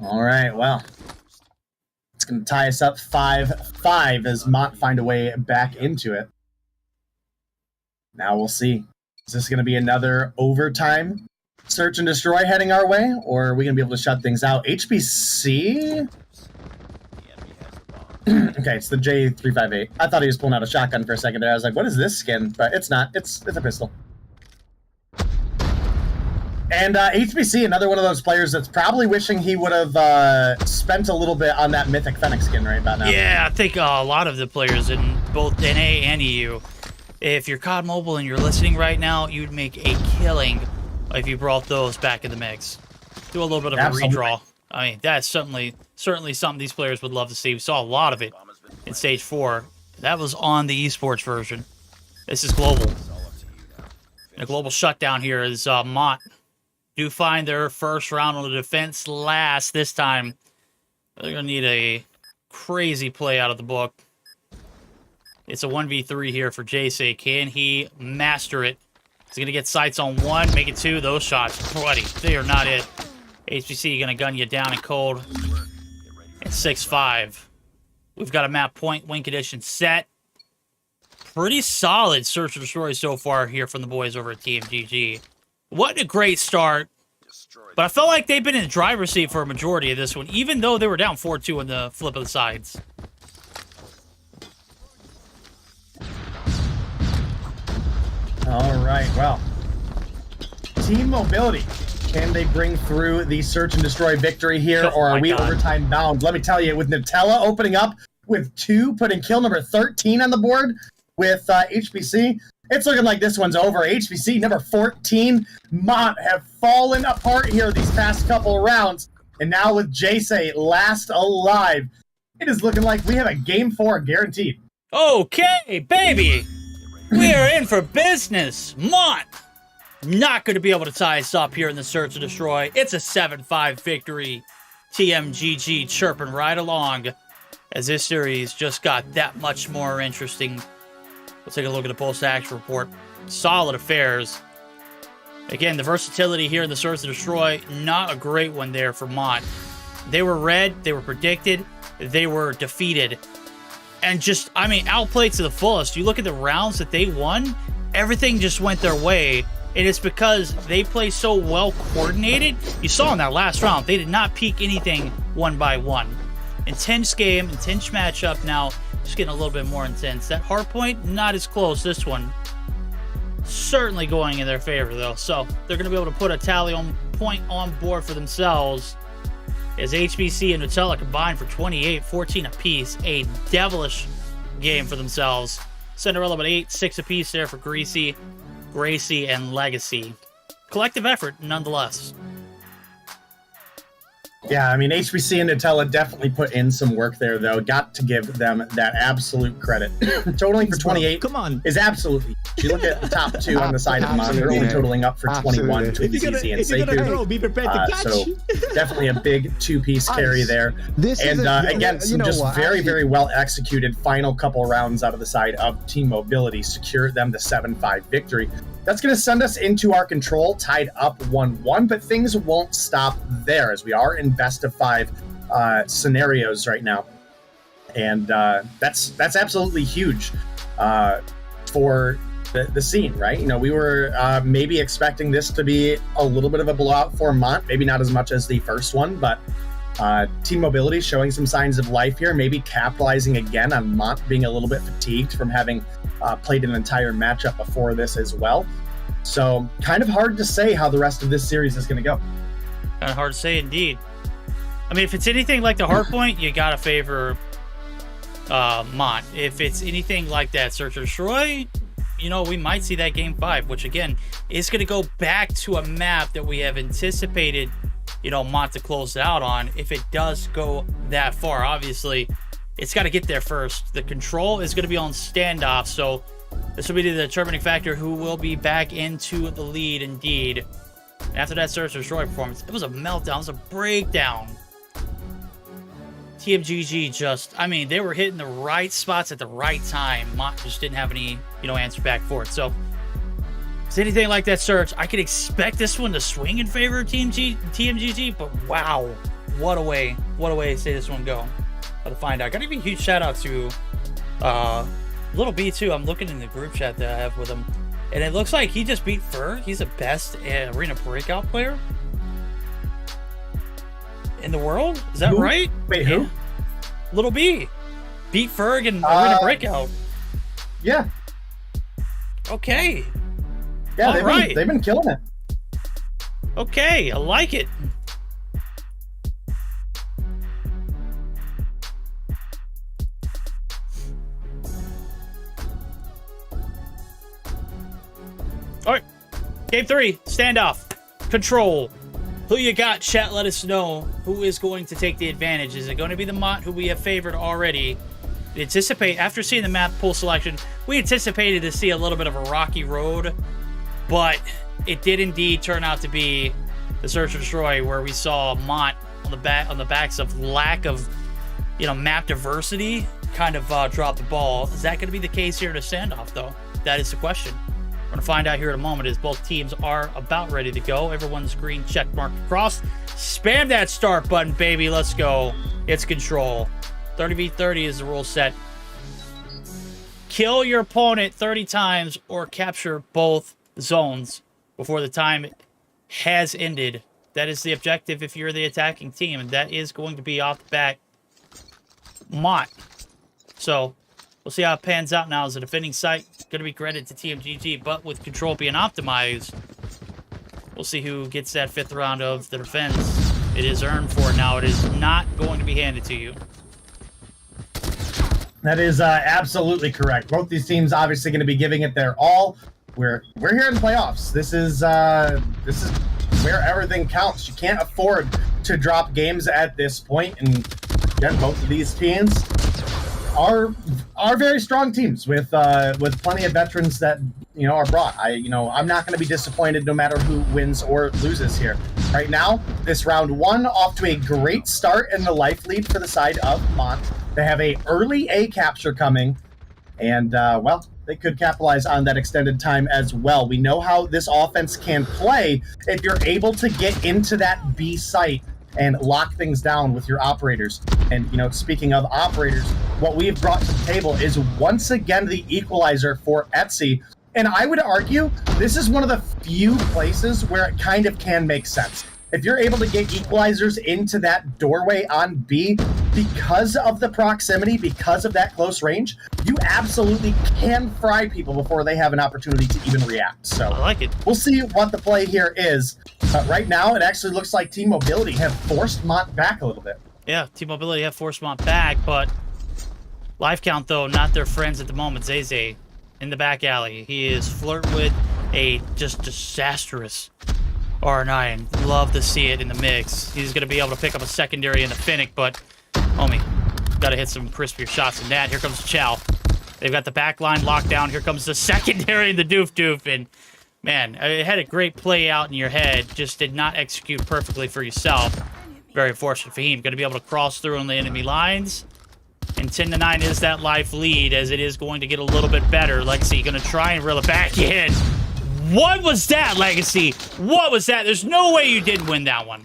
Speaker 6: All right, well. It's going to tie us up 5-5 as Mont find a way back into it. Now we'll see. Is this going to be another overtime search and destroy heading our way? Or are we going to be able to shut things out? HBC? Okay, it's the J358. I thought he was pulling out a shotgun for a second there. I was like, what is this skin? But it's not. It's a pistol. And HBC, another one of those players that's probably wishing he would have spent a little bit on that Mythic Fennec skin right about now.
Speaker 4: Yeah, I think a lot of the players in both NA and EU, if you're COD Mobile and you're listening right now, you'd make a killing if you brought those back in the mix. Do a little bit of a redraw. I mean, that's certainly something these players would love to see. We saw a lot of it in Stage 4. That was on the esports version. This is global. And a global shutdown here is Mont. Do find their first round on the defense last this time. They're going to need a crazy play out of the book. It's a 1v3 here for JC. Can he master it? He's going to get sights on one, make it two. Those shots, buddy, they are not it. HBC going to gun you down in cold. And 6-5. We've got a map point win condition set. Pretty solid search and destroy so far here from the boys over at TMGG. What a great start. But I felt like they've been in the driver's seat for a majority of this one, even though they were down 4-2 on the flip of the sides.
Speaker 6: All right, well. Team Mobility. Can they bring through the search and destroy victory here,
Speaker 4: Oh
Speaker 6: or are
Speaker 4: my
Speaker 6: we
Speaker 4: God.
Speaker 6: overtime bound? Let me tell you, with Nutella opening up with 2, putting kill number 13 on the board with HBC, it's looking like this one's over. HBC number 14, Mont have fallen apart here these past couple rounds. And now with Jay last alive, it is looking like we have a game 4 guaranteed.
Speaker 4: Okay, baby. We are in for business. Mont not going to be able to tie us up here in the search and destroy. It's a 7-5 victory. TMGG chirping right along as this series just got that much more interesting. We'll take a look at the post-action report. Solid affairs. Again, the versatility here in the search and destroy, not a great one there for Mont. They were read, they were predicted, they were defeated. And just, I mean, outplayed to the fullest. You look at the rounds that they won, everything just went their way. And it's because they play so well coordinated. You saw in that last round, they did not peak anything one by one. Intense game, intense matchup now. Just getting a little bit more intense. That Hardpoint, not as close. This one, certainly going in their favor, though. So they're going to be able to put a tally on point on board for themselves. As HBC and Nutella combined for 28, 14 apiece. A devilish game for themselves. Cinderella with 8, 6 apiece there for Greasy, Gracie, and Legacy. Collective effort, nonetheless.
Speaker 6: Yeah, I mean, HBC and Nutella definitely put in some work there, though. Got to give them that absolute credit. Totaling for 28 is absolutely. If you look at the top 2 on the side of Mont, they're only totaling up for 21 to ZZ and Sekou.
Speaker 9: be prepared to catch.
Speaker 6: So definitely a big 2-piece carry there. And again, some just very, very well executed final couple rounds out of the side of Team Mobility secured them the 7-5 victory. That's going to send us into our control, tied up 1-1, but things won't stop there as we are in best of 5 scenarios right now. And that's absolutely huge for the scene, right? You know, we were maybe expecting this to be a little bit of a blowout for Mont, maybe not as much as the first one, but Team Mobility showing some signs of life here, maybe capitalizing again on Mont being a little bit fatigued from having played an entire matchup before this as well. So kind of hard to say how the rest of this series is going to go.
Speaker 4: Kind of hard to say indeed. I mean, if it's anything like the Hardpoint, you got to favor Mont. If it's anything like that Search or Destroy, you know, we might see that game 5, which again is going to go back to a map that we have anticipated, you know, Mont to close out on. If it does go that far, obviously it's got to get there first. The control is going to be on standoff, so this will be the determining factor who will be back into the lead indeed. After that Search or Destroy performance, it was a meltdown, it was a breakdown. TMGG just, I mean, they were hitting the right spots at the right time. Mont just didn't have any, you know, answer back for it. So, if it's anything like that Search, I could expect this one to swing in favor of TMGG, but wow, what a way to see this one go. To find out. Gotta give a huge shout out to Little B too. I'm looking in the group chat that I have with him, and it looks like he just beat Fur. He's the best arena breakout player in the world. Is that right?
Speaker 6: Wait, who?
Speaker 4: Yeah. Little B beat Ferg in arena breakout.
Speaker 6: Yeah.
Speaker 4: Okay.
Speaker 6: Yeah, they've been killing it.
Speaker 4: Okay, I like it. All right, game 3, standoff, control. Who you got, chat? Let us know who is going to take the advantage. Is it going to be the Mont, who we have favored already? We anticipate, after seeing the map pool selection, we anticipated to see a little bit of a rocky road, but it did indeed turn out to be the Search and Destroy, where we saw Mont on the backs of lack of, you know, map diversity, kind of drop the ball. Is that going to be the case here in a standoff, though? That is the question. We're going to find out here in a moment as both teams are about ready to go. Everyone's green check mark across. Spam that start button, baby. Let's go. It's control. 30v30 is the rule set. Kill your opponent 30 times or capture both zones before the time has ended. That is the objective if you're the attacking team, and that is going to be off the bat Mont. So we'll see how it pans out now as a defending site. Going to be credit to TMGG, but with control being optimized, we'll see who gets that 5th round of the defense. It is earned for now. It is not going to be handed to you.
Speaker 6: That is absolutely correct. Both these teams obviously going to be giving it their all. We're here in the playoffs. This is where everything counts. You can't afford to drop games at this point. And again, both of these teams are very strong teams with plenty of veterans that are brought. I'm not going to be disappointed no matter who wins or loses here. Right now, this round 1 off to a great start in the life lead for the side of Mont. They have a early A capture coming, and well, they could capitalize on that extended time as well. We know how this offense can play if you're able to get into that B site and lock things down with your operators. And speaking of operators, what we have brought to the table is once again the equalizer for Etsy. And I would argue this is one of the few places where it kind of can make sense. If you're able to get equalizers into that doorway on B because of the proximity, because of that close range, you absolutely can fry people before they have an opportunity to even react. So
Speaker 4: I like it.
Speaker 6: We'll see what the play here is. Right now, it actually looks like Team Mobility have forced Mont back a little bit.
Speaker 4: Yeah, Team Mobility have forced Mont back, but life count, though, not their friends at the moment. Zay in the back alley. He is flirting with a just disastrous R9. Love to see it in the mix. He's going to be able to pick up a secondary in the Finnick, but, homie, got to hit some crispier shots than that. Here comes Chow. They've got the back line locked down. Here comes the secondary and the doof. And, man, it had a great play out in your head. Just did not execute perfectly for yourself. Very unfortunate for him. Going to be able to cross through on the enemy lines. And 10-9 is that life lead, as it is going to get a little bit better. Legacy going to try and reel it back in. What was that, Legacy? What was that? There's no way you didn't win that one.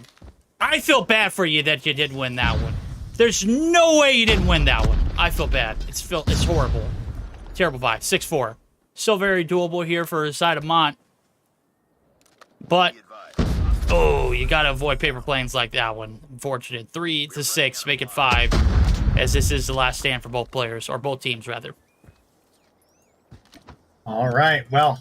Speaker 4: I feel bad for you that you didn't win that one. There's no way you didn't win that one. I feel bad. It's horrible. Terrible vibe. 6-4. Still very doable here for the side of Mont. But, oh, you got to avoid paper planes like that one. Unfortunate. 3-6. Make it 5. As this is the last stand for both players, or both teams, rather.
Speaker 6: All right, well,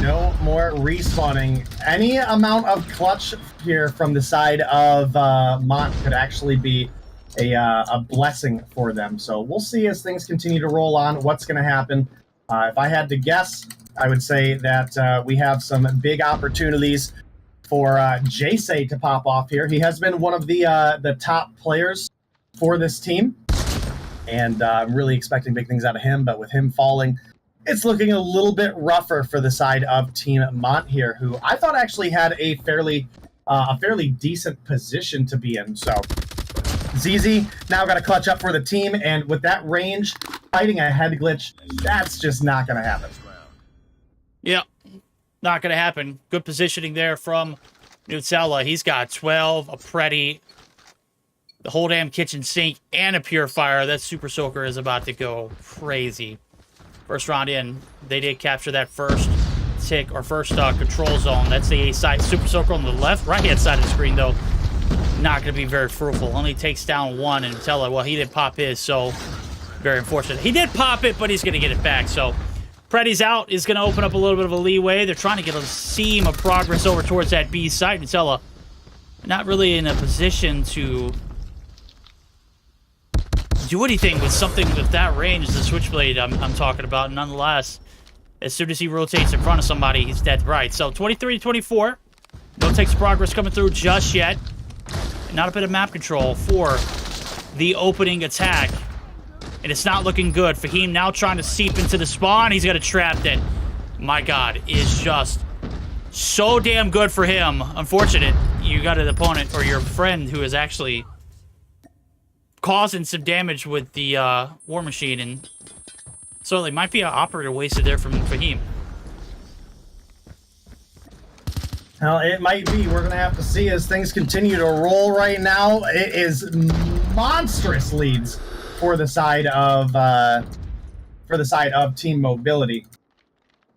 Speaker 6: no more respawning. Any amount of clutch here from the side of Mont could actually be a blessing for them. So we'll see as things continue to roll on what's going to happen. If I had to guess, I would say that we have some big opportunities for Jace to pop off here. He has been one of the top players for this team, and I'm really expecting big things out of him, but with him falling, it's looking a little bit rougher for the side of Team Mont here, who I thought actually had a fairly decent position to be in. So ZZ now got to clutch up for the team, and with that range, fighting a head glitch, that's just not going to happen.
Speaker 4: Yeah, not going to happen. Good positioning there from Nutsella. He's got 12, a Pretty, the whole damn kitchen sink, and a purifier. That Super Soaker is about to go crazy. First round in, they did capture that first tick, or first control zone. That's the A side. Super Soaker on the right-hand side of the screen, though, not going to be very fruitful. Only takes down one, and Nutella, well, he didn't pop his, so very unfortunate. He did pop it, but he's going to get it back, so Pretty's out is going to open up a little bit of a leeway. They're trying to get a seam of progress over towards that B site. Nutella not really in a position to do anything with something with that range. The Switchblade I'm talking about. Nonetheless, as soon as he rotates in front of somebody, he's dead right. So 23-24. No takes progress coming through just yet. Not a bit of map control for the opening attack. And it's not looking good. Fahim now trying to seep into the spawn. He's got a trap that, my God, is just so damn good for him. Unfortunate, you got an opponent or your friend who is actually causing some damage with the War Machine, and certainly might be an operator wasted there from Fahim.
Speaker 6: Well, it might be. We're going to have to see as things continue to roll right now. It is monstrous leads for the side of Team Mobility.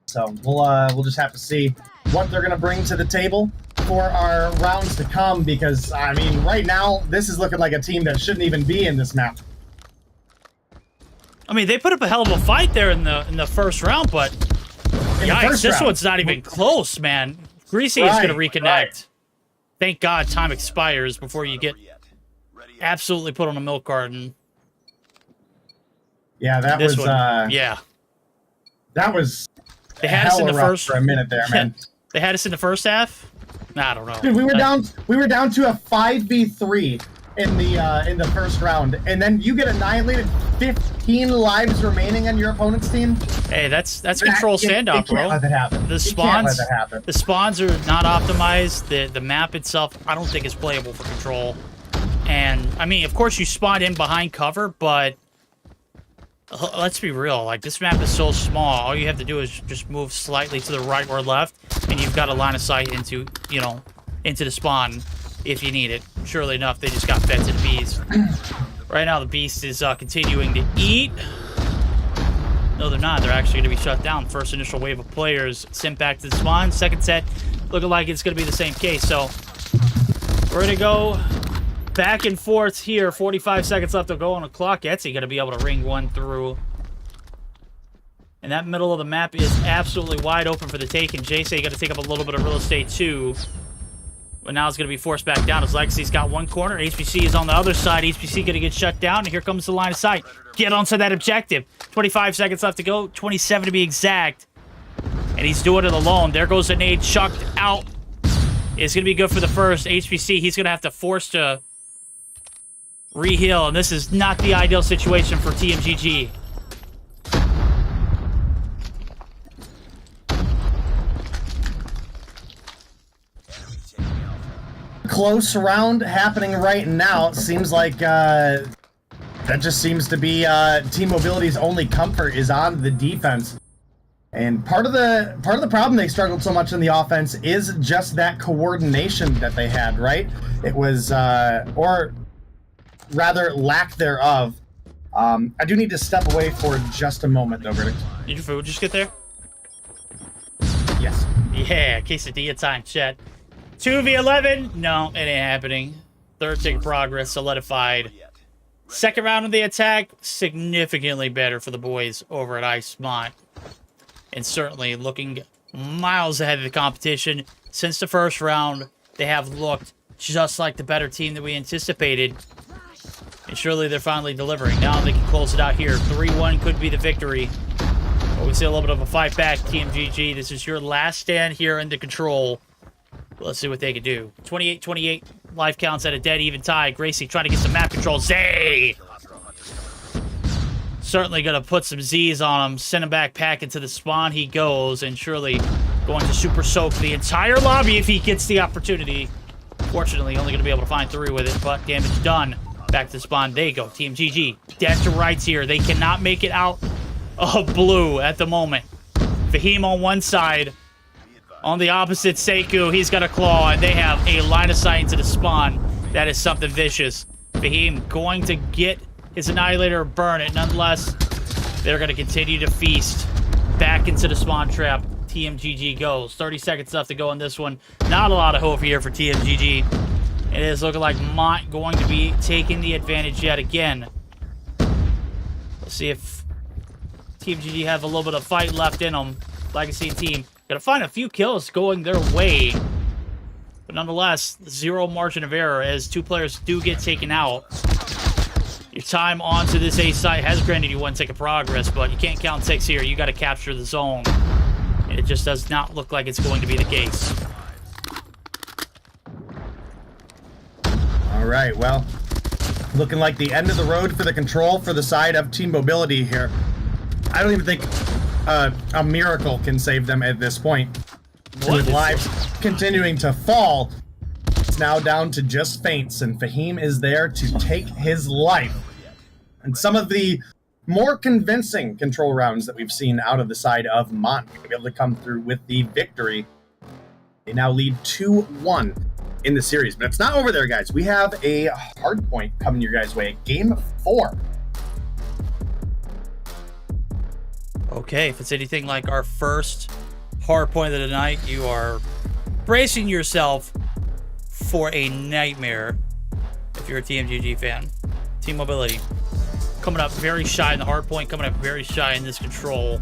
Speaker 6: So we'll just have to see what they're going to bring to the table for our rounds to come, because I mean, right now this is looking like a team that shouldn't even be in this map.
Speaker 4: I mean, they put up a hell of a fight there in the first round, but yikes, this one's not even close, man. Greasy is going to reconnect. Right. Thank God time expires before you get absolutely put on a milk carton.
Speaker 6: Yeah, that was
Speaker 4: yeah.
Speaker 6: That was
Speaker 4: they had us in the first
Speaker 6: for a minute there, man.
Speaker 4: They had us in the first half. I don't know.
Speaker 6: Dude, we were down to a 5v3 in the first round, and then you get annihilated. 15 lives remaining on your opponent's team.
Speaker 4: Hey, that's control standoff, bro.
Speaker 6: Let that happen.
Speaker 4: The spawns are not optimized. The map itself, I don't think is playable for control. And I mean, of course, you spawn in behind cover, but let's be real. Like, this map is so small. All you have to do is just move slightly to the right or left, and you've got a line of sight into the spawn if you need it. Surely enough, they just got fed to the bees. Right now, the beast is continuing to eat. No, they're not. They're actually going to be shut down. First initial wave of players sent back to the spawn. Second set, looking like it's going to be the same case. So, we're going to go back and forth here. 45 seconds left to go on the clock. Etsy going to be able to ring one through. And that middle of the map is absolutely wide open for the take. And JC got to take up a little bit of real estate, too. But now it's going to be forced back down as Legacy's got one corner. HBC is on the other side. HBC going to get shut down. And here comes the line of sight. Get onto that objective. 25 seconds left to go. 27 to be exact. And he's doing it alone. There goes a nade chucked out. It's going to be good for the first. HBC, he's going to have to force to re-heal. And this is not the ideal situation for TMGG.
Speaker 6: Close round happening right now. It seems like that just seems to be Team Mobility's only comfort is on the defense. And part of the problem they struggled so much in the offense is just that coordination that they had, right? It was or rather lack thereof. I do need to step away for just a moment though, Verdict.
Speaker 4: Did your food just get there?
Speaker 6: Yes.
Speaker 4: Yeah, quesadilla time, chat. 2v11? No, it ain't happening. Third tick progress solidified. Second round of the attack, significantly better for the boys over at Ice Mont. And certainly looking miles ahead of the competition. Since the first round, they have looked just like the better team that we anticipated. And surely they're finally delivering. Now they can close it out here. 3-1 could be the victory. But we see a little bit of a fight back, TMGG. This is your last stand here in the control. Let's see what they can do. 28-28 life counts at a dead even tie. Gracie trying to get some map control. Zay! Certainly going to put some Z's on him. Send him back into the spawn he goes. And surely going to super soak the entire lobby if he gets the opportunity. Fortunately, only going to be able to find 3 with it. But damage done. Back to the spawn. There you go. Team GG. Dead to rights here. They cannot make it out of blue at the moment. Fahim on one side. On the opposite, Sekou, he's got a claw, and they have a line of sight into the spawn. That is something vicious. Fahim going to get his Annihilator, burn it. Nonetheless, they're going to continue to feast back into the spawn trap. TMGG goes. 30 seconds left to go on this one. Not a lot of hope here for TMGG. It is looking like Mont going to be taking the advantage yet again. Let's see if TMGG have a little bit of fight left in them. Legacy team. Gonna find a few kills going their way. But nonetheless, zero margin of error as 2 players do get taken out. Your time onto this A site has granted you 1 tick of progress, but you can't count ticks here. You got to capture the zone. And it just does not look like it's going to be the case.
Speaker 6: All right, well, looking like the end of the road for the control for the side of Team Mobility here. I don't even think a miracle can save them at this point. With lives continuing to fall, now down to just feints, and Fahim is there to take his life. And some of the more convincing control rounds that we've seen out of the side of Mont to be able to come through with the victory. They now lead 2-1 in the series. But it's not over there, guys. We have a hard point coming your guys' way. Game 4.
Speaker 4: Okay, if it's anything like our first hard point of the night, you are bracing yourself for a nightmare if you're a TMGG fan. Team Mobility coming up very shy in the hard point, coming up very shy in this control.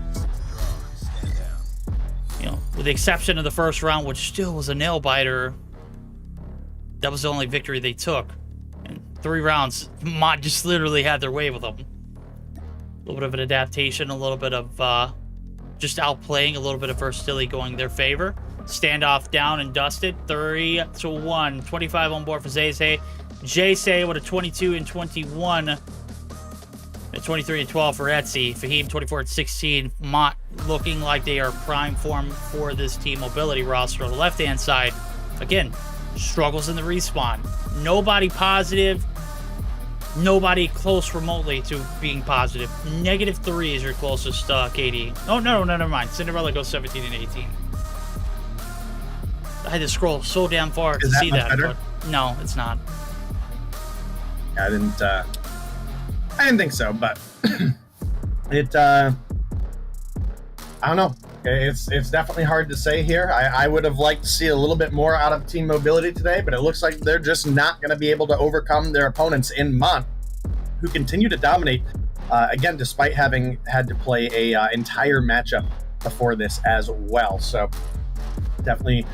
Speaker 4: You know, with the exception of the first round, which still was a nail biter, that was the only victory they took. And 3 rounds, Mont just literally had their way with them. A little bit of an adaptation, a little bit of just outplaying, a little bit of versatility going their favor. Standoff down and dusted. 3-1. 25 on board for Zayse. Jayse with a 22 and 21. A 23 and 12 for Etsy. Fahim 24 and 16. Mont looking like they are prime form for this team mobility roster on the left-hand side. Again, struggles in the respawn. Nobody positive. Nobody close remotely to being positive. -3 is your closest KD. Oh, no, never mind. Cinderella goes 17 and 18. I had to scroll so damn far to see that. But no, it's not.
Speaker 6: I didn't think so, but I don't know. It's definitely hard to say here. I would have liked to see a little bit more out of Team Mobility today, but it looks like they're just not going to be able to overcome their opponents in Mont, who continue to dominate, again, despite having had to play a entire matchup before this as well. So definitely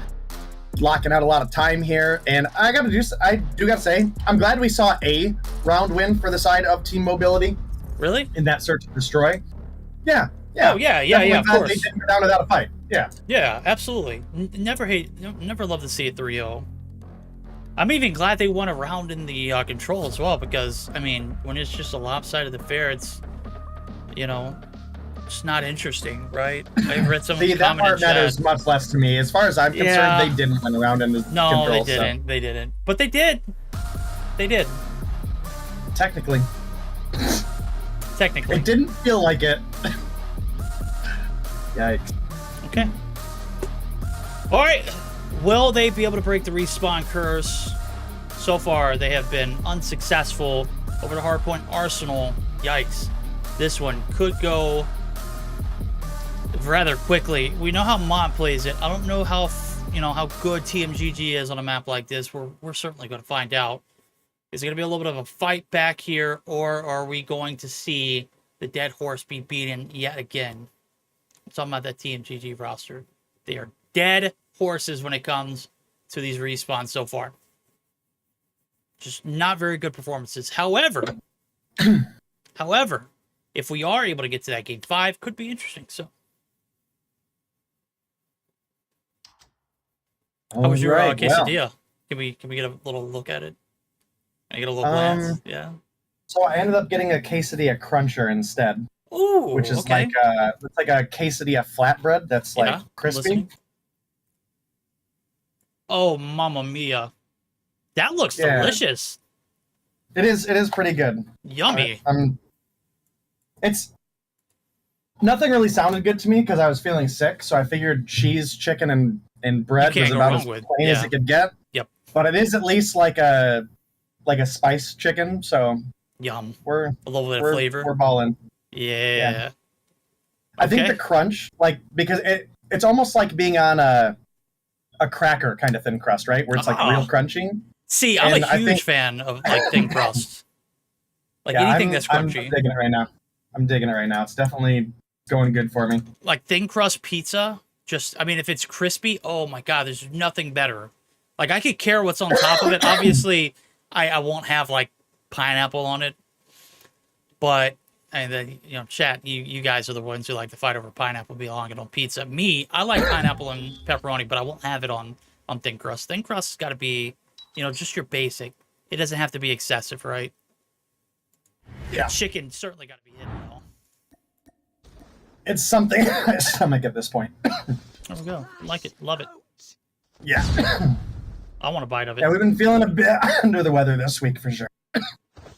Speaker 6: locking out a lot of time here. And I do gotta say, I'm glad we saw a round win for the side of Team Mobility.
Speaker 4: Really?
Speaker 6: In that search and destroy. Yeah. Yeah.
Speaker 4: Oh, yeah, of course.
Speaker 6: They didn't go down without a fight. Yeah.
Speaker 4: Yeah, absolutely. Never love to see it 3-0. I'm even glad they won a round in the control as well, because, I mean, when it's just a lopsided affair, it's, you know, it's not interesting, right? I've read some
Speaker 6: that part matters much less to me. As far as I'm concerned, they didn't win a round in the control.
Speaker 4: No, they didn't. So. They didn't. But they did. They did.
Speaker 6: Technically.
Speaker 4: Technically.
Speaker 6: It didn't feel like it. Yikes.
Speaker 4: Okay. All right. Will they be able to break the respawn curse? So far, they have been unsuccessful over the Hardpoint Arsenal. Yikes. This one could go rather quickly. We know how Mont plays it. I don't know how good TMGG is on a map like this. We're certainly going to find out. Is it going to be a little bit of a fight back here, or are we going to see the dead horse be beaten yet again? I'm talking about that TMGG roster. They are dead horses when it comes to these respawns so far. Just not very good performances. However, if we are able to get to that game 5, could be interesting. So, how was your quesadilla? Well, can we get a little look at it? Can I get a little glance? Yeah.
Speaker 6: So I ended up getting a quesadilla cruncher instead.
Speaker 4: Ooh,
Speaker 6: which is like a quesadilla flatbread that's like crispy. Oh,
Speaker 4: mamma mia. That looks delicious.
Speaker 6: It is pretty good.
Speaker 4: Yummy.
Speaker 6: It's nothing really sounded good to me because I was feeling sick, so I figured cheese, chicken, and bread was about as plain as it could get.
Speaker 4: Yep.
Speaker 6: But it is at least like a spice chicken, so
Speaker 4: yum.
Speaker 6: We're
Speaker 4: a little bit of flavor.
Speaker 6: We're balling.
Speaker 4: Yeah.
Speaker 6: I think the crunch, because it's almost like being on a cracker kind of thin crust, right? Where it's like real crunchy.
Speaker 4: See, I'm a huge fan of like thin crust. Like anything that's crunchy.
Speaker 6: I'm digging it right now. It's definitely going good for me.
Speaker 4: Like thin crust pizza, if it's crispy, oh my God, there's nothing better. Like I could care what's on top of it. Obviously, I won't have like pineapple on it, but chat, you guys are the ones who like to fight over pineapple belonging on pizza. Me, I like pineapple and pepperoni, but I won't have it on thin crust. Thin crust has got to be, just your basic. It doesn't have to be excessive, right?
Speaker 6: Yeah.
Speaker 4: Chicken certainly got to be hidden.
Speaker 6: It's something in my stomach at this point.
Speaker 4: There we go. Like it. Love it.
Speaker 6: Yeah.
Speaker 4: I want a bite of it.
Speaker 6: Yeah, we've been feeling a bit under the weather this week for sure.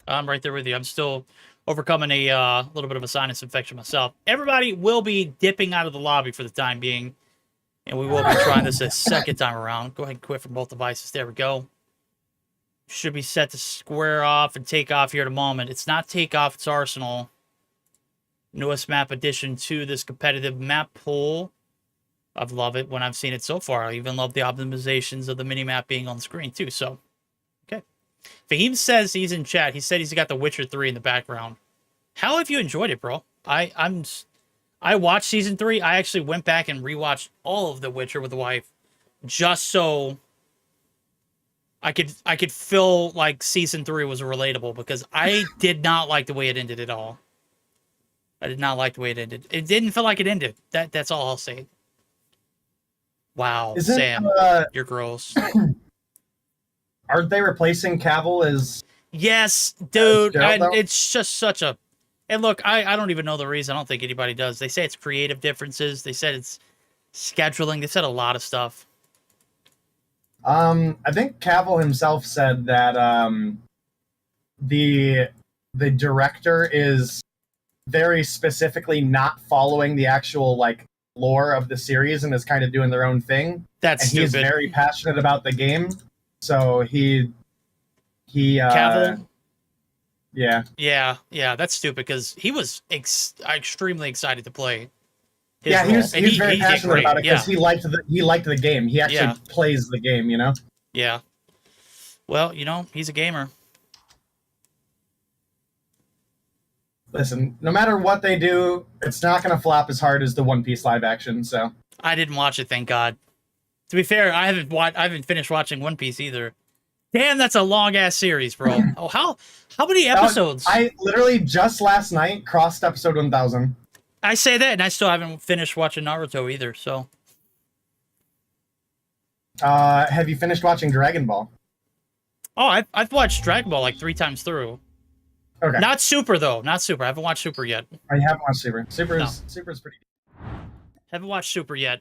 Speaker 4: I'm right there with you. I'm still overcoming a little bit of a sinus infection myself. Everybody will be dipping out of the lobby for the time being, and we will be trying this a second time around. Go ahead and quit from both devices. There we go. Should be set to square off and take off here at a moment. It's not takeoff, it's Arsenal. Newest map addition to this competitive map pool. I've loved it when I've seen it so far. I even love the optimizations of the mini-map being on the screen too, so. Okay. Fahim says he's in chat. He said he's got The Witcher 3 in the background. How have you enjoyed it, bro? I watched season 3. I actually went back and rewatched all of The Witcher with the wife just so I could feel like season 3 was relatable, because I did not like the way it ended at all. I did not like the way it ended. It didn't feel like it ended. That's all I'll say. Wow, Sam, you're gross.
Speaker 6: Aren't they replacing Cavill as...
Speaker 4: Yes, dude. It's just such a... And look, I don't even know the reason. I don't think anybody does. They say it's creative differences. They said it's scheduling. They said a lot of stuff.
Speaker 6: I think Cavill himself said that the director is very specifically not following the actual like lore of the series and is kind of doing their own thing.
Speaker 4: That's
Speaker 6: and
Speaker 4: stupid.
Speaker 6: He's very passionate about the game, so he
Speaker 4: Cavill.
Speaker 6: Yeah.
Speaker 4: That's stupid, because he was extremely excited to play.
Speaker 6: He was very passionate about it because he liked the game. He actually plays the game, you know?
Speaker 4: Yeah. Well, you know, he's a gamer.
Speaker 6: Listen, no matter what they do, it's not going to flop as hard as the One Piece live action, so.
Speaker 4: I didn't watch it, thank God. To be fair, I haven't finished watching One Piece either. Damn, that's a long-ass series, bro. Oh, how many episodes?
Speaker 6: I literally just last night crossed episode 1000.
Speaker 4: I say that, and I still haven't finished watching Naruto either, so.
Speaker 6: Have you finished watching Dragon Ball?
Speaker 4: Oh, I've watched Dragon Ball like 3 times through.
Speaker 6: Okay.
Speaker 4: Not Super, though. Not Super. I haven't watched Super yet.
Speaker 6: I haven't watched Super. Super is pretty good.
Speaker 4: Haven't watched Super yet.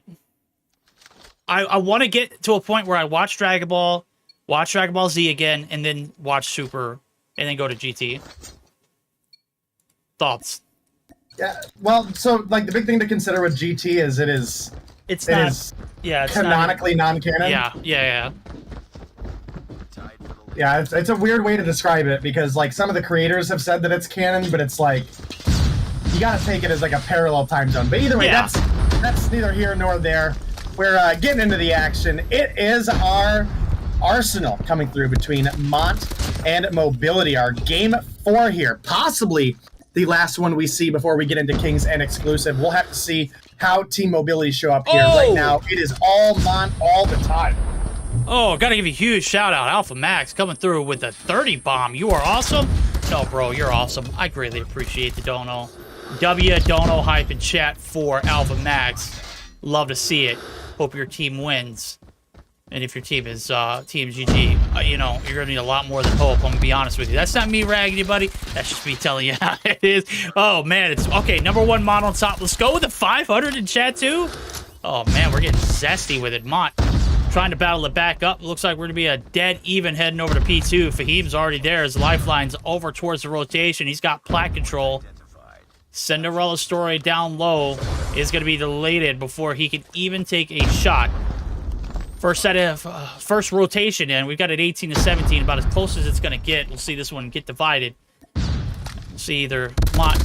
Speaker 4: I want to get to a point where I watch Dragon Ball Z again, and then watch Super, and then go to GT. Thoughts?
Speaker 6: Yeah, well, so like the big thing to consider with GT is it's canonically non-canon.
Speaker 4: Yeah.
Speaker 6: Yeah, it's a weird way to describe it, because like some of the creators have said that it's canon, but it's like you gotta take it as like a parallel time zone. But either way, that's neither here nor there. We're getting into the action. It is our Arsenal coming through between Mont and Mobility. Our game 4 here, possibly the last one we see before we get into Kings and exclusive. We'll have to see how Team Mobility show up here. Right now, it is all Mont all the time.
Speaker 4: Oh, gotta give you a huge shout out. Alpha Max coming through with a 30 bomb. You are awesome. No, bro, you're awesome. I greatly appreciate the dono. Dono hype in chat for Alpha Max. Love to see it. Hope your team wins. And if your team is Team GG, you know, you're going to need a lot more than hope. I'm going to be honest with you. That's not me ragging anybody. That's just me telling you how it is. Oh, man. It's okay. #1 Mont on top. Let's go with the 500 in chat, too. Oh, man. We're getting zesty with it. Mont trying to battle it back up. Looks like we're going to be a dead even heading over to P2. Fahim's already there. His lifeline's over towards the rotation. He's got plat control. Cinderella story down low is going to be deleted before he can even take a shot. First set of first rotation in. We've got it 18 to 17, about as close as it's going to get. We'll see this one get divided. We'll see either Mont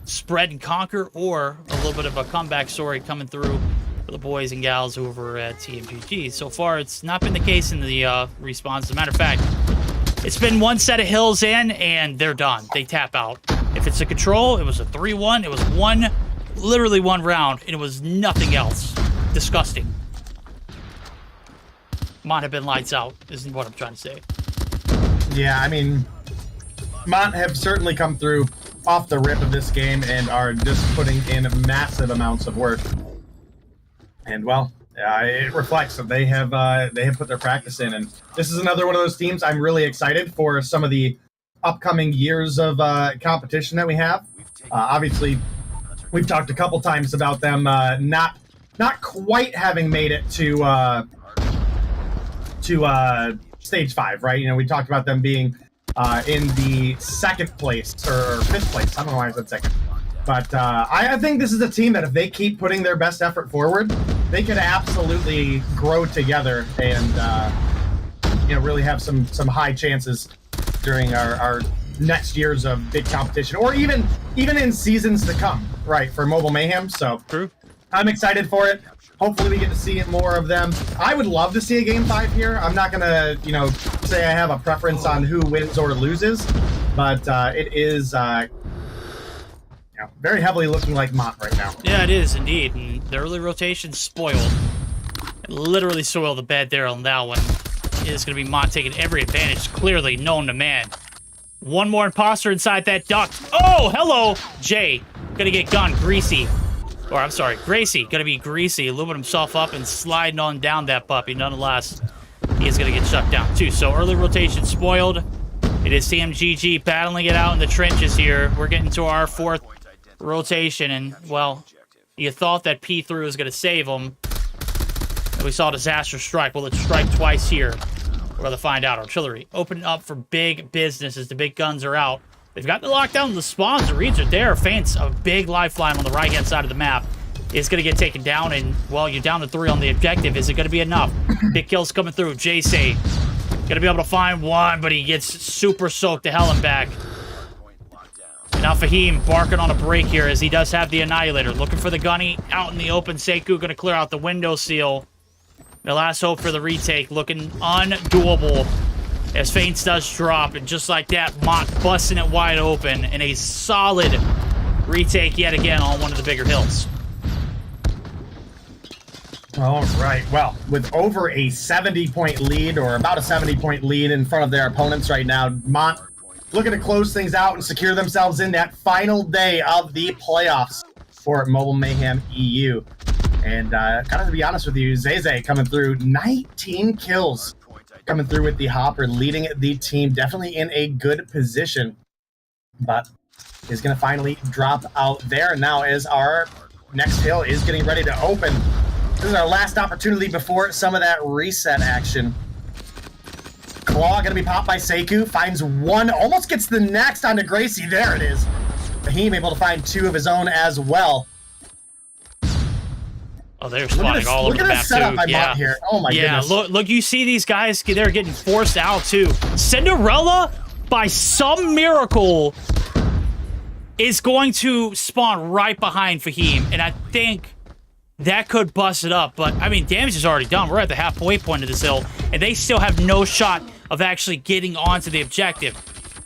Speaker 4: spread and conquer, or a little bit of a comeback story coming through for the boys and gals over at TMGG. So far, it's not been the case in the response. As a matter of fact, it's been one set of hills in, and they're done. They tap out. If it's a control, it was a 3-1. It was literally one round, and it was nothing else. Disgusting. Mont have been lights out, isn't what I'm trying to say.
Speaker 6: Yeah, I mean, Mont have certainly come through off the rip of this game and are just putting in massive amounts of work. And well, it reflects that they have put their practice in, and this is another one of those teams. I'm really excited for some of the upcoming years of competition that we have. Obviously, we've talked a couple times about them not quite having made it to to stage 5, right? You know, we talked about them being in the 2nd place or 5th place. I don't know why I said 2nd. But I think this is a team that if they keep putting their best effort forward, they could absolutely grow together and you know, really have some high chances during our next years of big competition, or even in seasons to come, right, for Mobile Mayhem. So
Speaker 4: True.
Speaker 6: I'm excited for it. Hopefully we get to see more of them. I would love to see a game 5 here. I'm not gonna, you know, say I have a preference on who wins or loses, but it is you know, very heavily looking like Mont right now.
Speaker 4: Yeah, it is indeed. And the early rotation spoiled. It literally soiled the bed there on that one. It is going to be Mont taking every advantage, clearly known to man. One more imposter inside that duct. Oh, hello, Jay. Gonna get gone, greasy. Or, I'm sorry, Gracie. Gonna be greasy, looming himself up and sliding on down that puppy. Nonetheless, he is gonna get shut down, too. So, early rotation spoiled. It is CMGG battling it out in the trenches here. We're getting to our 4th rotation, and, well, you thought that P3 was gonna save him. And we saw disaster strike. Well, it strike twice here. We're going to find out. Artillery open up for big business as the big guns are out. They've got the lockdown. The spawns, the reads are there. Feints, a big lifeline on the right-hand side of the map, is going to get taken down. And, well, you're down to 3 on the objective. Is it going to be enough? Big kills coming through. J-Say going to be able to find one, but he gets super soaked to hell and back. And now Fahim barking on a break here as he does have the Annihilator. Looking for the gunny out in the open. Sekou going to clear out the window seal. The last hope for the retake looking undoable as Feints does drop, and just like that, Mont busting it wide open in a solid retake yet again on one of the bigger hills.
Speaker 6: All right, well, with over a 70-point lead, or about a 70-point lead in front of their opponents right now, Mont looking to close things out and secure themselves in that final day of the playoffs for Mobile Mayhem EU. And gotta be honest with you, Zeze coming through 19 kills, coming through with the Hopper, leading the team definitely in a good position, but is going to finally drop out there. And now as our next hill is getting ready to open, this is our last opportunity before some of that reset action. Claw going to be popped by Sekou, finds one, almost gets the next onto Gracie. There it is. Fahim able to find 2 of his own as well.
Speaker 4: Oh, they're spawning all over the map, too.
Speaker 6: Yeah. Here. Oh, my goodness.
Speaker 4: Look, you see these guys, they're getting forced out, too. Cinderella, by some miracle, is going to spawn right behind Fahim, and I think that could bust it up. But, I mean, damage is already done. We're at the halfway point of this hill, and they still have no shot of actually getting onto the objective.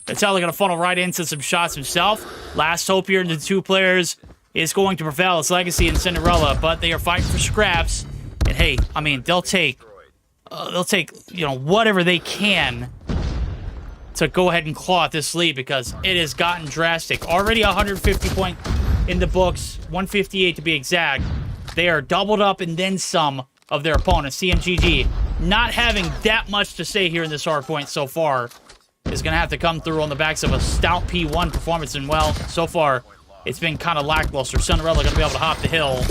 Speaker 4: That's how they're going to funnel right into some shots himself. Last hope here in the 2 players is going to prevail. It's Legacy and Cinderella, but they are fighting for scraps. And hey, I mean, they'll take, you know, whatever they can to go ahead and claw at this lead, because it has gotten drastic. Already 150 point in the books, 158 to be exact. They are doubled up and then some of their opponents. CMGG not having that much to say here in this hardpoint so far is going to have to come through on the backs of a stout P1 performance. And well, so far, it's been kind of lackluster. Cinderella going to be able to hop the hill.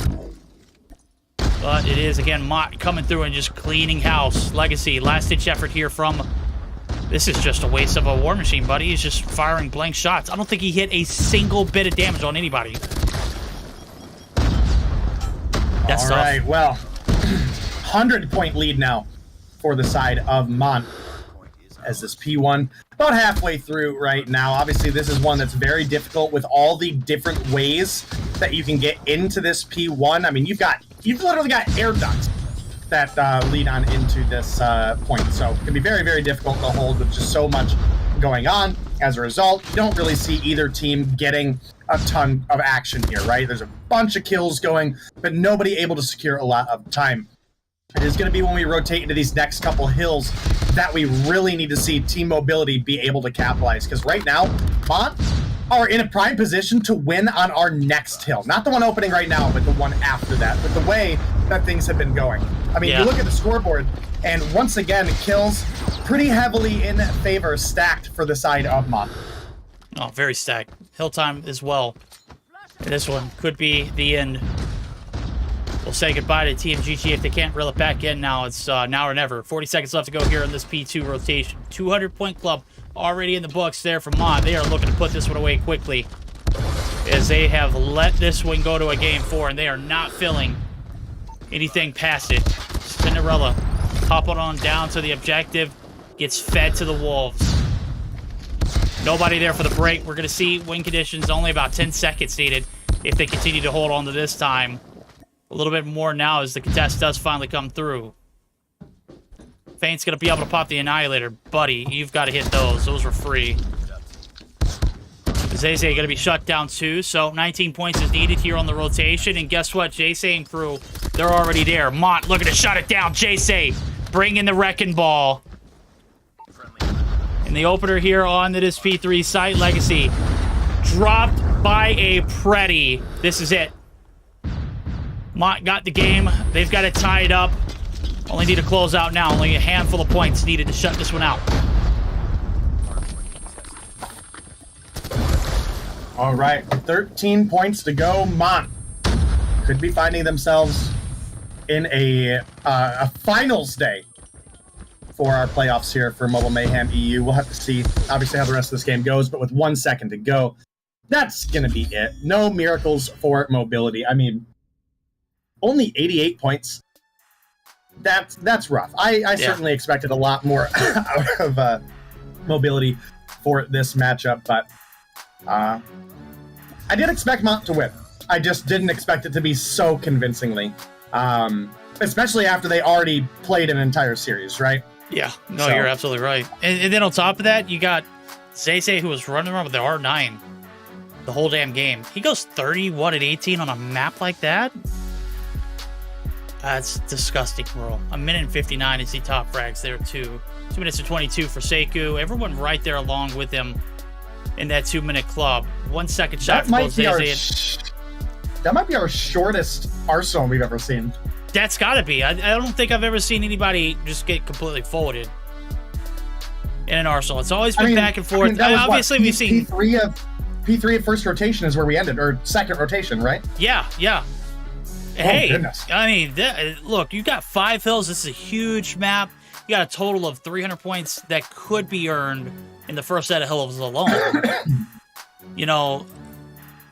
Speaker 4: But it is, again, Mott coming through and just cleaning house. Legacy, last-ditch effort here from... This is just a waste of a war machine, buddy. He's just firing blank shots. I don't think he hit a single bit of damage on anybody. That's
Speaker 6: all right, well, 100-point lead now for the side of Mont, as this P1 about halfway through right now. Obviously, this is one that's very difficult with all the different ways that you can get into this P1. I mean, you've literally got air ducts that lead on into this point. So it can be very, very difficult to hold with just so much going on. As a result, you don't really see either team getting a ton of action here, right? There's a bunch of kills going, but nobody able to secure a lot of time. It is going to be when we rotate into these next couple hills that we really need to see Team Mobility be able to capitalize. Because right now, Mont are in a prime position to win on our next hill. Not the one opening right now, but the one after that. With the way that things have been going. I mean, you look at the scoreboard, and once again, kills pretty heavily in favor, stacked for the side of Mont.
Speaker 4: Oh, very stacked. Hill time as well. This one could be the end. We'll say goodbye to Team GG if they can't reel it back in now. It's now or never. 40 seconds left to go here in this P2 rotation. 200-point club already in the books there for Mont. They are looking to put this one away quickly, as they have let this one go to a game 4, and they are not filling anything past it. Cinderella hopping on down to the objective, gets fed to the Wolves. Nobody there for the break. We're going to see win conditions, only about 10 seconds needed if they continue to hold on to this time. A little bit more now as the contest does finally come through. Feint's going to be able to pop the Annihilator. Buddy, you've got to hit those. Those were free. Zayze going to be shut down too, so 19 points is needed here on the rotation. And guess what? Jayce and crew, they're already there. Mont looking to shut it down. Jayce, bring in the Wrecking Ball. And the opener here on this P3 site, Legacy, dropped by a Pretty. This is it. Mont got the game. They've got it tied up. Only need to close out now. Only a handful of points needed to shut this one out.
Speaker 6: All right, 13 points to go. Mont could be finding themselves in a finals day for our playoffs here for Mobile Mayhem EU. We'll have to see, obviously, how the rest of this game goes, but with 1 second to go, that's going to be it. No miracles for mobility. I mean, only 88 points. That's rough. I certainly expected a lot more out of mobility for this matchup, but I did expect Mont to win. I just didn't expect it to be so convincingly, especially after they already played an entire series, right?
Speaker 4: Yeah, no, you're absolutely right. And then on top of that, you got Zayze, who was running around with the R9 the whole damn game. He goes 31 and 18 on a map like that? That's disgusting, bro. A minute and 59 is the top frags there, too. 2 minutes and 22 for Sekou. Everyone right there along with him in that 2-minute club. 1 second shot for both Zayze.
Speaker 6: That might be our shortest Arsenal we've ever seen.
Speaker 4: That's got to be. I don't think I've ever seen anybody just get completely folded in an Arsenal. It's always been back and forth. Obviously, we've seen
Speaker 6: P3 at first rotation is where we ended, or second rotation, right?
Speaker 4: Yeah. Hey,
Speaker 6: goodness.
Speaker 4: I mean, look, you got 5 hills. This is a huge map. You got a total of 300 points that could be earned in the first set of hills alone. You know,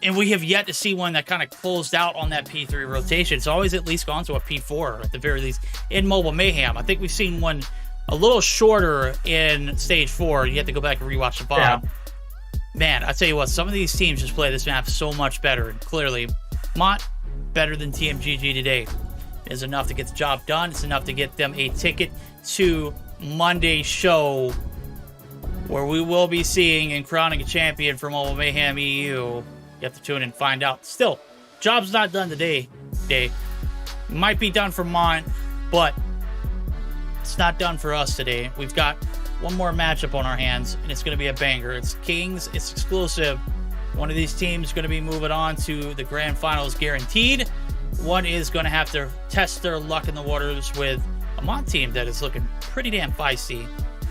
Speaker 4: and we have yet to see one that kind of closed out on that P3 rotation. It's always at least gone to a P4, at the very least, in Mobile Mayhem. I think we've seen one a little shorter in Stage 4. You have to go back and rewatch the VOD. Yeah. Man, I tell you what, some of these teams just play this map so much better. And clearly, Mont, better than TMGG today. Is enough to get the job done. It's enough to get them a ticket to Monday's show, where we will be seeing and crowning a champion for Mobile Mayhem EU. You have to tune in and find out. Still, job's not done today. Might be done for Mont, but it's not done for us today. We've got one more matchup on our hands, and it's going to be a banger. It's Kings. It's exclusive. One of these teams is going to be moving on to the grand finals guaranteed. One is going to have to test their luck in the waters with a Mont team that is looking pretty damn feisty.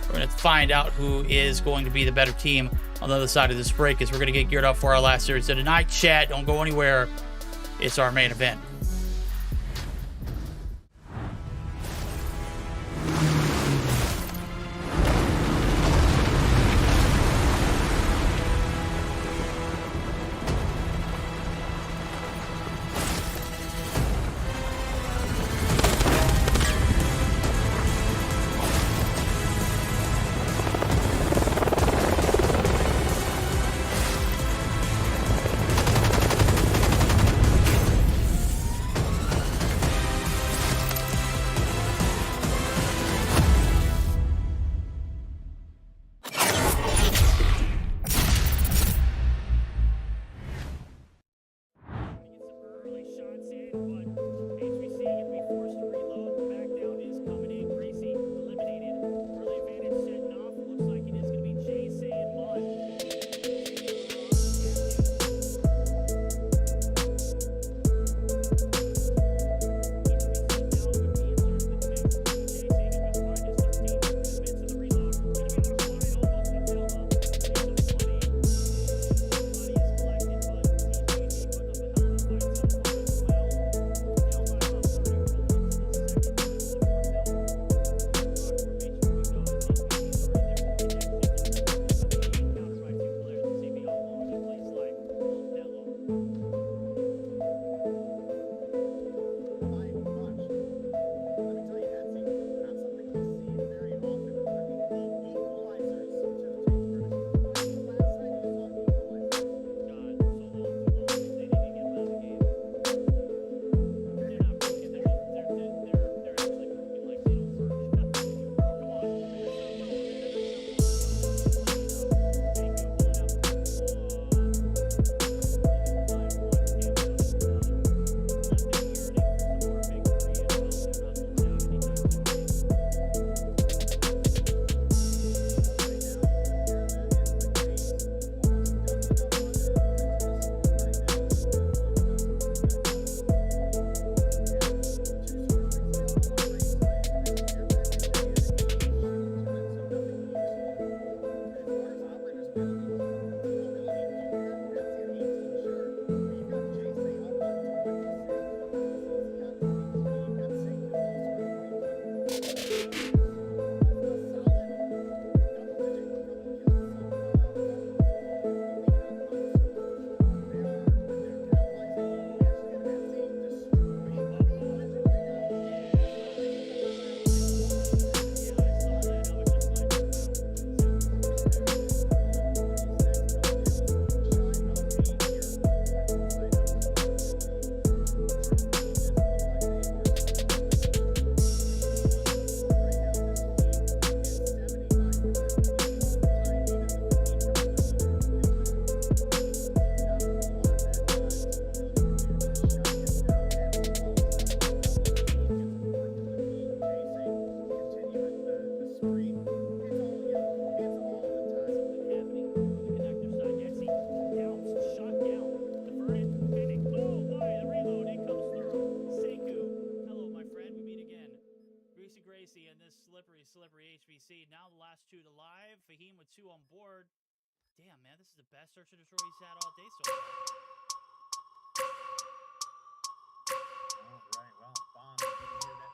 Speaker 4: We're going to find out who is going to be the better team on the other side of this break, as we're going to get geared up for our last series of the night. Chat, don't go anywhere. It's our main event. slippery HBC. Now the last two to live. Fahim with 2 on board. Damn, man, this is the best search and destroy he's had all day so far.
Speaker 6: All right, well, Bond, if you can hear that.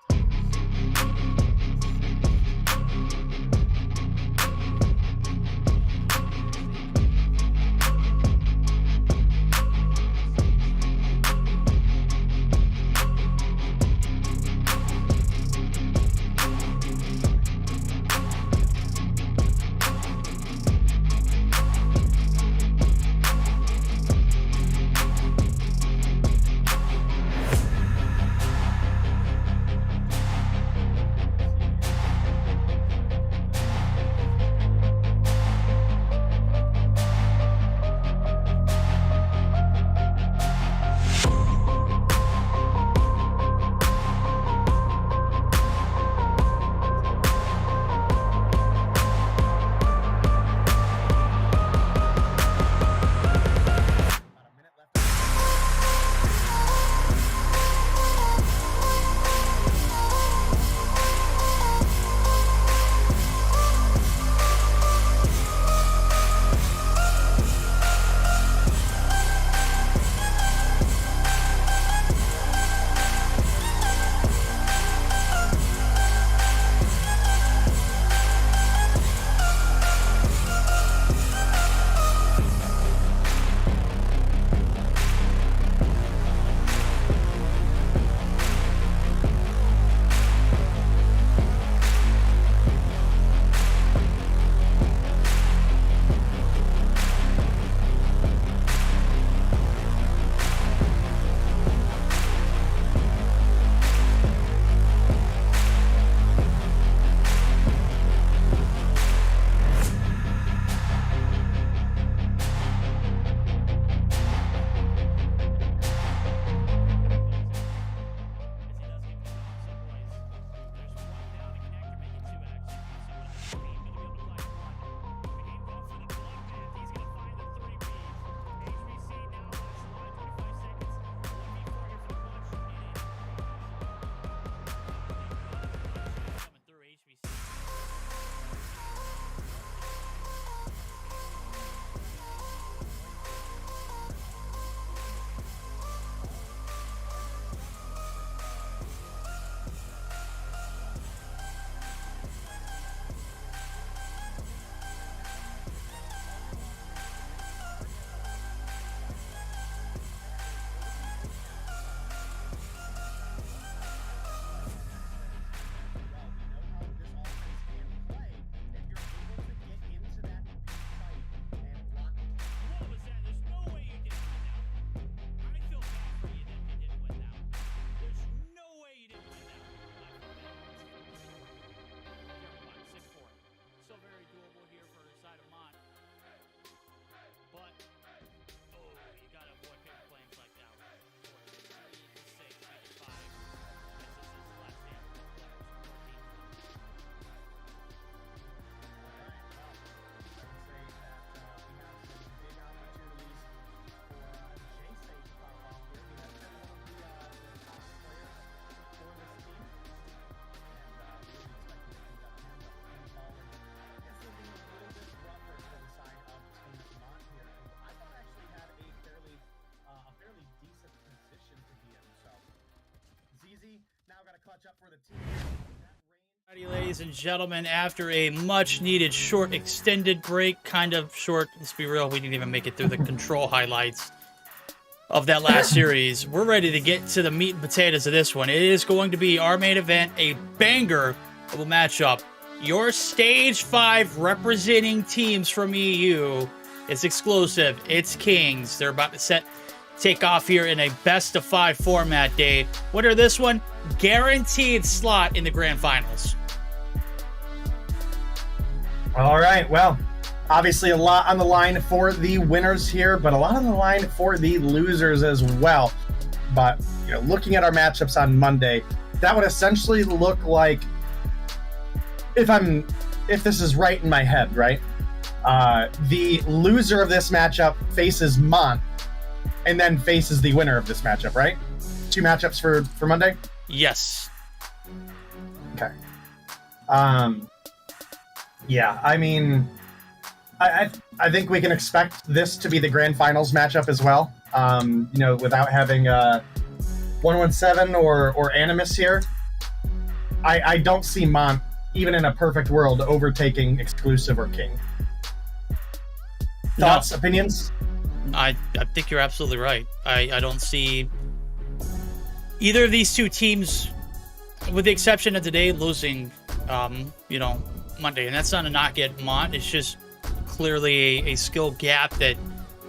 Speaker 6: Now got to clutch up for the team.
Speaker 4: Alrighty, ladies and gentlemen, after a much-needed short extended break, kind of short, let's be real, we didn't even make it through the control highlights of that last series. We're ready to get to the meat and potatoes of this one. It is going to be our main event, a banger of a matchup. Your Stage 5 representing teams from EU. It's exclusive. It's Kings. They're about to take off here in a best-of-5 format, Dave. Winner of this one, guaranteed slot in the grand finals.
Speaker 6: All right, well, obviously a lot on the line for the winners here, but a lot on the line for the losers as well. But, you know, looking at our matchups on Monday, that would essentially look like, if this is right in my head, right? The loser of this matchup faces Mont, and then faces the winner of this matchup, right? 2 matchups for Monday?
Speaker 4: Yes.
Speaker 6: Okay. Yeah, I mean, I think we can expect this to be the grand finals matchup as well. Without having 117 or Animus here, I don't see Mont, even in a perfect world, overtaking Exclusive or King. Thoughts, opinions?
Speaker 4: I think you're absolutely right. I don't see either of these two teams, with the exception of today, losing, Monday. And that's not a knock at Mont. It's just clearly a skill gap that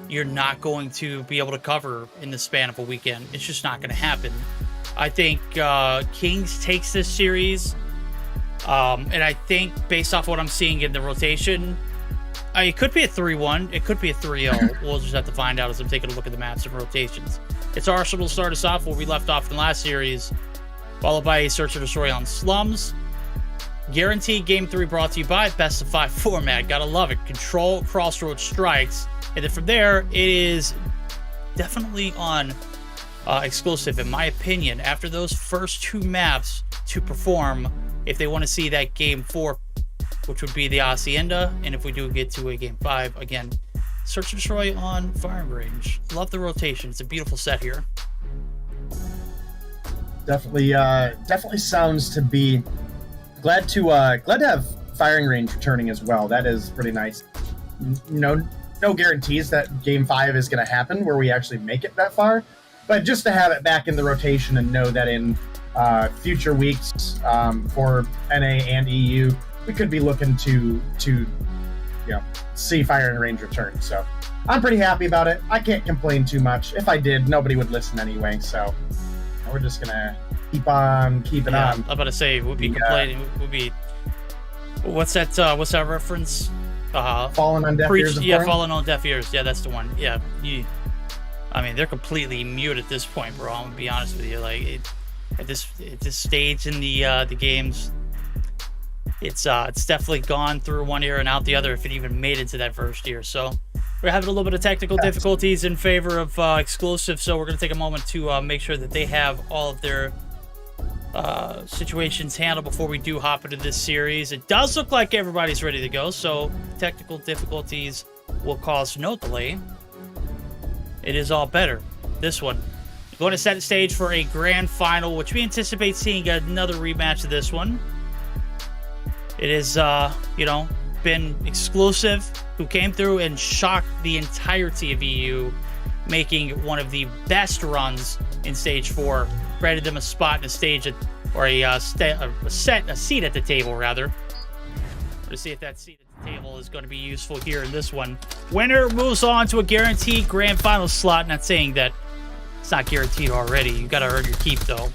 Speaker 4: you're not going to be able to cover in the span of a weekend. It's just not going to happen. I think Kings takes this series, and I think based off what I'm seeing in the rotation, it could be a 3-1. It could be a 3-0. We'll just have to find out as I'm taking a look at the maps and rotations. It's Arsenal to start us off where we left off in the last series, followed by a Search and Destroy on Slums. Guaranteed Game 3 brought to you by Best of 5 format. Gotta love it. Control, Crossroads, Strikes. And then from there, it is definitely on Exclusive, in my opinion, after those first two maps to perform if they want to see that Game 4, which would be the Hacienda. And if we do get to a Game 5, again, Search and Destroy on Firing Range. Love the rotation. It's a beautiful set here.
Speaker 6: Definitely sounds to be glad to have Firing Range returning as well. That is pretty nice. No guarantees that Game 5 is going to happen where we actually make it that far, but just to have it back in the rotation and know that in future weeks for NA and EU, we could be looking to see Firing Range return. So I'm pretty happy about it. I can't complain too much. If I did, nobody would listen anyway. So we're just gonna keep on keeping on.
Speaker 4: I'm about to say would be complaining. Would be what's that reference?
Speaker 6: Falling on deaf ears.
Speaker 4: Falling on deaf ears. Yeah, that's the one. Yeah, they're completely mute at this point, bro. I'm gonna be honest with you. Like at this stage in the games, it's definitely gone through one ear and out the other if it even made it to that first ear. So we're having a little bit of technical difficulties in favor of Exclusive, so we're going to take a moment to make sure that they have all of their situations handled before we do hop into this series. It does look like everybody's ready to go, so technical difficulties will cause no delay. It is all better. This one. Going to set the stage for a grand final, which we anticipate seeing another rematch of this one. It is, been Exclusive, who came through and shocked the entirety of EU, making one of the best runs in Stage 4. Granted them a spot in a stage a seat at the table, rather. To see if that seat at the table is going to be useful here in this one. Winner moves on to a guaranteed grand final slot. Not saying that it's not guaranteed already. You got to earn your keep, though.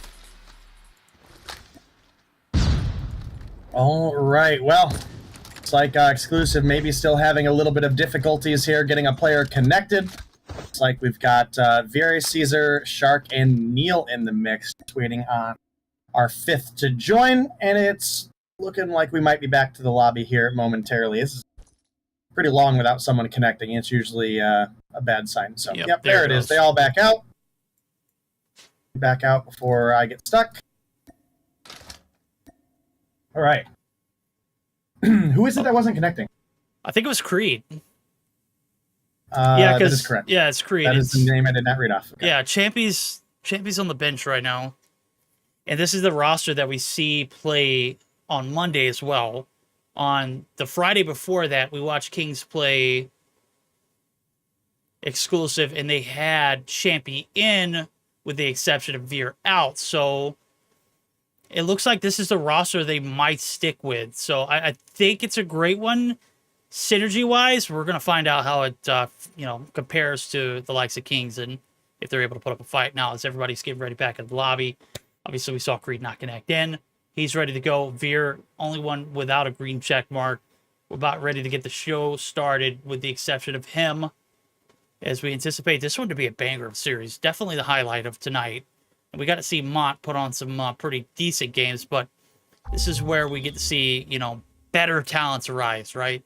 Speaker 6: All right, well, it's like Exclusive maybe still having a little bit of difficulties here getting a player connected. It's like we've got Very Caesar, Shark, and Neil in the mix, waiting on our fifth to join, and it's looking like we might be back to the lobby here momentarily. This is pretty long without someone connecting. It's usually a bad sign. So, yep, there it is. They all back out. Back out before I get stuck. All right. Who is it that wasn't connecting?
Speaker 4: I think it was Creed.
Speaker 6: That is correct.
Speaker 4: Yeah, it's Creed.
Speaker 6: That is the name I did not read off. Okay.
Speaker 4: Yeah, Champy's on the bench right now. And this is the roster that we see play on Monday as well. On the Friday before that, we watched Kings play Exclusive, and they had Champy in with the exception of Veer out. So it looks like this is the roster they might stick with. So I think it's a great one. Synergy-wise, we're going to find out how it compares to the likes of Kings and if they're able to put up a fight. Now, as everybody's getting ready back in the lobby, obviously we saw Creed not connect in. He's ready to go. Veer, only one without a green check mark. We're about ready to get the show started with the exception of him, as we anticipate this one to be a banger of series. Definitely the highlight of tonight. And we got to see Mont put on some pretty decent games, but this is where we get to see, better talents arise, right?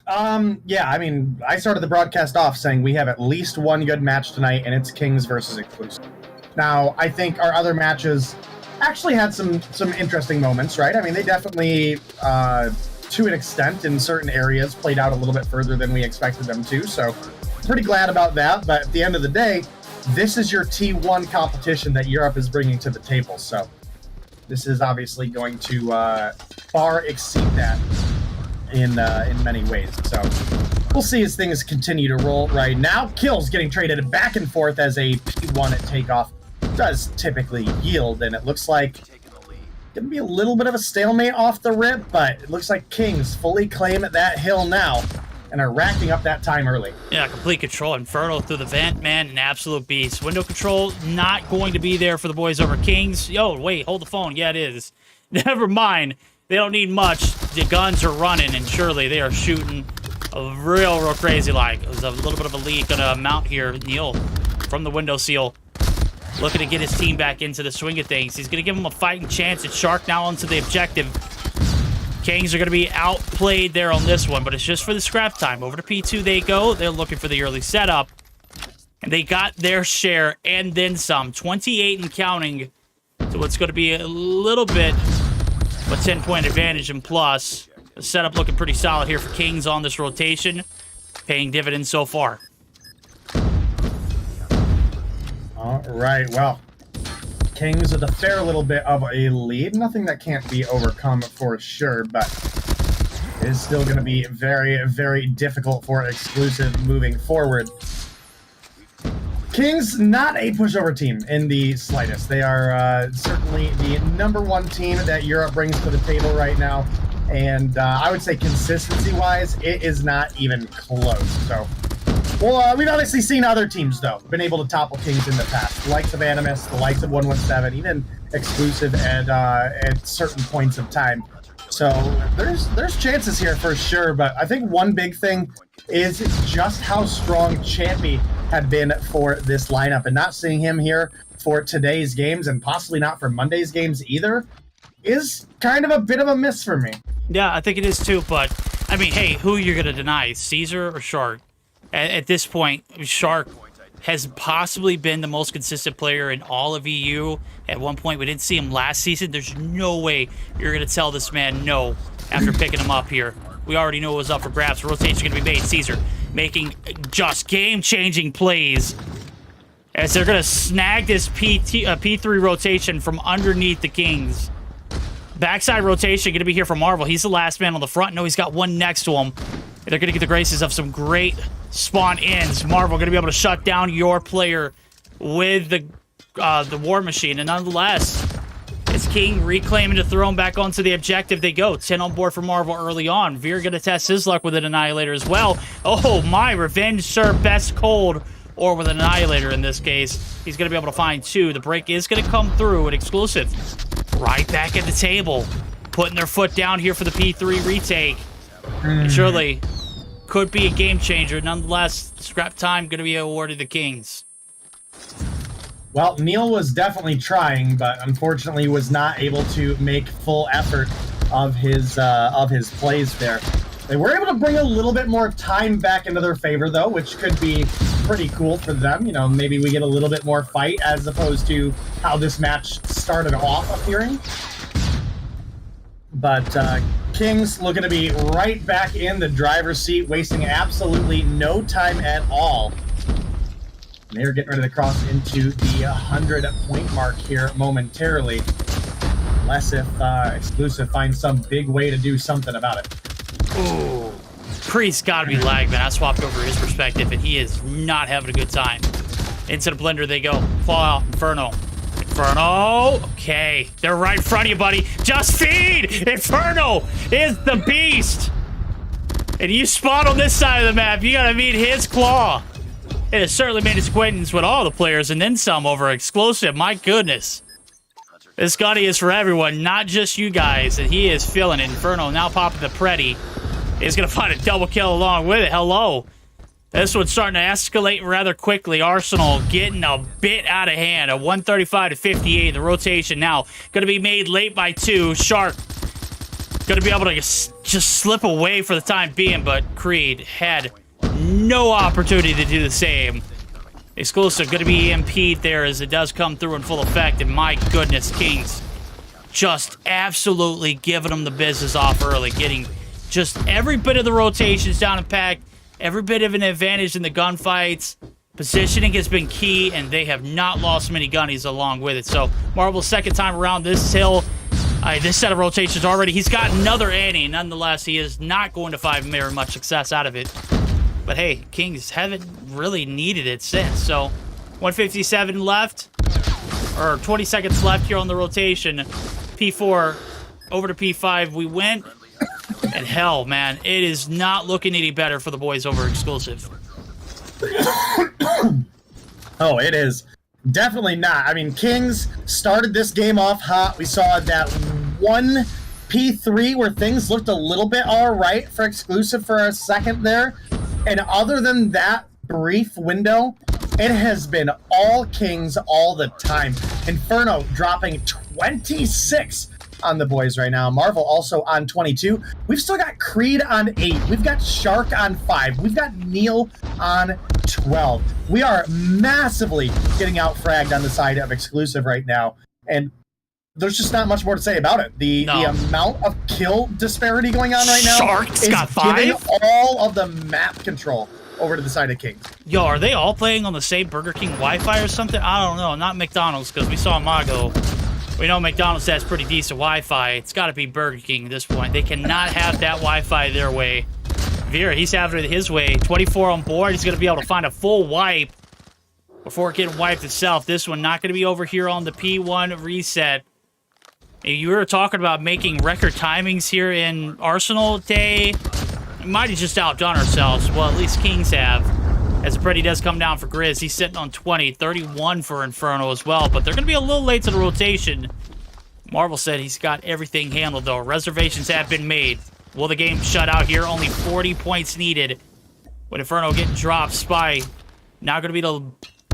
Speaker 6: Yeah, I mean, I started the broadcast off saying we have at least one good match tonight, and it's Kings versus Exclusive. Now, I think our other matches actually had some interesting moments, right? I mean, they definitely, to an extent, in certain areas, played out a little bit further than we expected them to. So, pretty glad about that. But at the end of the day, this is your T1 competition that Europe is bringing to the table. So, this is obviously going to far exceed that in many ways. So, we'll see as things continue to roll right now. Kills getting traded back and forth as a P1 at takeoff does typically yield, and it looks like gonna be a little bit of a stalemate off the rip, but it looks like Kings fully claim that hill now and are racking up that time early.
Speaker 4: Yeah, complete control. Inferno through the vent, man, an absolute beast. Window control not going to be there for the boys over Kings. Yo, wait, hold the phone. Yeah, it is. Never mind. They don't need much. The guns are running, and surely they are shooting a real crazy like. There's a little bit of a lead gonna mount here. Neil from the window seal, looking to get his team back into the swing of things. He's going to give him a fighting chance. It's Shark now onto the objective. Kings are going to be outplayed there on this one, but it's just for the scrap time. Over to P2 they go. They're looking for the early setup. And they got their share and then some. 28 and counting. So what's going to be a little bit of a 10-point advantage and plus. The setup looking pretty solid here for Kings on this rotation. Paying dividends so far.
Speaker 6: All right, well, Kings with a fair little bit of a lead. Nothing that can't be overcome for sure, but it is still going to be very, very difficult for Exclusive moving forward. Kings, not a pushover team in the slightest. They are certainly the #1 team that Europe brings to the table right now, and I would say consistency-wise, it is not even close, so... Well, we've obviously seen other teams, though, been able to topple Kings in the past. The likes of Animus, the likes of 117, even Exclusive at certain points of time. So there's chances here for sure, but I think one big thing is just how strong Champy had been for this lineup, and not seeing him here for today's games, and possibly not for Monday's games either, is kind of a bit of a miss for me.
Speaker 4: Yeah, I think it is too, but, I mean, hey, who are you going to deny, Caesar or Shark? At this point, Shark has possibly been the most consistent player in all of EU. At one point, we didn't see him last season. There's no way you're going to tell this man no after picking him up here. We already knew it was up for grabs. Rotation's going to be made. Caesar making just game-changing plays as they're going to snag this P3 rotation from underneath the Kings. Backside rotation going to be here for Marvel. He's the last man on the front. No, he's got one next to him. They're going to get the graces of some great spawn ins. Marvel going to be able to shut down your player with the War Machine. And nonetheless, it's King reclaiming the throne back onto the objective. They go. 10 on board for Marvel early on. Veer going to test his luck with an Annihilator as well. Oh, my. Revenge, sir. Best cold. Or with an Annihilator in this case. He's going to be able to find 2. The break is going to come through. An Exclusive right back at the table. Putting their foot down here for the P3 retake. And surely could be a game changer. Nonetheless, scrap time going to be awarded the Kings.
Speaker 6: Well, Neil was definitely trying, but unfortunately was not able to make full effort of his plays there. They were able to bring a little bit more time back into their favor, though, which could be pretty cool for them. You know, maybe we get a little bit more fight as opposed to how this match started off appearing. But Kings looking to be right back in the driver's seat, wasting absolutely no time at all. And they're getting ready to cross into the 100-point mark here momentarily. Unless if Exclusive finds some big way to do something about it.
Speaker 4: Ooh. Priest got to be lagged, man. I swapped over his perspective, and he is not having a good time. Into the blender they go. Fallout, Inferno. Inferno. Okay. They're right in front of you, buddy. Just feed! Inferno is the beast! And you spawn on this side of the map, you gotta meet his claw. It has certainly made his acquaintance with all the players and then some over Exclusive. My goodness. This Scotty is for everyone, not just you guys. And he is feeling it. Inferno now popping the Pretty. He's going to find a double kill along with it. Hello. This one's starting to escalate rather quickly. Arsenal getting a bit out of hand. A 135 to 58. The rotation now going to be made late by 2. Shark going to be able to just slip away for the time being. But Creed had no opportunity to do the same. Exclusive going to be EMP'd there as it does come through in full effect. And my goodness, Kings just absolutely giving them the business off early, getting just every bit of the rotations down and packed, every bit of an advantage in the gunfights. Positioning has been key, and they have not lost many gunnies along with it. So Marvel's second time around this hill, this set of rotations already. He's got another Annie. Nonetheless, he is not going to find very much success out of it. But hey, Kings haven't really needed it since. So 157 left, or 20 seconds left here on the rotation. P4 over to P5 we went. And hell, man, it is not looking any better for the boys over Exclusive.
Speaker 6: Oh, it is. Definitely not. I mean, Kings started this game off hot. We saw that one P3 where things looked a little bit all right for Exclusive for a second there. And other than that brief window, it has been all Kings all the time. Inferno dropping 26 on the boys right now. Marvel also on 22. We've still got Creed on 8. We've got Shark on 5. We've got Neil on 12. We are massively getting out fragged on the side of Exclusive right now. And there's just not much more to say about it. The amount of kill disparity going on right now
Speaker 4: Shark's
Speaker 6: is
Speaker 4: got 5?
Speaker 6: giving all of the map control over to the side of Kings.
Speaker 4: Yo, are they all playing on the same Burger King Wi-Fi or something? I don't know. Not McDonald's, because we saw Mago. We know McDonald's has pretty decent Wi-Fi. It's got to be Burger King at this point. They cannot have that Wi-Fi their way. Vera, he's having it his way. 24 on board. He's going to be able to find a full wipe before getting wiped itself. This one not going to be over here on the P1 reset. You were talking about making record timings here in Arsenal Day. We might have just outdone ourselves. Well, at least Kings have. As the Pretty does come down for Grizz, he's sitting on 20, 31 for Inferno as well, but they're going to be a little late to the rotation. Marvel said he's got everything handled, though. Reservations have been made. Will the game shut out here? Only 40 points needed. With Inferno getting dropped, Spy now going to be the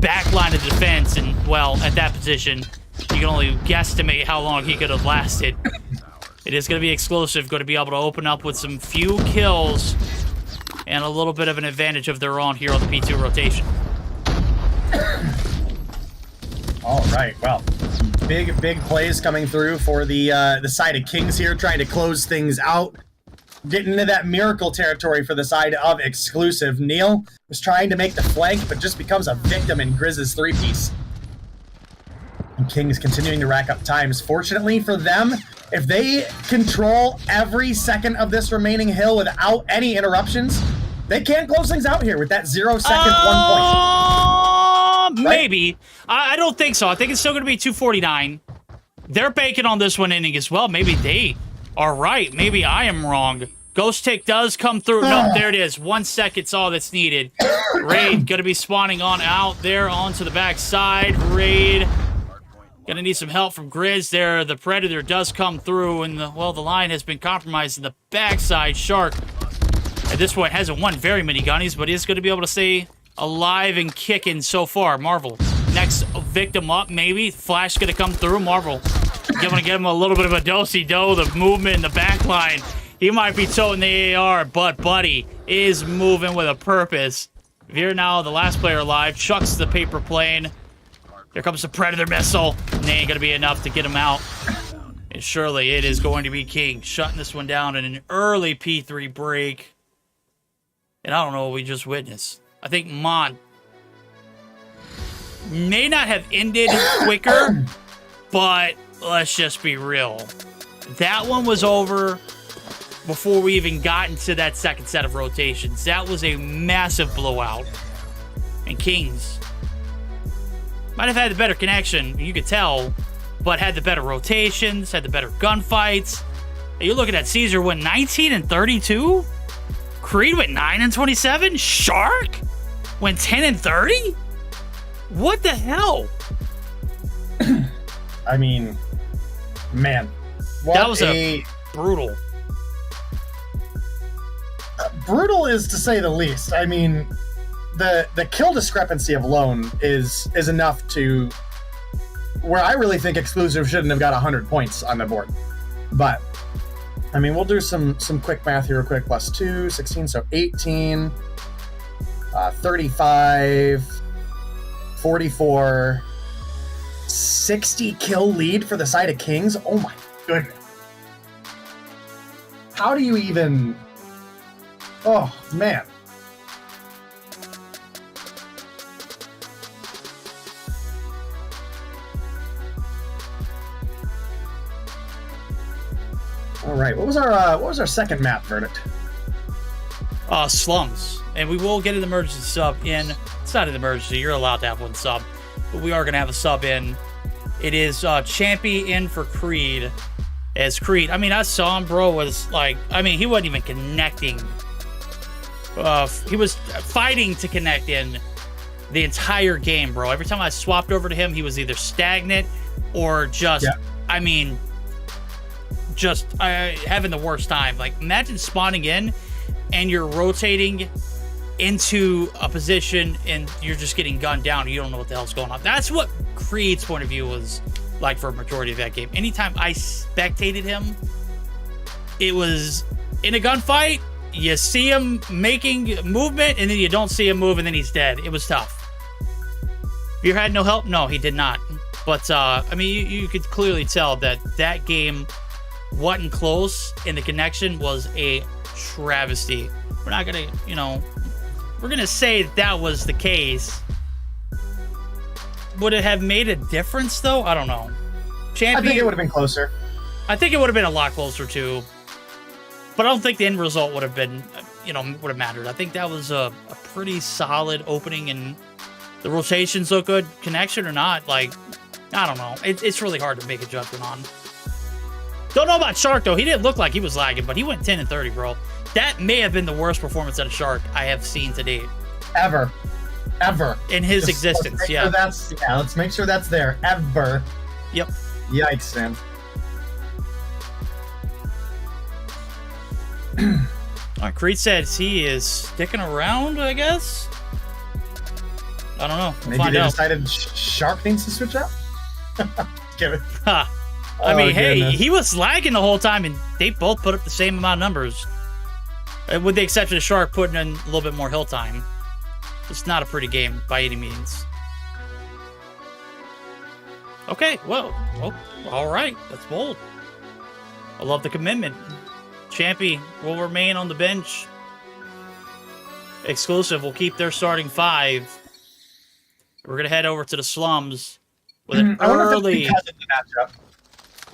Speaker 4: back line of defense, and, well, at that position, you can only guesstimate how long he could have lasted. It is going to be Exclusive, going to be able to open up with some few kills and a little bit of an advantage of their own here on the P2 rotation.
Speaker 6: All right, well, big plays coming through for the side of Kings here, trying to close things out. Getting into that miracle territory for the side of Exclusive. Neil was trying to make the flank, but just becomes a victim in Grizz's three-piece. And Kings continuing to rack up times. Fortunately for them, if they control every second of this remaining hill without any interruptions, they can close things out here with that 0-second 1 point.
Speaker 4: Maybe. I don't think so. I think it's still going to be 249. They're banking on this one inning as well. Maybe they are right. Maybe I am wrong. Ghost Tick does come through. No, there it is. 1 second's all that's needed. Raid going to be spawning on out there onto the backside. Raid going to need some help from Grizz there. The Predator does come through, and the line has been compromised in the backside. Shark at this point hasn't won very many gunnies, but is going to be able to stay alive and kicking so far. Marvel, next victim up, maybe. Flash going to come through. Marvel, going to give him a little bit of a do-si-do. The movement in the back line. He might be toting the AR, but Buddy is moving with a purpose. Veer now, the last player alive, chucks the paper plane. Here comes the Predator missile. And they ain't going to be enough to get him out. And surely it is going to be King shutting this one down in an early P3 break. And I don't know what we just witnessed. I think Mont may not have ended quicker, but let's just be real. That one was over before we even got into that second set of rotations. That was a massive blowout. And Kings might have had the better connection, you could tell, but had the better rotations, had the better gunfights. You're looking at Caesar went 19 and 32. Creed went 9 and 27. Shark went 10 and 30. What the hell?
Speaker 6: I mean, man, what
Speaker 4: that was a brutal.
Speaker 6: Brutal is to say the least. I mean, the kill discrepancy alone is enough to where I really think Exclusive shouldn't have got 100 points on the board. But I mean, we'll do some quick math here real quick. Plus 2, 16, so 18, 35, 44, 60 kill lead for the side of Kings. Oh my goodness. How do you even... Oh, man. All right, what was our second map verdict?
Speaker 4: Slums. And we will get an emergency sub in. It's not an emergency. You're allowed to have one sub. But we are going to have a sub in. It is Champy in for Creed. As Creed, I mean, I saw him, bro, was like, I mean, he wasn't even connecting. He was fighting to connect in the entire game, bro. Every time I swapped over to him, he was either stagnant or just, I mean, just having the worst time. Like, imagine spawning in and you're rotating into a position and you're just getting gunned down. You don't know what the hell's going on. That's what Creed's point of view was like for a majority of that game. Anytime I spectated him, it was in a gunfight, you see him making movement and then you don't see him move and then he's dead. It was tough. You had no help? No, he did not. But, I mean, you could clearly tell that that game wasn't close and the connection was a travesty. We're not going to, you know, we're going to say that was the case. Would it have made a difference, though? I don't know. Champion,
Speaker 6: I think it would have been closer.
Speaker 4: I think it would have been a lot closer, too. But I don't think the end result would have been, you know, would have mattered. I think that was a pretty solid opening, and the rotations look good. Connection or not, like, I don't know. It's really hard to make a judgment on. Don't know about Shark, though. He didn't look like he was lagging, but he went 10 and 30, bro. That may have been the worst performance out of Shark I have seen to date.
Speaker 6: Ever. In
Speaker 4: his existence,
Speaker 6: yeah. Let's make sure that's there. Ever.
Speaker 4: Yep.
Speaker 6: Yikes, man.
Speaker 4: Creed says he is sticking around, I guess. I don't know. We'll
Speaker 6: Maybe they decided Shark needs to switch up? Give it.
Speaker 4: I mean, hey, he was lagging the whole time, and they both put up the same amount of numbers. With the exception of Shark putting in a little bit more hill time. It's not a pretty game by any means. Okay, well, all right. That's bold. I love the commitment. Champy will remain on the bench. Exclusive will keep their starting 5. We're going to head over to the slums with an early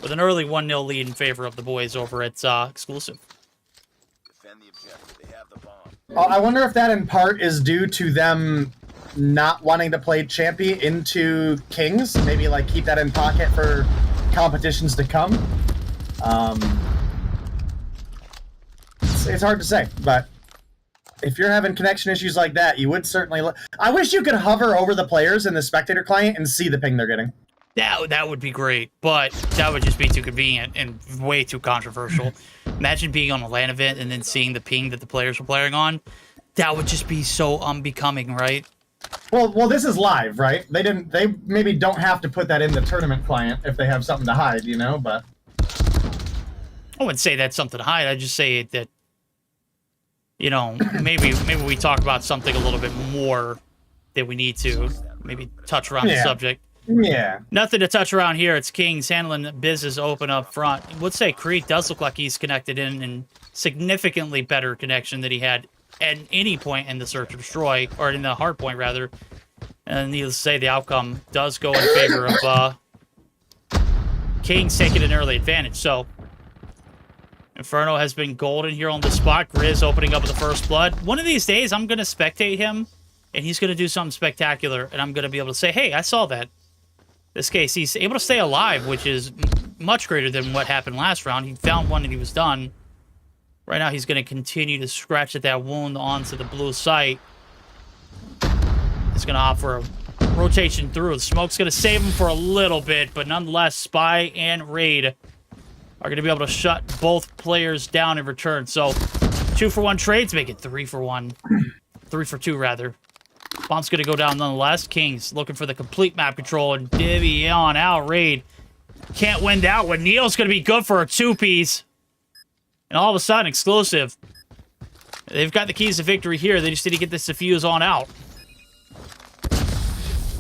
Speaker 4: 1-0 lead in favor of the boys over at Exclusive.
Speaker 2: Defend the objective. They have the bomb.
Speaker 6: I wonder if that in part is due to them not wanting to play Champy into Kings. Maybe like keep that in pocket for competitions to come. It's hard to say, but if you're having connection issues like that, you would certainly... I wish you could hover over the players in the spectator client and see the ping they're getting.
Speaker 4: That would be great, but that would just be too convenient and way too controversial. Imagine being on a LAN event and then seeing the ping that the players were playing on. That would just be so unbecoming, right?
Speaker 6: Well, this is live, right? They maybe don't have to put that in the tournament client if they have something to hide, you know, but...
Speaker 4: I wouldn't say that's something to hide. I'd just say that, you know, maybe we talk about something a little bit more that we need to. Maybe touch around the subject.
Speaker 6: Yeah.
Speaker 4: Nothing to touch around here. It's Kings handling business open up front. I would say Creed does look like he's connected in and significantly better connection than he had at any point in the Search and Destroy, or in the Hardpoint, rather. And needless to say, the outcome does go in favor of Kings taking an early advantage. So, Inferno has been golden here on the spot. Grizz opening up with the first blood. One of these days, I'm going to spectate him, and he's going to do something spectacular, and I'm going to be able to say, hey, I saw that. This case, he's able to stay alive, which is much greater than what happened last round. He found one and he was done. Right now, he's going to continue to scratch at that wound onto the blue site. He's going to opt for a rotation through. The smoke's going to save him for a little bit, but nonetheless, Spy and Raid are going to be able to shut both players down in return. So, 2-for-1 trades make it 3-for-1. 3-for-2, rather. Bomb's going to go down nonetheless. Kings looking for the complete map control and divvy on out. Raid can't win that one. Neil's going to be good for a 2-piece. And all of a sudden, Exclusive. They've got the keys to victory here. They just need to get this defuse on out.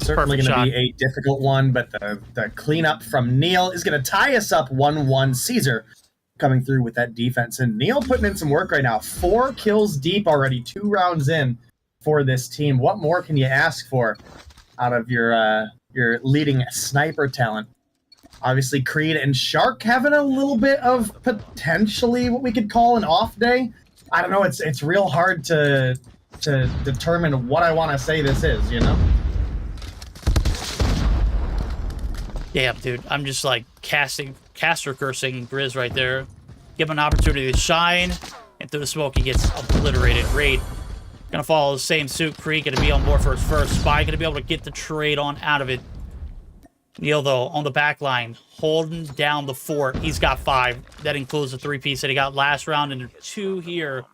Speaker 6: certainly
Speaker 4: Perfect
Speaker 6: going to
Speaker 4: shot.
Speaker 6: be a difficult one, but the cleanup from Neil is going to tie us up 1-1. Caesar coming through with that defense. And Neil putting in some work right now. 4 kills deep already, 2 rounds in for this team. What more can you ask for out of your leading sniper talent? Obviously, Creed and Shark having a little bit of potentially what we could call an off day. I don't know. It's real hard to determine what I want to say this is, you know?
Speaker 4: Damn, dude. I'm just like caster cursing Grizz right there. Give him an opportunity to shine, and through the smoke he gets obliterated. Raid gonna follow the same suit. Creed gonna be on board for his first. Spy gonna be able to get the trade on out of it. Neil, though, on the back line, holding down the fort. He's got 5. That includes the 3-piece that he got last round and 2 here.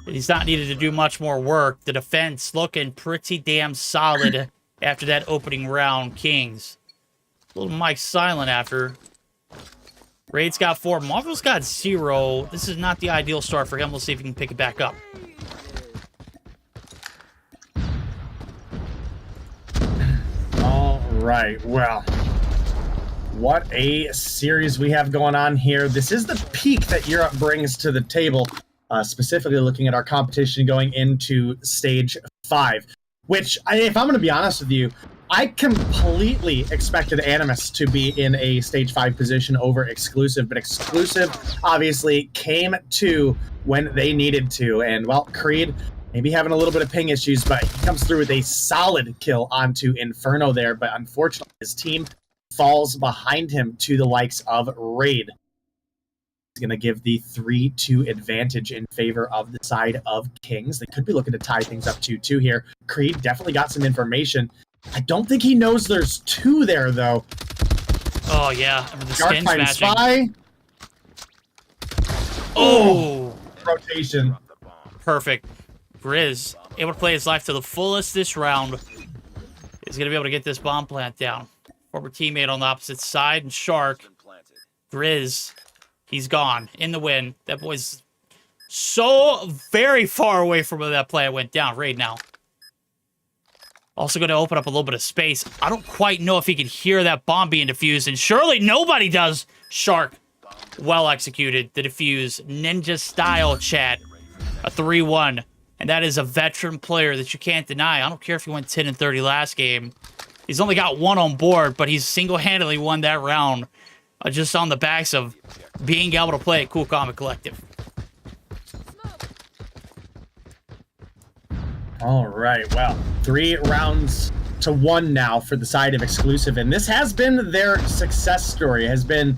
Speaker 4: He's not needed to do much more work. The defense looking pretty damn solid after that opening round. Kings. Little Mike silent after. Raid's got 4. Marvel's got 0. This is not the ideal start for him. We'll see if he can pick it back up.
Speaker 6: Right, well, what a series we have going on here. This is the peak that Europe brings to the table, specifically looking at our competition going into Stage 5, which, if I'm going to be honest with you, I completely expected Animus to be in a Stage 5 position over Exclusive, but Exclusive obviously came to when they needed to, and, well, Creed maybe having a little bit of ping issues, but he comes through with a solid kill onto Inferno there. But unfortunately, his team falls behind him to the likes of Raid. He's going to give the 3-2 advantage in favor of the side of Kings. They could be looking to tie things up 2-2 here. Creed definitely got some information. I don't think he knows there's 2 there, though.
Speaker 4: Oh, yeah. I mean, the skins
Speaker 6: Hardpoint
Speaker 4: matching.
Speaker 6: Spy.
Speaker 4: Oh!
Speaker 6: Rotation.
Speaker 4: Perfect. Grizz, able to play his life to the fullest this round. He's going to be able to get this bomb plant down. Former teammate on the opposite side, and Shark. Grizz, he's gone in the win. That boy's so very far away from where that plant went down. Raid now. Also going to open up a little bit of space. I don't quite know if he can hear that bomb being defused, and surely nobody does. Shark, well executed. The defuse, ninja style, chat. A 3-1. And that is a veteran player that you can't deny. I don't care if he went 10-30 last game. He's only got 1 on board, but he's single-handedly won that round just on the backs of being able to play at Cool Comic Collective.
Speaker 6: All right, well, 3 rounds to 1 now for the side of Exclusive, and this has been their success story, has been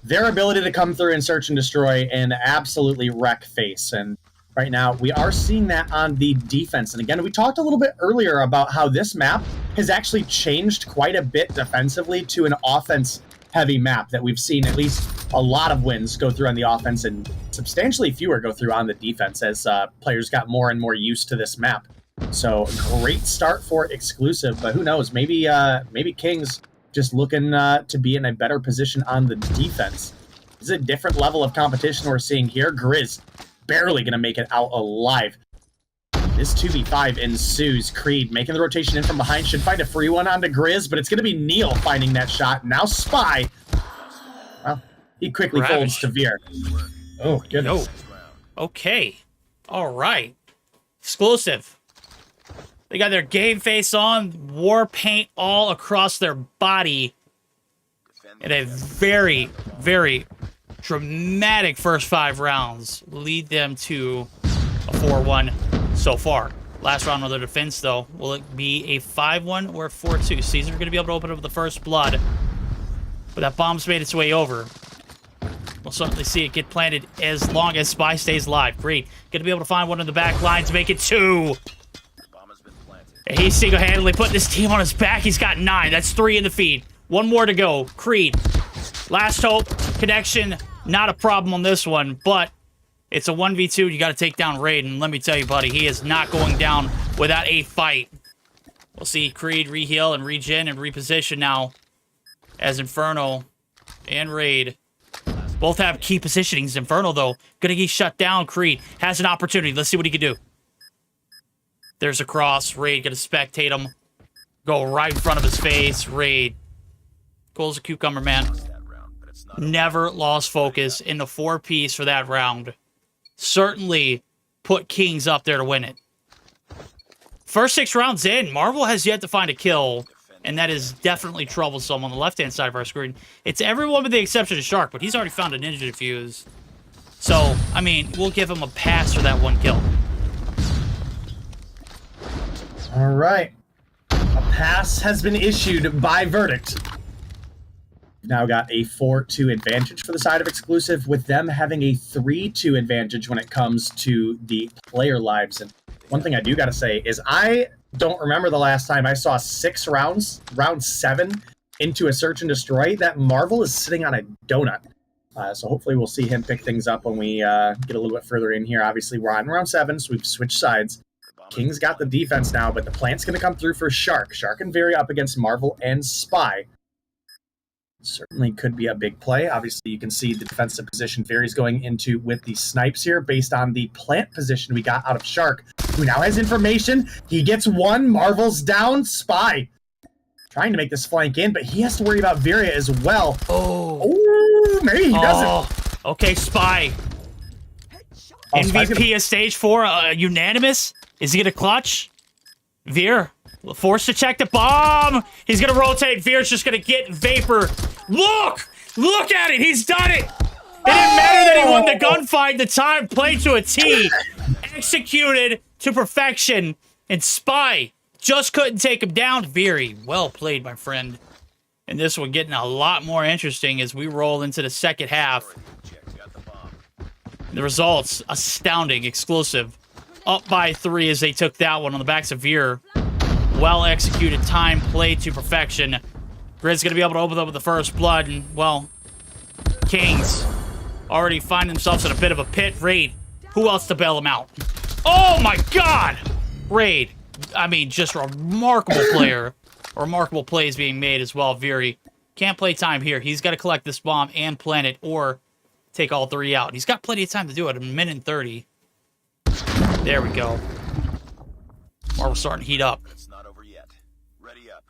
Speaker 6: their ability to come through and search and destroy and absolutely wreck face. And right now, we are seeing that on the defense. And again, we talked a little bit earlier about how this map has actually changed quite a bit defensively to an offense-heavy map that we've seen at least a lot of wins go through on the offense and substantially fewer go through on the defense as players got more and more used to this map. So, great start for Exclusive, but who knows? Maybe Kings just looking to be in a better position on the defense. This is a different level of competition we're seeing here. Grizz barely going to make it out alive. This 2v5 ensues. Creed making the rotation in from behind. Should find a free one onto Grizz, but it's going to be Neil finding that shot. Now Spy. Well, he quickly folds to Veer. Oh, goodness.
Speaker 4: Yo. Okay. All right. Exclusive. They got their game face on, war paint all across their body, and a very, very dramatic first 5 rounds lead them to a 4-1 so far. Last round of their defense, though, will it be a 5-1 or a 4-2? Caesar going to be able to open up with the first blood, but that bomb's made its way over. We'll certainly see it get planted as long as Spy stays alive. Great. Going to be able to find one in the back line to make it 2. He's single-handedly putting this team on his back. He's got 9. That's 3 in the feed. 1 more to go. Creed. Last hope. Connection. Not a problem on this one, but it's a 1v2. You got to take down Raid, and let me tell you, buddy, he is not going down without a fight. We'll see Creed reheal and regen and reposition now as Inferno and Raid both have key positionings. Inferno, though, going to get shut down. Creed has an opportunity. Let's see what he can do. There's a cross. Raid gonna spectate him. Go right in front of his face. Raid. Cool as a cucumber, man. Never lost focus in the 4-piece for that round. Certainly put Kings up there to win it. First 6 rounds in, Marvel has yet to find a kill, and that is definitely troublesome on the left-hand side of our screen. It's everyone with the exception of Shark, but he's already found a ninja defuse. So, I mean, we'll give him a pass for that 1 kill.
Speaker 6: All right. A pass has been issued by verdict. We've now got a 4-2 advantage for the side of exclusive, with them having a 3-2 advantage when it comes to the player lives. And one thing I do got to say is I don't remember the last time I saw 6 rounds, round 7, into a search and destroy, that Marvel is sitting on a donut. So hopefully we'll see him pick things up when we get a little bit further in here. Obviously, we're on round 7, so we've switched sides. King's got the defense now, but the plant's going to come through for Shark. Shark and Very up against Marvel and Spy. Certainly could be a big play. Obviously, you can see the defensive position Very's going into with the snipes here based on the plant position we got out of Shark, who now has information. He gets 1. Marvel's down. Spy trying to make this flank in, but he has to worry about Varia as well. Oh, maybe he doesn't.
Speaker 4: Okay, Spy. MVP of stage 4, unanimous. Is he gonna clutch? Veer, forced to check the bomb. He's gonna rotate. Veer's just gonna get Vapor. Look at it. He's done it. It didn't matter that he won the gunfight. The time played to a T, executed to perfection, and Spy just couldn't take him down. Very well played, my friend. And this one getting a lot more interesting as we roll into the second half. The results, astounding, exclusive. Up by 3 as they took that one on the backs of Veer. Well executed, time played to perfection. Grid's going to be able to open up with the first blood. And, well, Kings already find themselves in a bit of a pit. Raid, who else to bail him out? Oh, my God! Raid, I mean, just a remarkable player. Remarkable plays being made as well. Veery can't play time here. He's got to collect this bomb and plant it or take all 3 out. He's got plenty of time to do it. 1:30. There we go. Marvel's starting to heat up.
Speaker 2: It's not over yet. Ready up.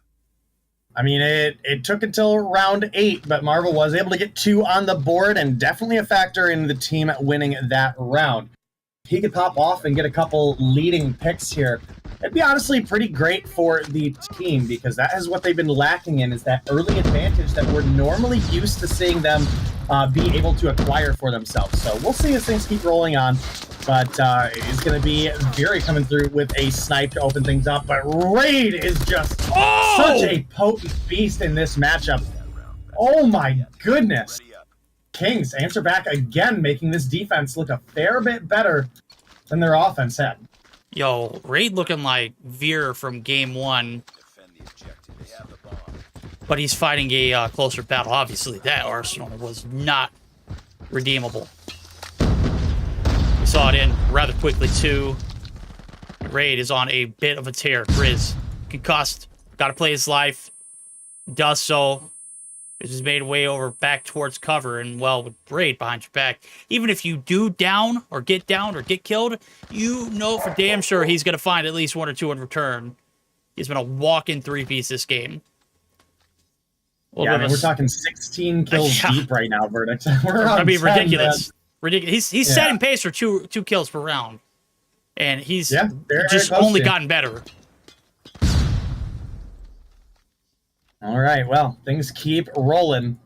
Speaker 6: I mean, it took until round 8, but Marvel was able to get 2 on the board and definitely a factor in the team winning that round. He could pop off and get a couple leading picks here. It'd be honestly pretty great for the team because that is what they've been lacking in, is that early advantage that we're normally used to seeing them be able to acquire for themselves. So we'll see as things keep rolling on. But it's going to be Fury coming through with a snipe to open things up. But Raid is just such a potent beast in this matchup. Oh my goodness. Kings answer back again, making this defense look a fair bit better than their offense had.
Speaker 4: Yo, Raid looking like Veer from game 1. But he's fighting a closer battle. Obviously, that arsenal was not redeemable. We saw it in rather quickly, too. Raid is on a bit of a tear. Grizz, concussed, got to play his life. Does so. He's made way over back towards cover, and, well, with Raid behind your back, even if you do down or get killed, you know for damn sure he's going to find at least 1 or 2 in return. He's been a walk-in 3-piece this game.
Speaker 6: Yeah, I mean, we're talking 16 kills deep right now, Verdict. I
Speaker 4: mean, ridiculous. Ridiculous. He's setting pace for two kills per round. And he's just only gotten better.
Speaker 6: All right, well, things keep rolling.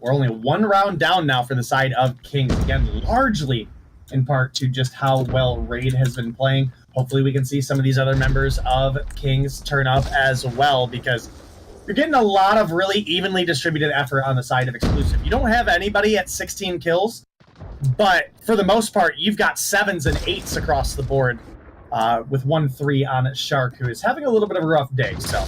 Speaker 6: We're only 1 round down now for the side of Kings. Again, largely in part to just how well Raid has been playing. Hopefully we can see some of these other members of Kings turn up as well, because you're getting a lot of really evenly distributed effort on the side of exclusive. You don't have anybody at 16 kills, but for the most part, you've got 7s and 8s across the board, with 1-3 on Shark, who is having a little bit of a rough day. So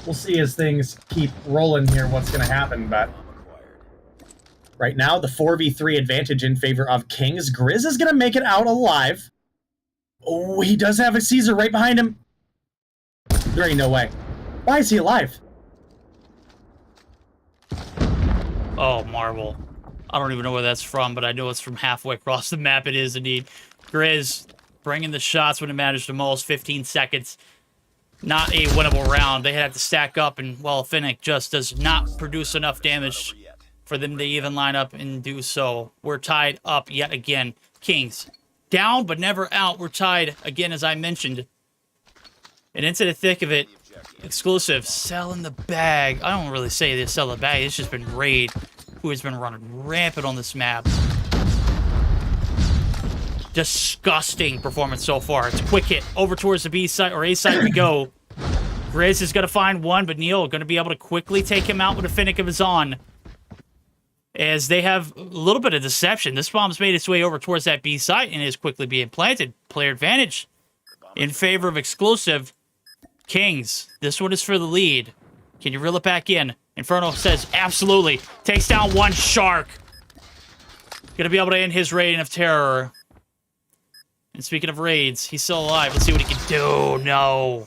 Speaker 6: we'll see as things keep rolling here what's going to happen. But right now, the 4v3 advantage in favor of Kings. Grizz is going to make it out alive. Oh, he does have a Caesar right behind him. There ain't no way. Why is he alive?
Speaker 4: Oh, Marvel. I don't even know where that's from, but I know it's from halfway across the map. It is indeed. Grizz bringing the shots when it matters the most. 15 seconds. Not a winnable round. They had to stack up, and, well, Finnick just does not produce enough damage for them to even line up and do so. We're tied up yet again. Kings down, but never out. We're tied again, as I mentioned. And into the thick of it, Exclusive selling the bag. I don't really say they sell the bag. It's just been Raid who has been running rampant on this map. Disgusting performance so far. It's a quick hit over towards the B side, or A side we go. Grizz is going to find one, but Neil going to be able to quickly take him out with a Finnick of his own. As they have a little bit of deception. This bomb's made its way over towards that B site and is quickly being planted. Player advantage in favor of Exclusive. Kings, this one is for the lead. Can you reel it back in? Inferno says absolutely. Takes down one Shark. Gonna be able to end his reign of terror. And speaking of raids, he's still alive. Let's see what he can do. No.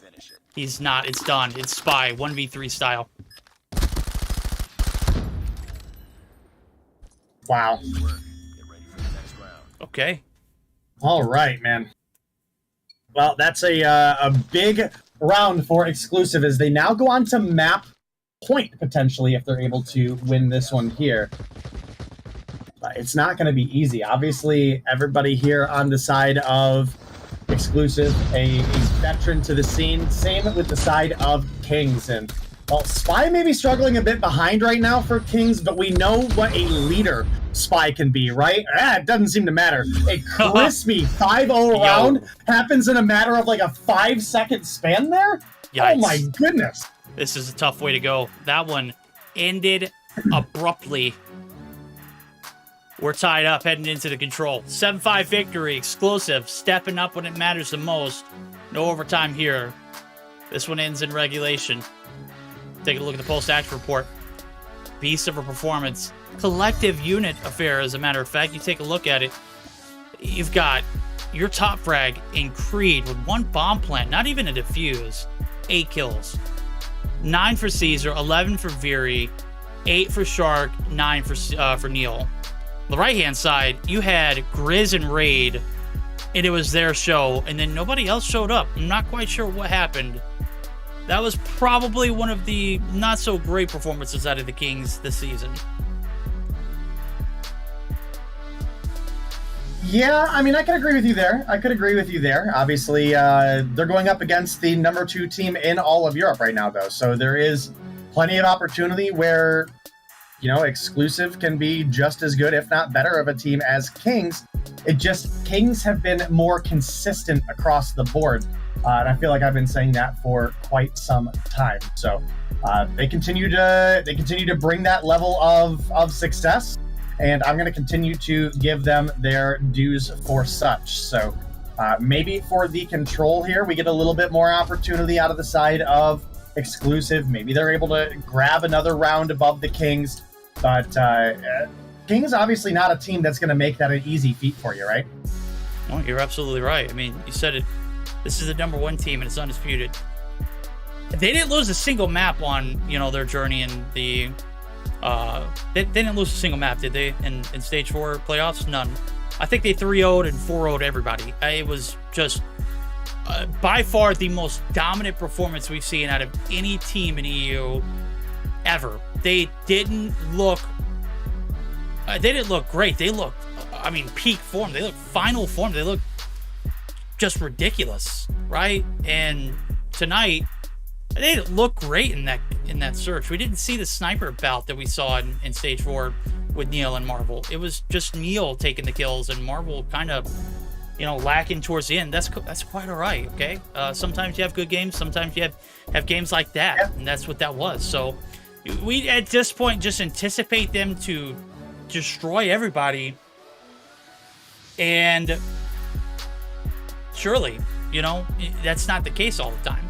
Speaker 4: He's not. It's done. It's Spy. 1v3 style.
Speaker 6: Wow.
Speaker 4: Okay.
Speaker 6: All right, man. Well, that's a big round for Exclusive as they now go on to map point, potentially, if they're able to win this one here. But it's not going to be easy. Obviously, everybody here on the side of Exclusive, a veteran to the scene. Same with the side of Kings. And, well, Spy may be struggling a bit behind right now for Kings, but we know what a leader Spy can be, right? It doesn't seem to matter. A crispy 5-0 round happens in a matter of like a 5-second span there?
Speaker 4: Yikes.
Speaker 6: Oh my goodness.
Speaker 4: This is a tough way to go. That one ended abruptly. We're tied up heading into the control. 7-5 victory. Exclusive. Stepping up when it matters the most. No overtime here. This one ends in regulation. Take a look at the post-action report. Beast of a performance. Collective unit affair, as a matter of fact. You take a look at it. You've got your top frag in Creed with 1 bomb plant, not even a defuse. 8 kills. 9 for Caesar, 11 for Viri, 8 for Shark, 9 for Neil. The right-hand side, you had Grizz and Raid, and it was their show, and then nobody else showed up. I'm not quite sure what happened. That was probably one of the not-so-great performances out of the Kings this season.
Speaker 6: Yeah, I mean, I can agree with you there. Obviously, they're going up against the number 2 team in all of Europe right now, though. So there is plenty of opportunity where, you know, Exclusive can be just as good, if not better, of a team as Kings. Kings have been more consistent across the board. And I feel like I've been saying that for quite some time. So they continue to bring that level of success. And I'm going to continue to give them their dues for such. So maybe for the control here, we get a little bit more opportunity out of the side of Exclusive. Maybe they're able to grab another round above the Kings. But Kings obviously not a team that's going to make that an easy feat for you, right?
Speaker 4: Well, you're absolutely right. I mean, you said it. This is the number 1 team, and it's undisputed. They didn't lose a single map on, you know, their journey in the... They didn't lose a single map, did they? In Stage 4 playoffs? None. I think they 3-0'd and 4-0'd everybody. It was just by far the most dominant performance we've seen out of any team in EU ever. They didn't look great. They looked, I mean, peak form. They looked final form. They looked just ridiculous, right? And tonight, they didn't look great in that search. We didn't see the sniper bout that we saw in Stage 4 with Neil and Marvel. It was just Neil taking the kills and Marvel kind of, you know, lacking towards the end. That's quite all right, okay? Sometimes you have good games. Sometimes you have games like that, and that's what that was. So we, at this point, just anticipate them to destroy everybody. And surely, you know, that's not the case all the time.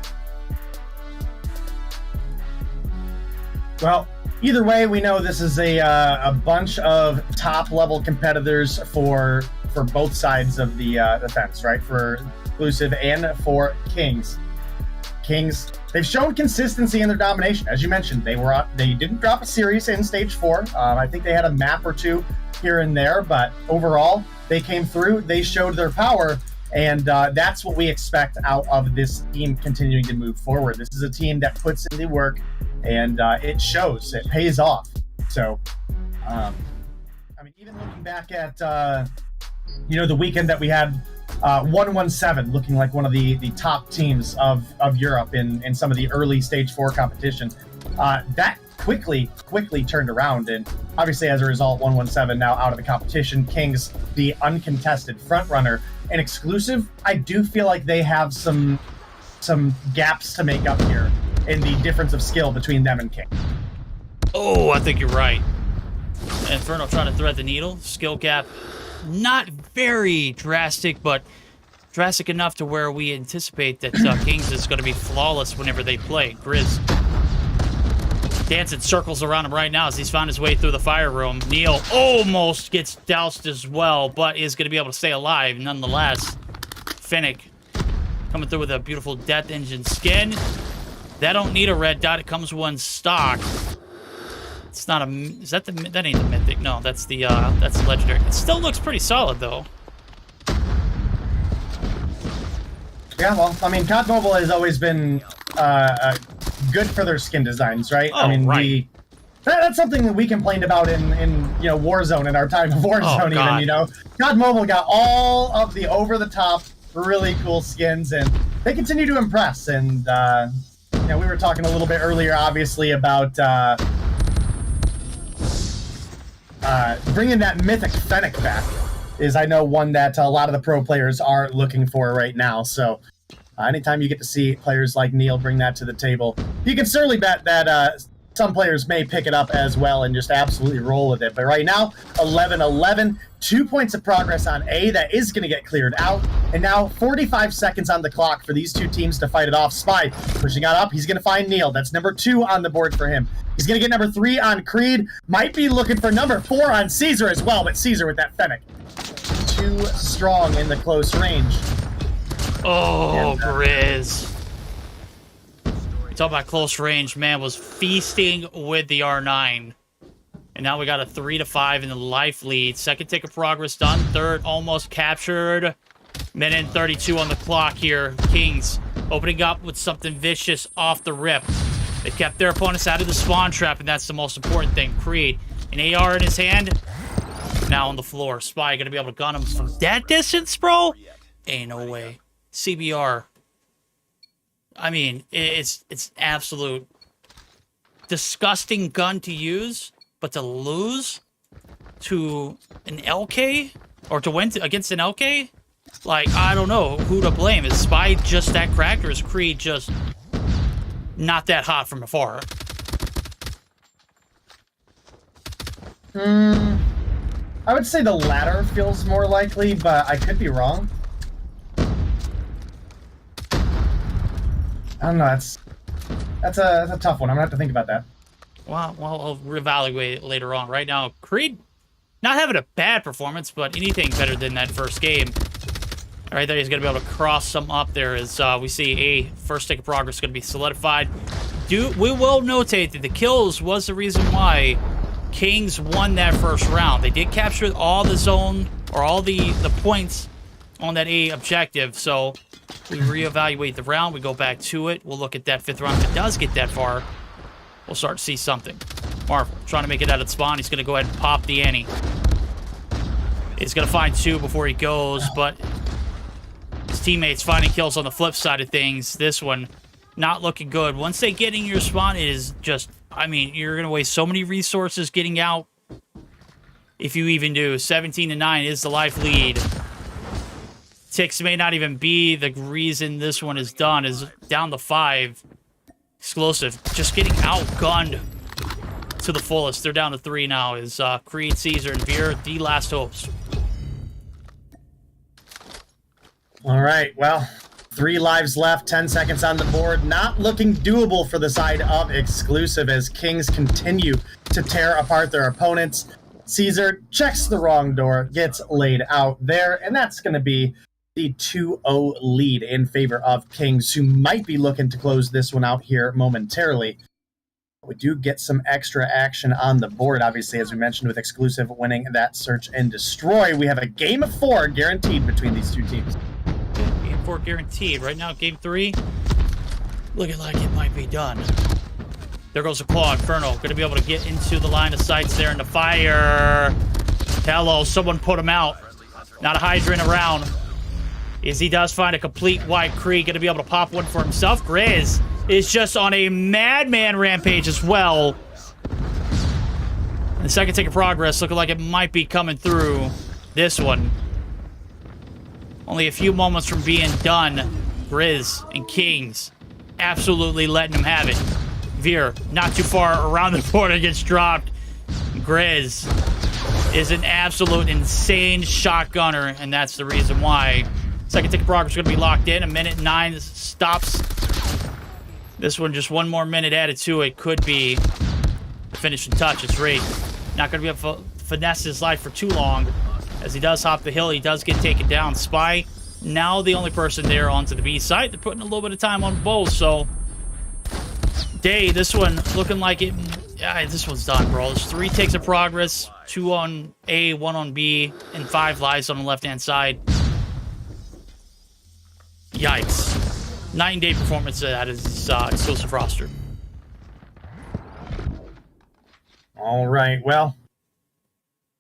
Speaker 6: Well, either way, we know this is a bunch of top-level competitors for both sides of the fence, right? For Exclusive and for Kings. Kings, they've shown consistency in their domination. As you mentioned, they didn't drop a series in Stage 4. I think they had a map or two here and there, but overall, they came through. They showed their power, And that's what we expect out of this team continuing to move forward. This is a team that puts in the work, and it shows. It pays off. So, I mean, even looking back at, the weekend that we had 117 looking like one of the top teams of Europe in some of the early Stage 4 competition, that quickly turned around. And obviously, as a result, 117 now out of the competition. Kings, the uncontested front runner. And Exclusive, I do feel like they have some gaps to make up here in the difference of skill between them and King.
Speaker 4: Oh, I think you're right. Inferno trying to thread the needle. Skill gap, not very drastic, but drastic enough to where we anticipate that Kings is going to be flawless whenever they play. Grizz dancing circles around him right now as he's found his way through the fire room. Neil almost gets doused as well, but is going to be able to stay alive nonetheless. Finnick coming through with a beautiful Death Engine skin. That don't need a red dot. It comes one stock. It's not a... Is that the... That ain't the mythic. No, that's the legendary. It still looks pretty solid, though.
Speaker 6: Yeah, well, I mean, COD Mobile has always been good for their skin designs, right?
Speaker 4: Oh,
Speaker 6: I mean,
Speaker 4: right.
Speaker 6: That's something that we complained about in Warzone, in our time of Warzone,
Speaker 4: God.
Speaker 6: even, COD Mobile got all of the over-the-top, really cool skins, and they continue to impress. And, we were talking a little bit earlier, obviously, about bringing that mythic Fennec back is, I know, one that a lot of the pro players are looking for right now. So anytime you get to see players like Neil bring that to the table, you can certainly bet that some players may pick it up as well and just absolutely roll with it. But right now, 11-11, 2 points of progress on A. That is going to get cleared out. And now 45 seconds on the clock for these two teams to fight it off. Spy pushing on up. He's going to find Neil. That's number 2 on the board for him. He's going to get number 3 on Creed. Might be looking for number 4 on Caesar as well, but Caesar with that Fennec. Too strong in the close range.
Speaker 4: Oh, Grizz. Talk about close range, man, was feasting with the R9. And now we got a 3-5 in the life lead. Second tick of progress done. Third almost captured. Minute and 32 on the clock here. Kings opening up with something vicious off the rip. They kept their opponents out of the spawn trap, and that's the most important thing. Creed, an AR in his hand. Now on the floor. Spy gonna be able to gun him from that distance, bro? Ain't no way. CBR. I mean, it's absolute disgusting gun to use, but to lose to an LK or to win against an LK, like, I don't know who to blame. Is Spy just that cracked, or is Creed just not that hot from afar?
Speaker 6: I would say the latter feels more likely, but I could be wrong. I don't know. That's a tough one. I'm gonna have to think about that.
Speaker 4: Well, I'll reevaluate it later on. Right now, Creed not having a bad performance, but anything better than that first game. Right there, he's gonna be able to cross some up there as we see a first tick of progress is gonna be solidified. We will notate that the kills was the reason why Kings won that first round. They did capture all the zone or all the points on that A objective, so we reevaluate the round, we go back to it, we'll look at that 5th round. If it does get that far, we'll start to see something. Marvel trying to make it out of spawn. He's going to go ahead and pop the Annie. He's going to find 2 before he goes, but his teammates finding kills on the flip side of things. This one not looking good. Once they get in your spawn, it is just, I mean, you're going to waste so many resources getting out. If you even do. 17-9 is the life lead. Ticks may not even be the reason this one is done. Is down to 5. Exclusive just getting outgunned to the fullest. They're down to 3 now. Is Creed, Caesar, and Veer the last hopes?
Speaker 6: All right, well, 3 lives left, 10 seconds on the board. Not looking doable for the side of Exclusive as Kings continue to tear apart their opponents. Caesar checks the wrong door, gets laid out there, and that's going to be the 2-0 lead in favor of Kings, who might be looking to close this one out here momentarily. We do get some extra action on the board, obviously, as we mentioned, with Exclusive winning that search and destroy. We have a game of 4 guaranteed between these two teams.
Speaker 4: 4 guaranteed. Right now, game 3, looking like it might be done. There goes the claw. Inferno going to be able to get into the line of sights there in the fire. Hello, someone put him out. Not a hydrant around. As he does find a complete white Creek, going to be able to pop one for himself. Grizz is just on a madman rampage as well. The second tick of progress looking like it might be coming through this one. Only a few moments from being done. Grizz and Kings absolutely letting him have it. Veer, not too far around the border, gets dropped. Grizz is an absolute insane shotgunner, and that's the reason why. Second tick of progress is going to be locked in. 1:09 stops. This one, just one more minute added to it. Could be the finishing touch. It's Raid. Not going to be able to finesse his life for too long. As he does hop the hill, he does get taken down. Spy, now the only person there onto the B site. They're putting a little bit of time on both, so... Day, this one looking like it... Yeah, this one's done, bro. There's 3 takes of progress. 2 on A, 1 on B, and 5 lives on the left-hand side. Yikes. Night and day performance out of his exclusive roster.
Speaker 6: All right, well,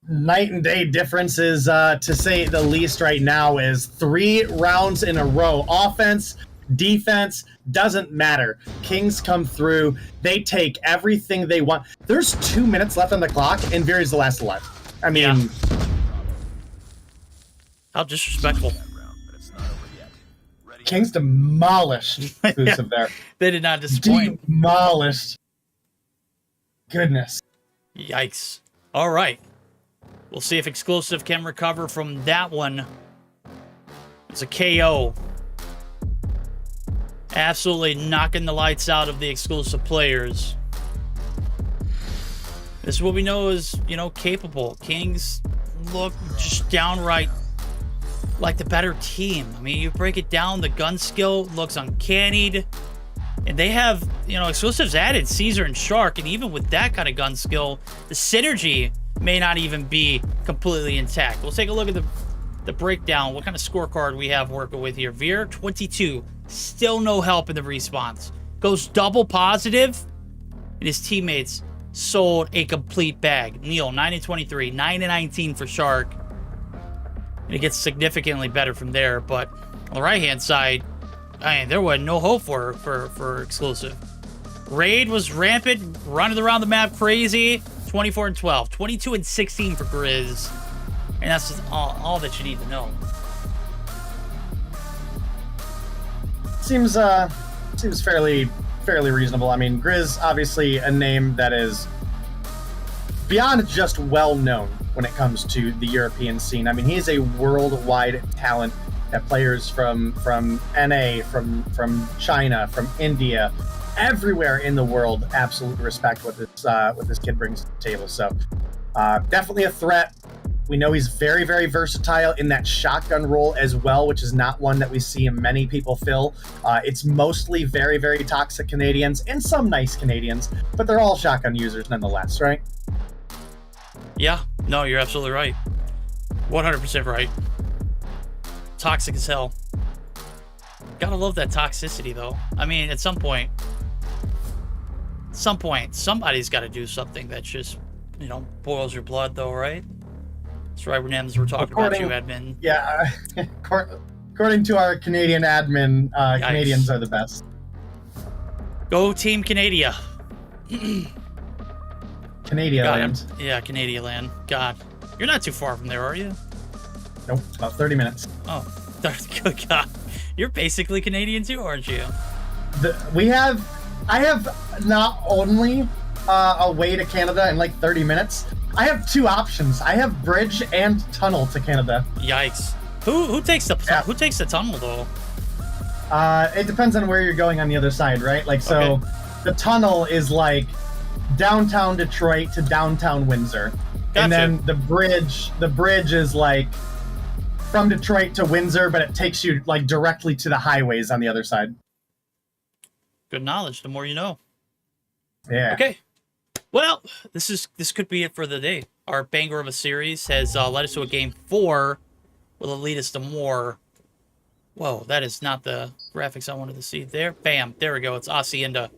Speaker 6: night and day differences, to say the least right now, is 3 rounds in a row. Offense, defense, doesn't matter. Kings come through. They take everything they want. There's 2 minutes left on the clock, and Veery's the last alive. I mean...
Speaker 4: Yeah. How disrespectful.
Speaker 6: Kings demolished exclusive there.
Speaker 4: They did not disappoint.
Speaker 6: Demolished. Goodness.
Speaker 4: Yikes. All right. We'll see if exclusive can recover from that one. It's a KO. Absolutely knocking the lights out of the exclusive players. This is what we know is, you know, capable. Kings look just downright like the better team. I mean, you break it down, the gun skill looks uncanny. And they have, you know, exclusives added Caesar and Shark, and even with that kind of gun skill, the synergy may not even be completely intact. We'll take a look at the breakdown, what kind of scorecard we have working with here. Veer, 22. Still no help in the response. Goes double positive, and his teammates sold a complete bag. Neil, 9-23, 9-19 for Shark. And it gets significantly better from there, but on the right-hand side, I mean, there was no hope for exclusive. Raid was rampant, running around the map crazy. 24-12, 22-16 for Grizz. And that's just all that you need to know.
Speaker 6: Seems fairly reasonable. I mean, Grizz, obviously a name that is beyond just well known when it comes to the European scene. I mean, he's a worldwide talent that players from NA, from China, from India, everywhere in the world absolutely respect what this kid brings to the table. So definitely a threat. We know he's very, very versatile in that shotgun role as well, which is not one that we see many people fill. It's mostly very, very toxic Canadians and some nice Canadians, but they're all shotgun users nonetheless, right?
Speaker 4: Yeah, no, you're absolutely right. 100% right. Toxic as hell. Gotta love that toxicity, though. I mean, at some point, somebody's got to do something that just, you know, boils your blood, though, right? That's right, Renems, we're talking about you, admin.
Speaker 6: Yeah, according to our Canadian admin, Canadians are the best.
Speaker 4: Go Team Canada.
Speaker 6: Canada land.
Speaker 4: Yeah, Canada land. God. You're not too far from there, are you?
Speaker 6: Nope, about 30 minutes.
Speaker 4: Oh, good God. You're basically Canadian too, aren't you?
Speaker 6: I have not only a way to Canada in like 30 minutes, I have 2 options. I have bridge and tunnel to Canada.
Speaker 4: Yikes. Who takes the tunnel though?
Speaker 6: It depends on where you're going on the other side, right? Like, so okay. The tunnel is like downtown Detroit to downtown Windsor. Gotcha. And then the bridge is like from Detroit to Windsor, but it takes you like directly to the highways on the other side.
Speaker 4: Good knowledge. The more you know.
Speaker 6: Yeah.
Speaker 4: Okay. Well, this could be it for the day. Our banger of a series has led us to a game 4. Will it lead us to more? Whoa, that is not the graphics I wanted to see there. Bam, there we go. It's Hacienda.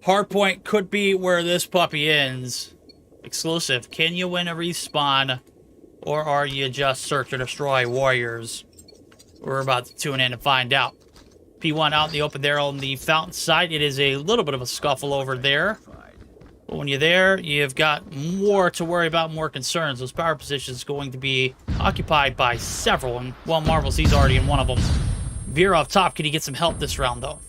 Speaker 4: Hardpoint could be where this puppy ends. Exclusive. Can you win a respawn? Or are you just search or destroy warriors? We're about to tune in and find out. P1 out in the open there on the fountain side. It is a little bit of a scuffle over there. But when you're there, you've got more to worry about, more concerns. Those power positions going to be occupied by several. And, well, Marvel's, he's already in one of them. Veer off top. Can he get some help this round, though?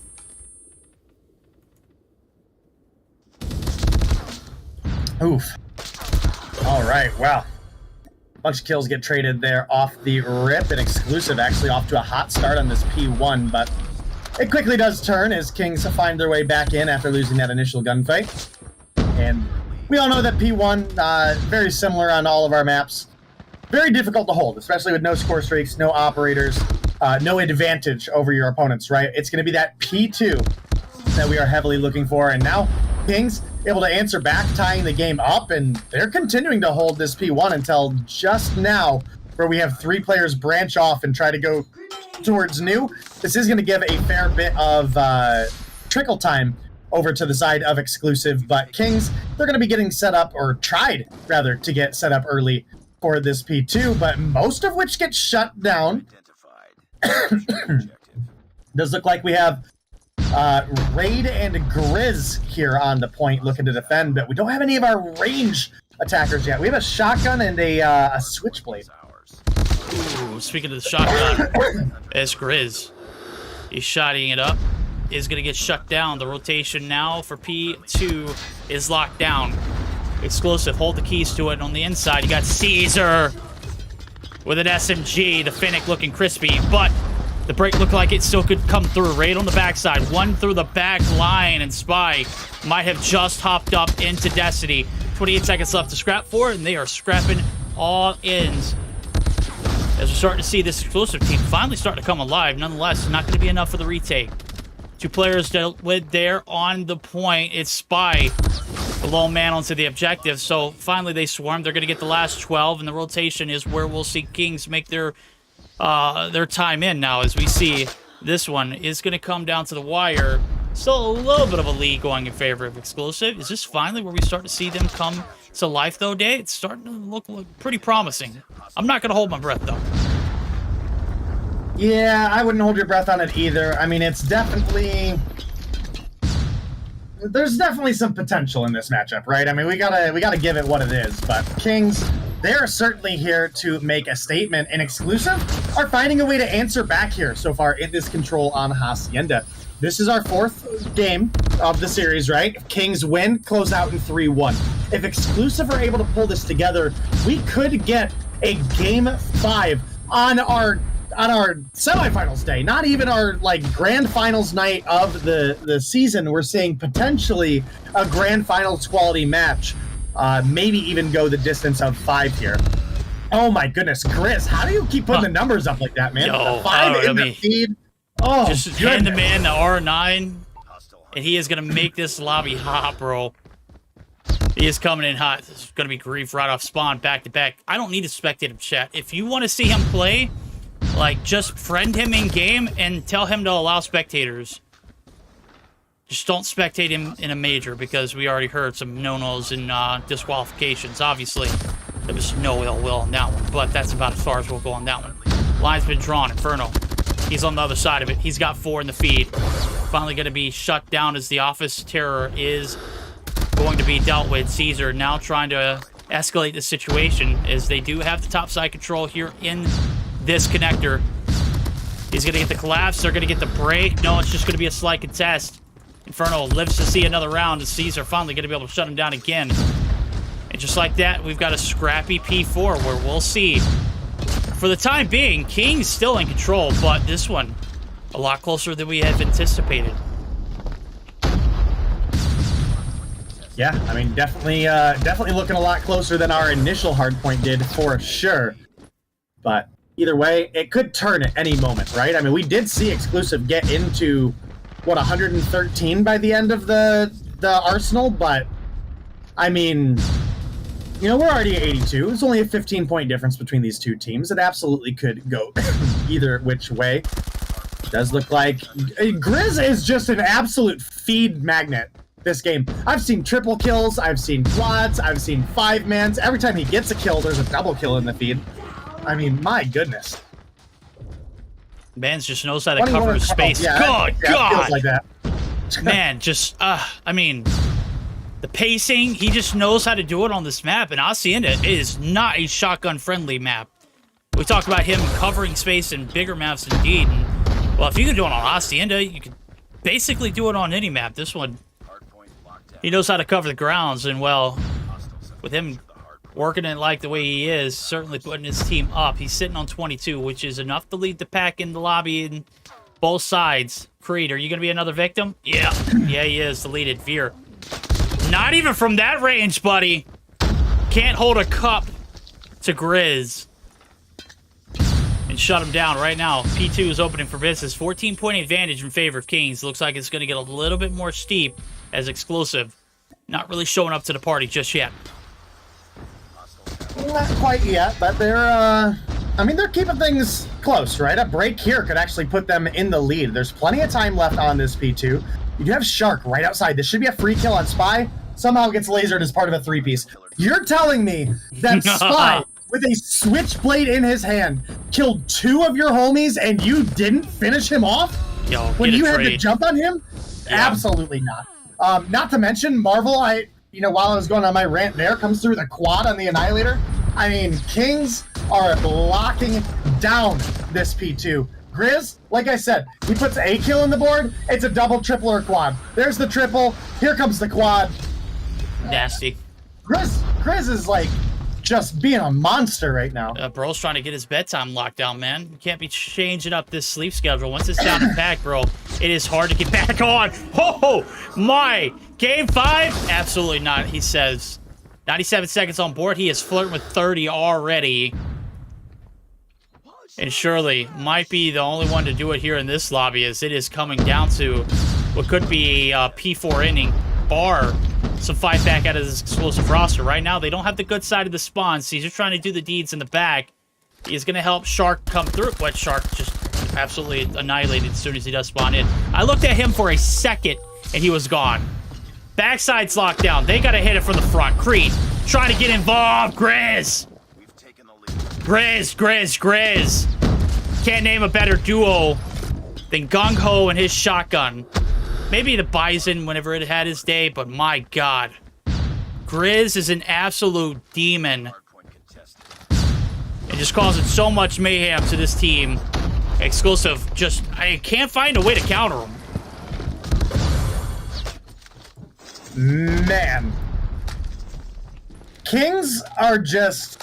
Speaker 6: Oof. All right, well. Bunch of kills get traded there off the rip. And Exclusive actually off to a hot start on this P1, but it quickly does turn as Kings find their way back in after losing that initial gunfight. And we all know that P1, very similar on all of our maps. Very difficult to hold, especially with no score streaks, no operators, no advantage over your opponents, right? It's going to be that P2 that we are heavily looking for. And now Kings able to answer back, tying the game up, and they're continuing to hold this P1 until just now, where we have 3 players branch off and try to go towards new. This is going to give a fair bit of trickle time over to the side of Exclusive, but Kings, they're going to be getting set up, or tried, rather, to get set up early for this P2, but most of which gets shut down. Does look like we have Raid and Grizz here on the point looking to defend, but we don't have any of our range attackers yet. We have a shotgun and a switchblade.
Speaker 4: Ooh, speaking of the shotgun, it's Grizz. He's shotting it up. Is going to get shut down. The rotation now for P2 is locked down. Exclusive, hold the keys to it. On the inside, you got Caesar with an SMG. The Finnick looking crispy, but the break looked like it still could come through. Right on the backside. One through the back line, and Spy might have just hopped up into Destiny. 28 seconds left to scrap for it, and they are scrapping all ends. As we're starting to see this Exclusive team finally starting to come alive. Nonetheless, it's not going to be enough for the retake. 2 players dealt with there on the point. It's Spy, the lone man onto the objective. So finally they swarm. They're going to get the last 12, and the rotation is where we'll see Kings make their time in now. As we see, this one is going to come down to the wire. Still a little bit of a lead going in favor of Exclusive. Is this finally where we start to see them come to life, though, Day? It's starting to look pretty promising. I'm not going to hold my breath, though.
Speaker 6: Yeah, I wouldn't hold your breath on it either. I mean, it's definitely... There's definitely some potential in this matchup, right? I mean, we gotta give it what it is, but Kings, they're certainly here to make a statement, and Exclusive are finding a way to answer back here so far in this control on Hacienda. This is our 4th game of the series, right? If Kings win, close out in 3-1. If Exclusive are able to pull this together, we could get a Game 5 on our semifinals day, not even our grand finals night of the season. We're seeing potentially a grand finals quality match, maybe even go the distance of 5 here. Oh my goodness, Chris, how do you keep putting the numbers up like that, man?
Speaker 4: Yo,
Speaker 6: The 5 in the feed. Oh,
Speaker 4: just hand the man the R9, and he is going to make this lobby hot, bro. He is coming in hot. This is going to be grief right off spawn, back to back. I don't need to spectate him, chat. If you want to see him play, just friend him in game and tell him to allow spectators. Just don't spectate him in a major, because we already heard some no-nos and disqualifications. Obviously, there was no ill will on that one, but that's about as far as we'll go on that one. Line's been drawn. Inferno. He's on the other side of it. He's got 4 in the feed. Finally going to be shut down as the Office Terror is going to be dealt with. Caesar now trying to escalate the situation, as they do have the top side control here in this connector. He's going to get the collapse. They're going to get the break. No, it's just going to be a slight contest. Inferno lives to see another round, and Caesar finally going to be able to shut him down again. And just like that, we've got a scrappy P4 where we'll see. For the time being, King's still in control, but this one a lot closer than we have anticipated.
Speaker 6: Yeah, I mean, definitely looking a lot closer than our initial hardpoint did, for sure. But either way, it could turn at any moment, right? I mean, we did see Exclusive get into, 113 by the end of the Arsenal, but, I mean, we're already at 82. It's only a 15-point difference between these two teams. It absolutely could go either which way. Does look like Grizz is just an absolute feed magnet this game. I've seen triple kills, I've seen quads, I've seen 5-mans. Every time he gets a kill, there's a double kill in the feed. I mean, my goodness.
Speaker 4: Mans just knows how to cover his space.
Speaker 6: Yeah,
Speaker 4: God.
Speaker 6: Feels like that.
Speaker 4: Man, just, I mean, the pacing, he just knows how to do it on this map, and Hacienda is not a shotgun-friendly map. We talked about him covering space in bigger maps indeed, and, well, if you can do it on Hacienda, you can basically do it on any map. This one, he knows how to cover the grounds, and, well, with him working it like the way he is, certainly putting his team up. He's sitting on 22, which is enough to lead the pack in the lobby in both sides. Creed, are you going to be another victim? Yeah. Yeah, he is. Deleted. Veer. Not even from that range, buddy. Can't hold a cup to Grizz. And shut him down right now. P2 is opening for business. 14-point advantage in favor of Kings. Looks like it's going to get a little bit more steep as Exclusive. Not really showing up to the party just yet.
Speaker 6: Not quite yet, but they're, I mean, they're keeping things close, right? A break here could actually put them in the lead. There's plenty of time left on this P2. You do have Shark right outside. This should be a free kill on Spy. Somehow gets lasered as part of a 3-piece. You're telling me that Spy, with a switchblade in his hand, killed 2 of your homies and you didn't finish him off?
Speaker 4: Yo,
Speaker 6: when you had to jump on him? Yeah. Absolutely not. Not to mention, Marvel, while I was going on my rant there, comes through the quad on the Annihilator. I mean, Kings are locking down this P2. Grizz, like I said, he puts a kill in the board, it's a double, triple, or quad. There's the triple, here comes the quad.
Speaker 4: Nasty.
Speaker 6: Grizz is like just being a monster right now.
Speaker 4: Bro's trying to get his bedtime locked down, man. You can't be changing up this sleep schedule. Once it's down and packed, bro, it is hard to get back on. Oh, my. Game 5? Absolutely not, he says. 97 seconds on board. He is flirting with 30 already. And Shirley might be the only one to do it here in this lobby, as it is coming down to what could be a P4 inning, bar some fight back out of this Explosive roster. Right now, they don't have the good side of the spawn. Caesar trying to do the deeds in the back. He is going to help Shark come through. What, Shark just absolutely annihilated as soon as he does spawn in. I looked at him for a second, and he was gone. Backside's locked down. They got to hit it from the front. Creed trying to get involved. Grizz. Grizz. Can't name a better duo than Gung Ho and his shotgun. Maybe the Bison whenever it had his day, but my God. Grizz is an absolute demon. It just causing so much mayhem to this team. Exclusive, I can't find a way to counter him.
Speaker 6: Man. Kings are just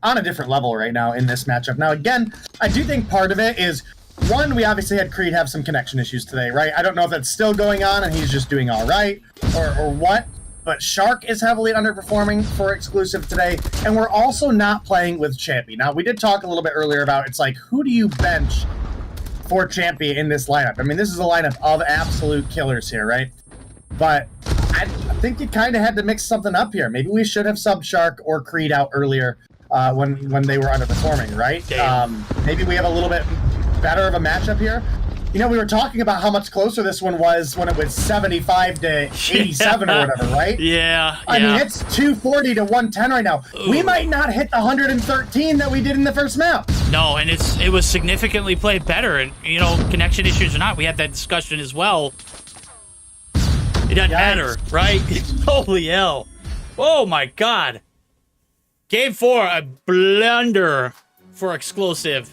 Speaker 6: on a different level right now in this matchup. Now, again, I do think part of it is, one, we obviously had Creed have some connection issues today, right? I don't know if that's still going on and he's just doing all right or what, but Shark is heavily underperforming for Exclusive today, and we're also not playing with Champy. Now, we did talk a little bit earlier about, it's like, who do you bench for Champy in this lineup? I mean, this is a lineup of absolute killers here, right? But I think you kind of had to mix something up here. Maybe we should have subbed Shark or Creed out earlier when they were underperforming, right? Maybe we have a little bit better of a matchup here. You know, we were talking about how much closer this one was when it was 75 to 87 or whatever, right?
Speaker 4: Yeah.
Speaker 6: I mean, it's 240 to 110 right now. Ooh. We might not hit the 113 that we did in the first map.
Speaker 4: No, and it was significantly played better. And, you know, connection issues or not, we had that discussion as well. It doesn't matter, right? Holy hell. Oh, my God. Game 4, a blunder for Exclusive.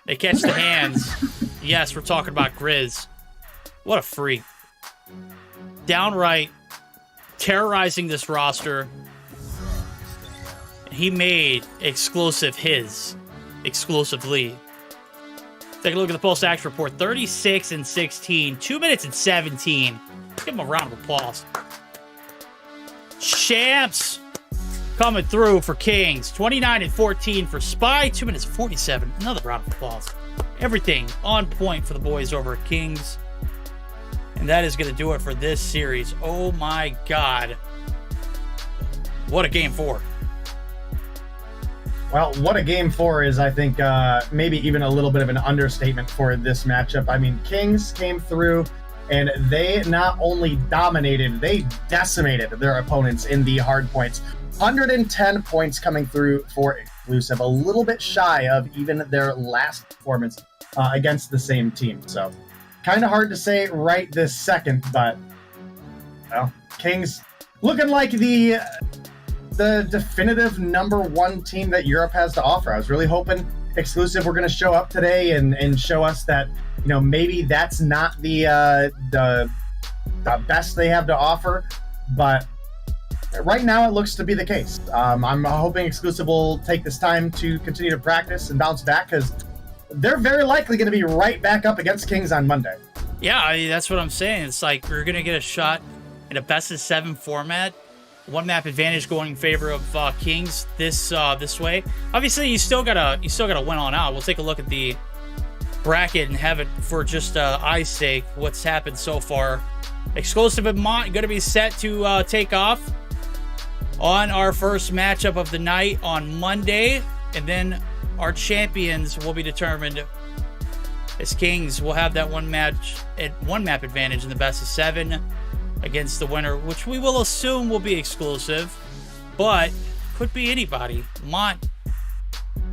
Speaker 4: They catch the hands. Yes, we're talking about Grizz. What a freak. Downright terrorizing this roster. He made Exclusive his exclusive lead. Take a look at the Pulse Action Report. 36 and 16. 2 minutes and 17. Give him a round of applause. Champs coming through for Kings. 29 and 14 for Spy. 2 minutes 47. Another round of applause. Everything on point for the boys over at Kings. And that is going to do it for this series. Oh my God. What a game 4.
Speaker 6: Well, what a game 4 is, I think, maybe even a little bit of an understatement for this matchup. I mean, Kings came through, and they not only dominated, they decimated their opponents in the hard points. 110 points coming through for Exclusive, a little bit shy of even their last performance against the same team. So, kind of hard to say right this second, but, well, Kings looking like the definitive #1 team that Europe has to offer. I was really hoping Exclusive were going to show up today and show us that, you know, maybe that's not the best they have to offer, but right now it looks to be the case. I'm hoping Exclusive will take this time to continue to practice and bounce back, because they're very likely going to be right back up against Kings on Monday.
Speaker 4: Yeah, I mean, that's what I'm saying. It's like we're going to get a shot in a best-of-7 format. One map advantage going in favor of Kings this way. Obviously, you still gotta win on out. We'll take a look at the bracket and have it for just eye's sake. What's happened so far? Exclusive and Mont going to be set to take off on our first matchup of the night on Monday, and then our champions will be determined as Kings will have that one map advantage in the best-of-7 against the winner, which we will assume will be Exclusive, but could be anybody. Mont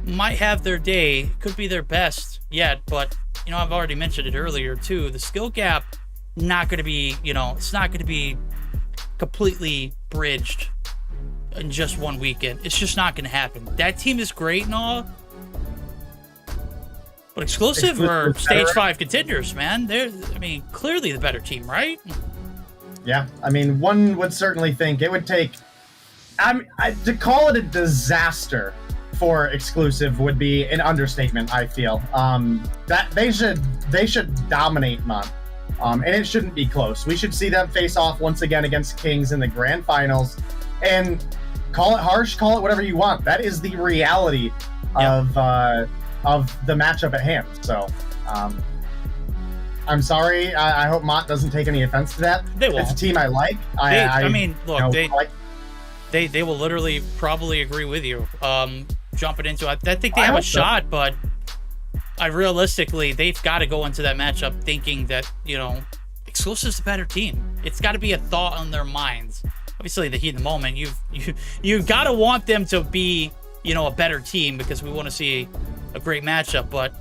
Speaker 4: might have their day, could be their best yet, but, you know, I've already mentioned it earlier too. The skill gap, not going to be, you know, it's not going to be completely bridged in just one weekend. It's just not going to happen. That team is great and all, but Exclusive are stage 5 contenders, man. They're, I mean, clearly the better team, right?
Speaker 6: Yeah, I mean, one would certainly think it would take... to call it a disaster for Exclusive would be an understatement, I feel. That they should dominate Mont, and it shouldn't be close. We should see them face off once again against Kings in the grand finals, and call it harsh, call it whatever you want. That is the reality of the matchup at hand. So, I'm sorry. I hope Mont doesn't take any offense to that.
Speaker 4: They won't.
Speaker 6: It's a team I like.
Speaker 4: I mean, look,
Speaker 6: you know,
Speaker 4: they will literally probably agree with you. Jumping into it, I think they have a shot, but realistically, they've got to go into that matchup thinking that, you know, Exclusive's the better team. It's got to be a thought on their minds. Obviously, the heat of the moment, you've got to want them to be, you know, a better team, because we want to see a great matchup. But,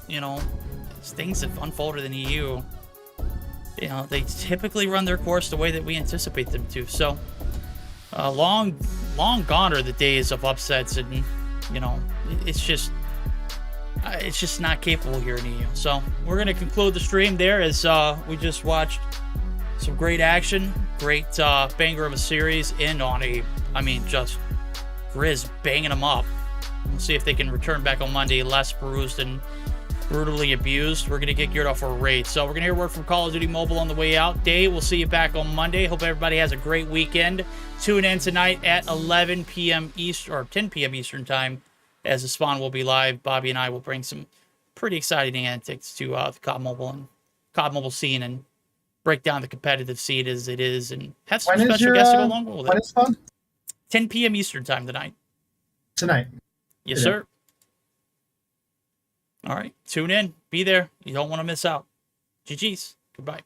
Speaker 4: you know, as things have unfolded in EU, you know, they typically run their course the way that we anticipate them to. So, long gone are the days of upsets, and, you know, it's just not capable here in EU. So we're going to conclude the stream there as we just watched some great action, great banger of a series, and on a, I mean, just Grizz banging them up. We'll see if they can return back on Monday less bruised and brutally abused. We're going to get geared up for a raid. So we're going to hear word from Call of Duty Mobile on the way out. Dave, we'll see you back on Monday. Hope everybody has a great weekend. Tune in tonight at 11 p.m. Eastern, or 10 p.m. Eastern time, as the spawn will be live. Bobby and I will bring some pretty exciting antics to the COD Mobile scene, and break down the competitive scene as it is, and have some special guests to go along with it.
Speaker 6: When is fun?
Speaker 4: 10 p.m. Eastern time tonight.
Speaker 6: Tonight.
Speaker 4: Yes, sir. All right. Tune in. Be there. You don't want to miss out. GG's. Goodbye.